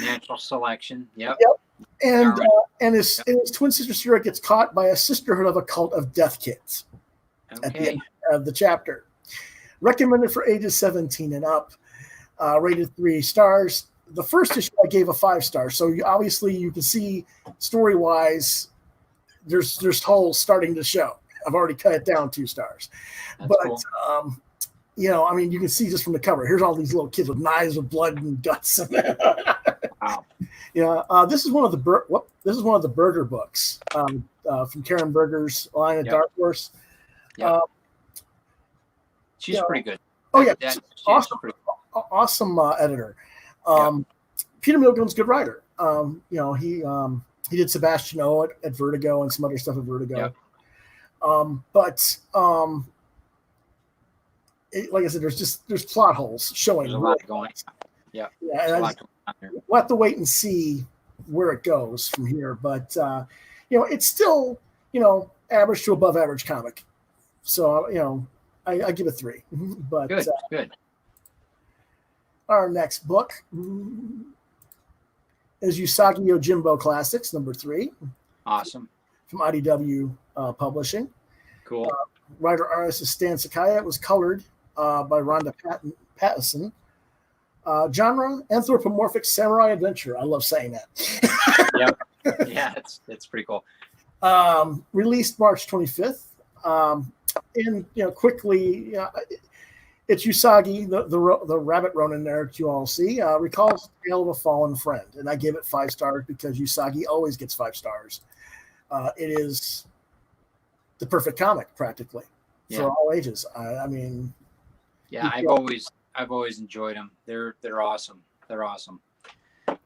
Natural selection. Yep. And his twin sister Syra gets caught by a sisterhood of a cult of death kids at the end of the chapter. Recommended for ages 17 and up. Rated 3 stars. The first issue I gave a 5 stars. So obviously you can see story-wise, there's holes starting to show. I've already cut it down 2 stars. That's But cool. you know, I mean, you can see just from the cover. Here's all these little kids with knives with blood and guts. Wow. Yeah, this is one of the burger books from Karen Berger's line at Dark Horse. Yeah, she's pretty good. Oh yeah, awesome editor. Peter Milgren's a good writer. You know, he did Sebastian O at Vertigo and some other stuff at Vertigo. Like I said, there's plot holes showing. There's a lot going on. Yeah, we'll have to wait and see where it goes from here. But you know, it's still, you know, average to above average comic. So, you know, I give it 3. But good. Our next book is Usagi Yojimbo Classics, number 3. Awesome. From IDW Publishing. Cool. Writer artist is Stan Sakai. It was colored by Rhonda Pattison. Genre, anthropomorphic samurai adventure. I love saying that. Yeah, it's pretty cool. Released March 25th. And, you know, quickly, it's Usagi, the rabbit Ronin there that you all see, recalls the tale of a fallen friend. And I gave it 5 stars because Usagi always gets 5 stars. It is the perfect comic, practically, for all ages. I mean, I've always enjoyed them. They're awesome. They're awesome.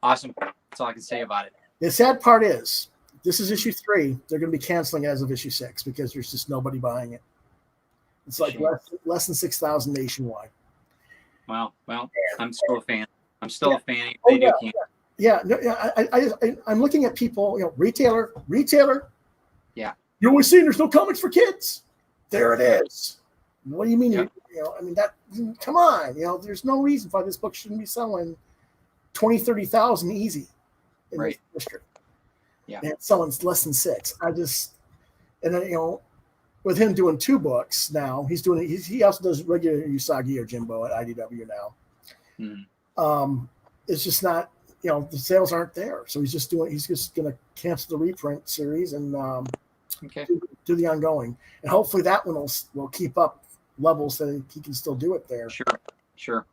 Awesome. That's all I can say about it. The sad part is, this is issue 3. They're going to be canceling as of issue 6 because there's just nobody buying it. It's like less than 6,000 nationwide. Well, I'm still a fan. I'm still a fan. I'm looking at people, you know, retailer. Yeah. You're always saying there's no comics for kids. There it is. What do you mean? You know, I mean, come on. You know, there's no reason why this book shouldn't be selling 20, 30,000 easy in this district. Yeah. And it's selling less than 6. And then, you know, with him doing 2 books now, he also does regular Usagi Yojimbo at IDW now. It's just not, you know, the sales aren't there. So he's just going to cancel the reprint series and do the ongoing. And hopefully that one will keep up levels that he can still do it there. Sure.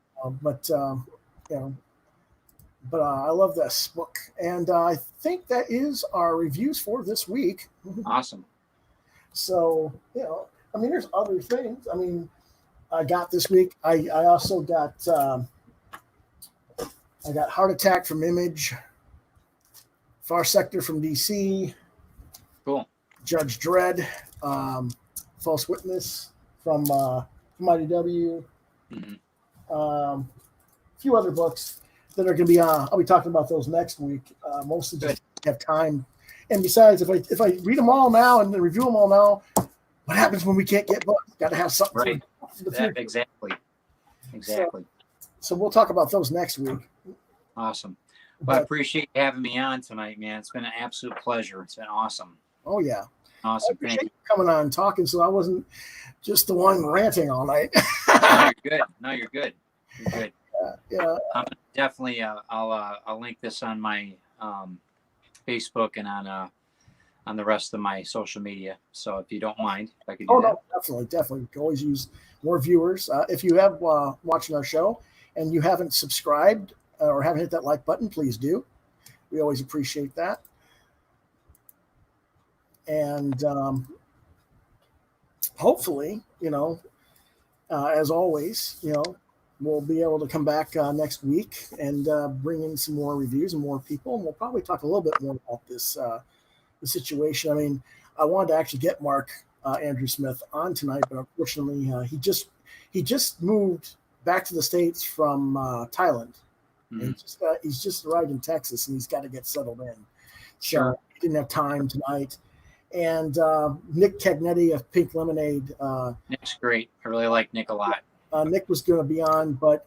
But I love this book. And I think that is our reviews for this week. Awesome. So, you know, I mean, there's other things. I mean, I got this week. I also got I got Heart Attack from Image, Far Sector from DC. Cool. Judge Dredd, False Witness from IDW. A few other books that are going to be I'll be talking about those next week. Mostly just have time. And besides, if I read them all now and review them all now, what happens when we can't get books? Got to have something. Right. Exactly. So we'll talk about those next week. Awesome. Well, I appreciate you having me on tonight, man. It's been an absolute pleasure. It's been awesome. Oh, yeah. Awesome. I appreciate you coming on and talking so I wasn't just the one ranting all night. No, you're good. You're good. I'm definitely, I'll link this on my Facebook and on the rest of my social media. So if you don't mind, if I could do that. No, definitely. We can always use more viewers. If you have watching our show and you haven't subscribed or haven't hit that like button, please do. We always appreciate that. And hopefully, you know, as always, you know, we'll be able to come back next week and bring in some more reviews and more people. And we'll probably talk a little bit more about this the situation. I mean, I wanted to actually get Mark Andrew Smith on tonight, but unfortunately, he just moved back to the States from Thailand. And he's just arrived in Texas, and he's got to get settled in. So he didn't have time tonight. And Nick Cagnetti of Pink Lemonade. Nick's great. I really like Nick a lot. Nick was going to be on, but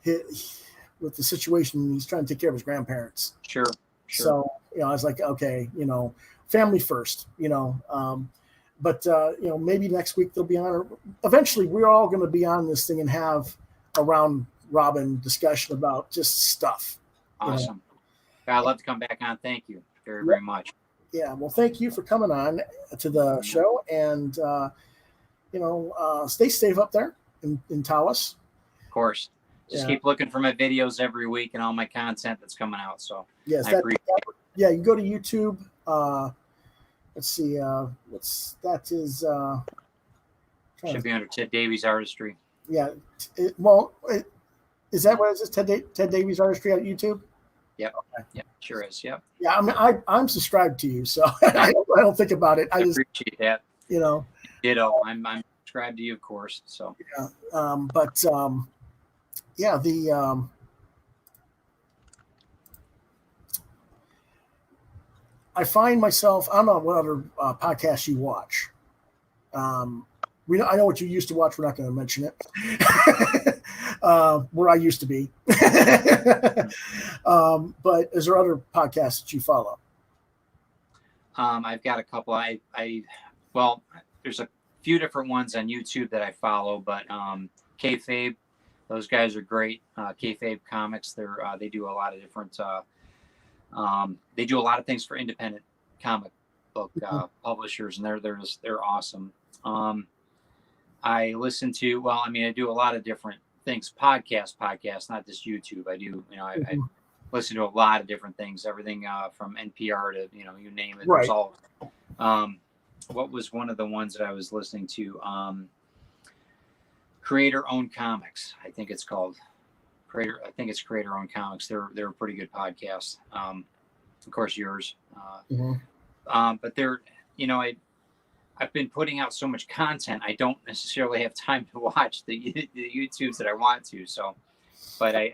with the situation, he's trying to take care of his grandparents. Sure. So, you know, I was like, okay, you know, family first, you know. But you know, maybe next week they'll be on. Or eventually, we're all going to be on this thing and have a round robin discussion about just stuff. Awesome. I'd love to come back on. Thank you very, very much. Yeah. Well, thank you for coming on to the show, and stay safe up there in Taos. Of course. Just keep looking for my videos every week and all my content that's coming out. So yes, you can go to YouTube. Let's see. Should be under Ted Davies Artistry. Yeah. Is that what it is? Ted Davies Artistry on YouTube? Yep. Okay. Yeah, sure is. Yep. Yeah. I mean, I'm subscribed to you, so I don't think about it. I just appreciate that. Ditto. I'm subscribed to you, of course. So yeah. I find myself. I don't know what other podcasts you watch. I know what you used to watch. We're not going to mention it. Where I used to be. But is there other podcasts that you follow? I've got a couple. Well, there's a few different ones on YouTube that I follow, but Kayfabe, those guys are great. Kayfabe Comics, they do a lot of different. They do a lot of things for independent comic book publishers, and they're awesome. I listen to, I do a lot of different things, podcasts, not just YouTube. I do, I listen to a lot of different things, everything from NPR to, you name it. Right. What was one of the ones that I was listening to? Creator Owned Comics, I think it's called. Creator Owned Comics. They're a pretty good podcast. Of course, yours. But they're, I've been putting out so much content, I don't necessarily have time to watch the YouTubes that I want to. So, but I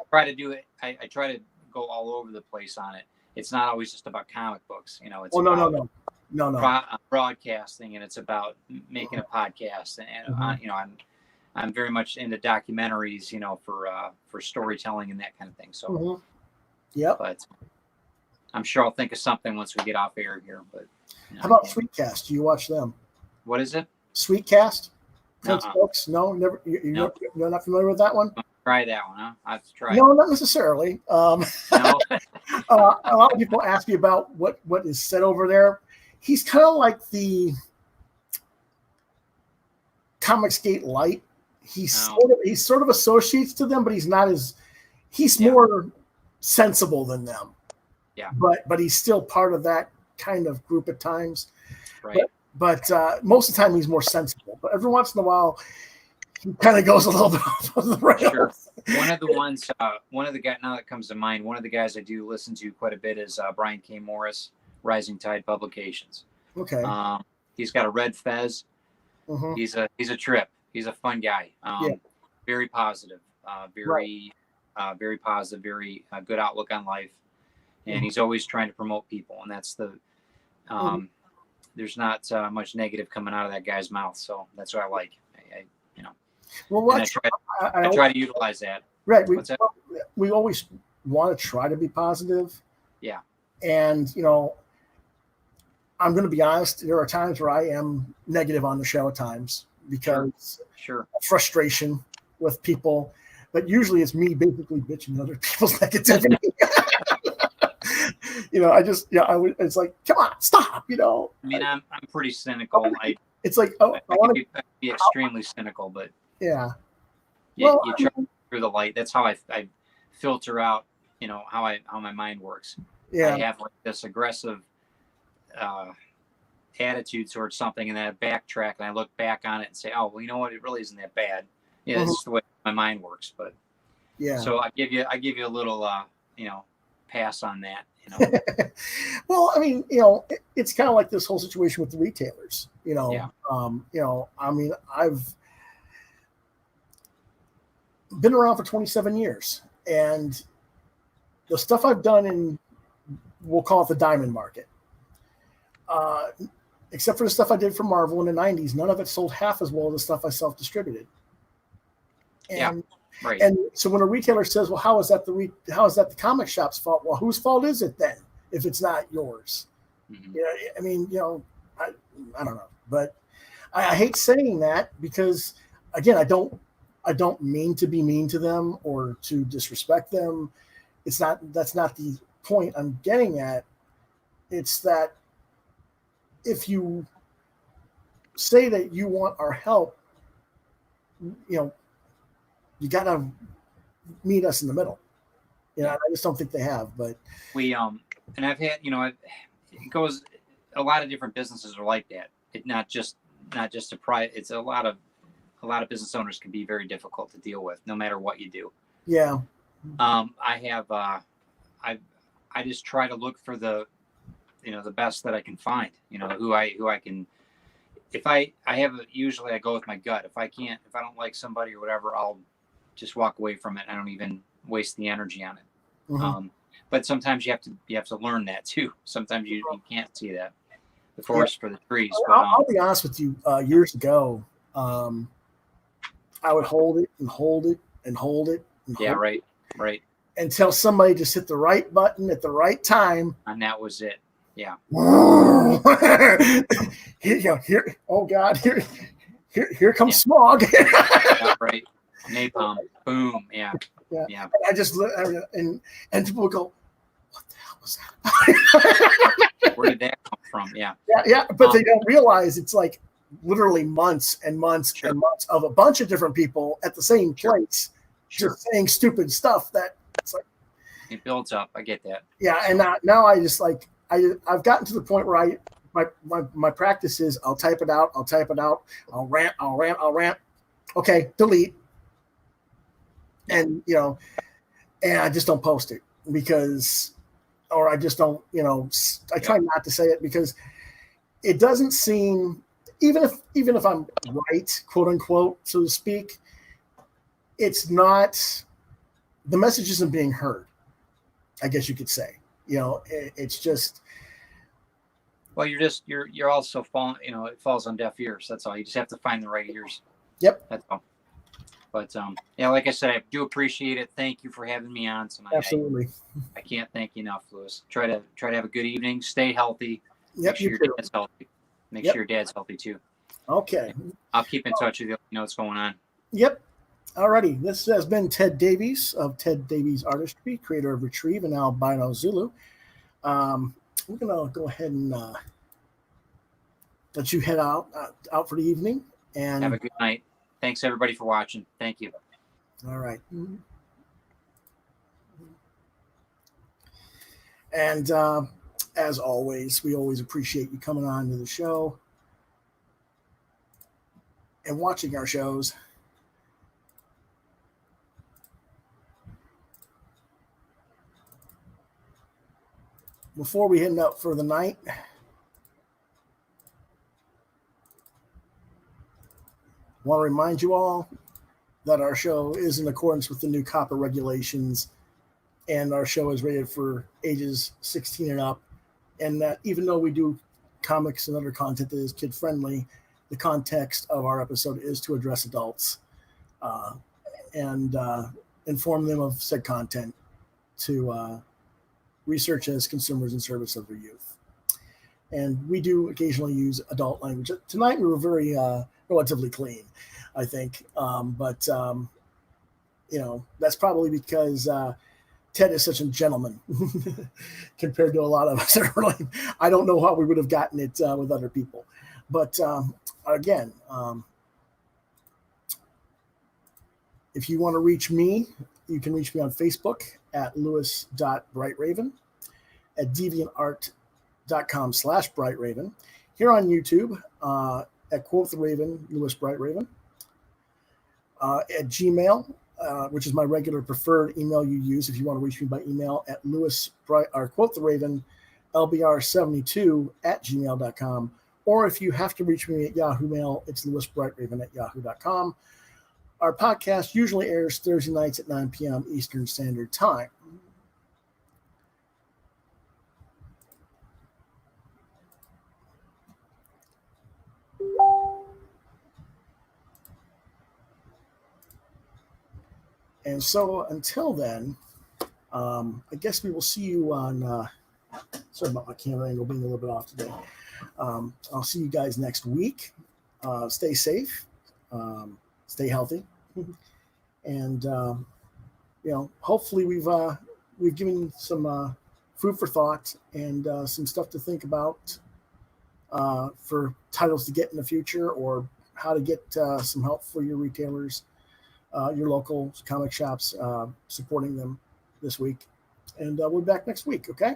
try to do it. I try to go all over the place on it. It's not always just about comic books, It's no. Broadcasting, and it's about making a podcast, and I'm very much into documentaries, for storytelling and that kind of thing. So, but I'm sure I'll think of something once we get off air here. But how about Sweetcast? Do you watch them? What is it? Sweetcast? Folks? No, never. You're not familiar with that one? Try that one, huh? I've tried. No, not necessarily. No. A lot of people ask me about what is said over there. He's kind of like the Comicsgate light. He sort of associates to them, but he's not he's more sensible than them. Yeah. But he's still part of that kind of group at times. Right. But most of the time he's more sensible. But every once in a while he kind of goes a little bit off the rails. Sure. One of the guys now that comes to mind, one of the guys I do listen to quite a bit is Brian K. Morris, Rising Tide Publications. Okay. He's got a red fez. Mm-hmm. He's a trip. He's a fun guy. Very positive. Very positive. Very good outlook on life. And he's always trying to promote people, and that's there's not much negative coming out of that guy's mouth, so that's what I like. I try to utilize that. Right. We always want to try to be positive. Yeah. And I'm going to be honest. There are times where I am negative on the show at times because of frustration with people, but usually it's me basically bitching other people's negativity. It's like, come on, stop. I'm pretty cynical. It's like, I want to be extremely cynical, but you try through the light. That's how I filter out, how my mind works. Yeah. I have like this aggressive attitude towards something, and then I backtrack and I look back on it and say, oh, well, you know what? It really isn't that bad. Yeah, that's just the way my mind works. But so I give you a little, pass on that. Well, it's kind of like this whole situation with the retailers. I've been around for 27 years, and the stuff I've done in, we'll call it the diamond market, except for the stuff I did for Marvel in the 90s, none of it sold half as well as the stuff I self-distributed. And right. And so when a retailer says, well, how is that the comic shop's fault? Well, whose fault is it then if it's not yours? Mm-hmm. I don't know, but I hate saying that because, again, I don't mean to be mean to them or to disrespect them. That's not the point I'm getting at. It's that if you say that you want our help, you got to meet us in the middle. I just don't think they have. But we and I've had it goes. A lot of different businesses are like that. It's not just a private. It's a lot of business owners can be very difficult to deal with, no matter what you do. Yeah. I have I just try to look for the the best that I can find. Who I can. If I usually I go with my gut. If I don't like somebody or whatever, I'll just walk away from it. I don't even waste the energy on it. Mm-hmm. But sometimes you have to learn that too. Sometimes you can't see that the forest for the trees. But, I'll be honest with you. Years ago, I would hold it and hold it and hold it. And hold right. Until somebody just hit the right button at the right time, and that was it. Yeah. Here. Oh God! Here comes smog. Right. Napalm. Boom. Yeah. And I just and people would go, "What the hell was that?" Where did that come from? Yeah. Yeah. But they don't realize it's like literally months and months and months of a bunch of different people at the same place, just saying stupid stuff that it's like it builds up. I get that. Yeah, and now I just like I've gotten to the point where my practice is I'll type it out, I'll rant. Okay, delete. And and I just don't post it or I just don't, I try not to say it because it doesn't seem, even if I'm right, quote unquote, so to speak, it's not, the message isn't being heard, I guess you could say. It's just. Well, you're also falling, it falls on deaf ears. That's all. You just have to find the right ears. Yep. That's all. But like I said, I do appreciate it. Thank you for having me on tonight. Absolutely. I can't thank you enough, Lewis. Try to have a good evening. Stay healthy. Yep. Make sure your dad's healthy. Make sure your dad's healthy too. Okay. I'll keep in touch with you. Know what's going on. Yep. Alrighty. This has been Ted Davies of Ted Davies Artistry, creator of Retrieve and Albino Zulu. We're gonna go ahead and let you head out for the evening and have a good night. Thanks everybody for watching. Thank you. All right. And as always, we always appreciate you coming on to the show and watching our shows. Before we head up for the night, I want to remind you all that our show is in accordance with the new COPPA regulations, and our show is rated for ages 16 and up, and that even though we do comics and other content that is kid-friendly, the context of our episode is to address adults and inform them of said content to research as consumers in service of their youth. And we do occasionally use adult language. Tonight we were very relatively clean, I think. But that's probably because Ted is such a gentleman compared to a lot of us. I don't know how we would have gotten it with other people. But again, if you want to reach me, you can reach me on Facebook at lewis.brightraven, at deviantart.com/brightraven, here on YouTube at Quoth Raven, Lewis Brightraven, at Gmail, which is my regular preferred email you use if you want to reach me by email, at Quoth LBR72 at gmail.com, or if you have to reach me at Yahoo Mail, it's lewisbrightraven at yahoo.com. Our podcast usually airs Thursday nights at 9 p.m. Eastern Standard Time. And so until then, I guess we will see you on, sorry about my camera angle being a little bit off today. I'll see you guys next week. Stay safe, stay healthy. And, hopefully we've given some food for thought and some stuff to think about for titles to get in the future, or how to get some help for your retailers, your local comic shops, supporting them this week. And we'll be back next week. Okay.